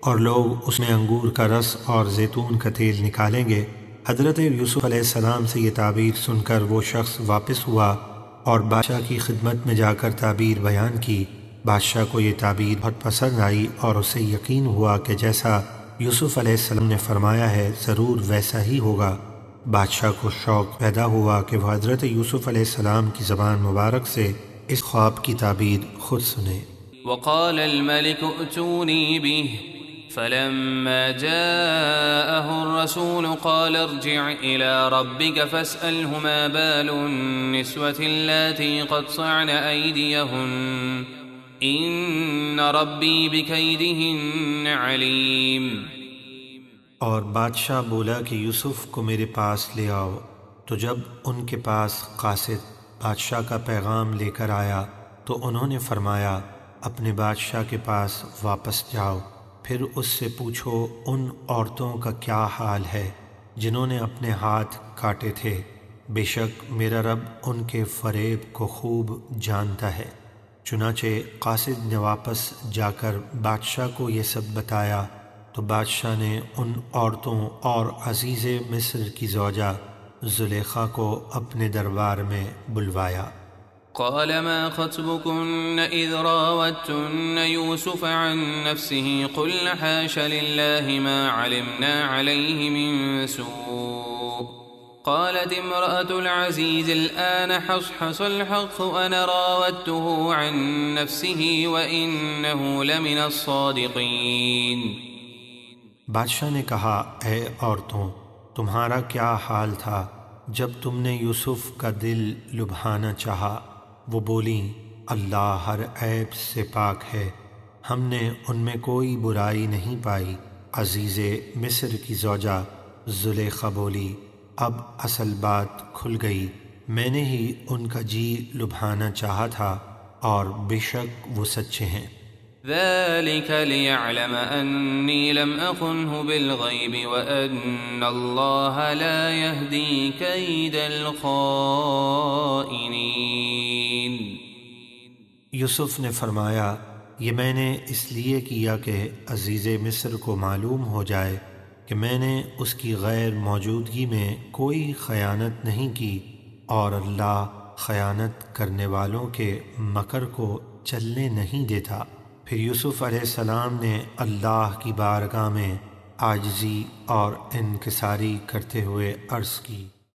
اور لوگ اس میں انگور کا رس اور زیتون کا تیل نکالیں گے۔ حضرت یوسف علیہ السلام سے یہ تعبیر سن کر وہ شخص واپس ہوا اور بادشاہ کی خدمت میں جا کر تعبیر بیان کی۔ بادشاہ کو یہ تعبیر بہت پسند آئی اور اسے یقین ہوا کہ جیسا یوسف علیہ السلام نے فرمایا ہے ضرور ویسا ہی ہوگا۔ بادشاہ کو شوق پیدا ہوا کہ وہ حضرت یوسف علیہ السلام کی زبان مبارک سے اس خواب کی تعبیر خود سنے۔ وقال الملك ائتوني به فلما جاءه الرسول قال ارجع إلى ربك فاسأله ما بال النسوة اللاتي قطعن أيديهن إن ربي بكيدهن عليم۔ اور بادشاہ بولا کہ یوسف کو میرے پاس لے آؤ، تو جب ان کے پاس قاصد بادشاہ کا پیغام لے کر آیا تو انہوں نے فرمایا اپنے بادشاہ کے پاس واپس جاؤ، پھر اس سے پوچھو ان عورتوں کا کیا حال ہے جنہوں نے اپنے ہاتھ کاٹے تھے، بے شک میرا رب ان کے فریب کو خوب جانتا ہے۔ چنانچہ قاصد نے واپس جا کر بادشاہ کو یہ سب بتایا تو بادشاہ نے ان عورتوں اور عزیز مصر کی زوجہ زلیخا کو اپنے دربار میں بلوایا۔ قال ما خطبكن إذ راوتن يوسف عن نفسه قلن حاش لله ما علمنا عليه من سوء قالت امرأة العزيز الآن حصحص الحق أنا راودته عن نفسه وإنه لمن الصادقين۔ بادشاہ نے کہا اے عورتوں تمہارا کیا حال تھا جب تم نے یوسف کا دل لبھانا چاہا؟ وہ بولیں اللہ ہر عیب سے پاک ہے، ہم نے ان میں کوئی برائی نہیں پائی۔ عزیز مصر کی زوجہ زلیخا بولی اب اصل بات کھل گئی، میں نے ہی ان کا جی لبھانا چاہا تھا اور بے شک وہ سچے ہیں۔ ذلك ليعلم أني لم أخنه بالغيب وأن الله لا يهدي كيد الخائنين۔ یوسف نے فرمایا یہ میں نے اس لیے کیا کہ عزیز مصر کو معلوم ہو جائے کہ میں نے اس کی غیر موجودگی میں کوئی خیانت نہیں کی اور اللہ خیانت کرنے والوں کے مکر کو چلنے نہیں دیتا۔ پھر یوسف علیہ السلام نے اللہ کی بارگاہ میں عاجزی اور انکساری کرتے ہوئے عرض کی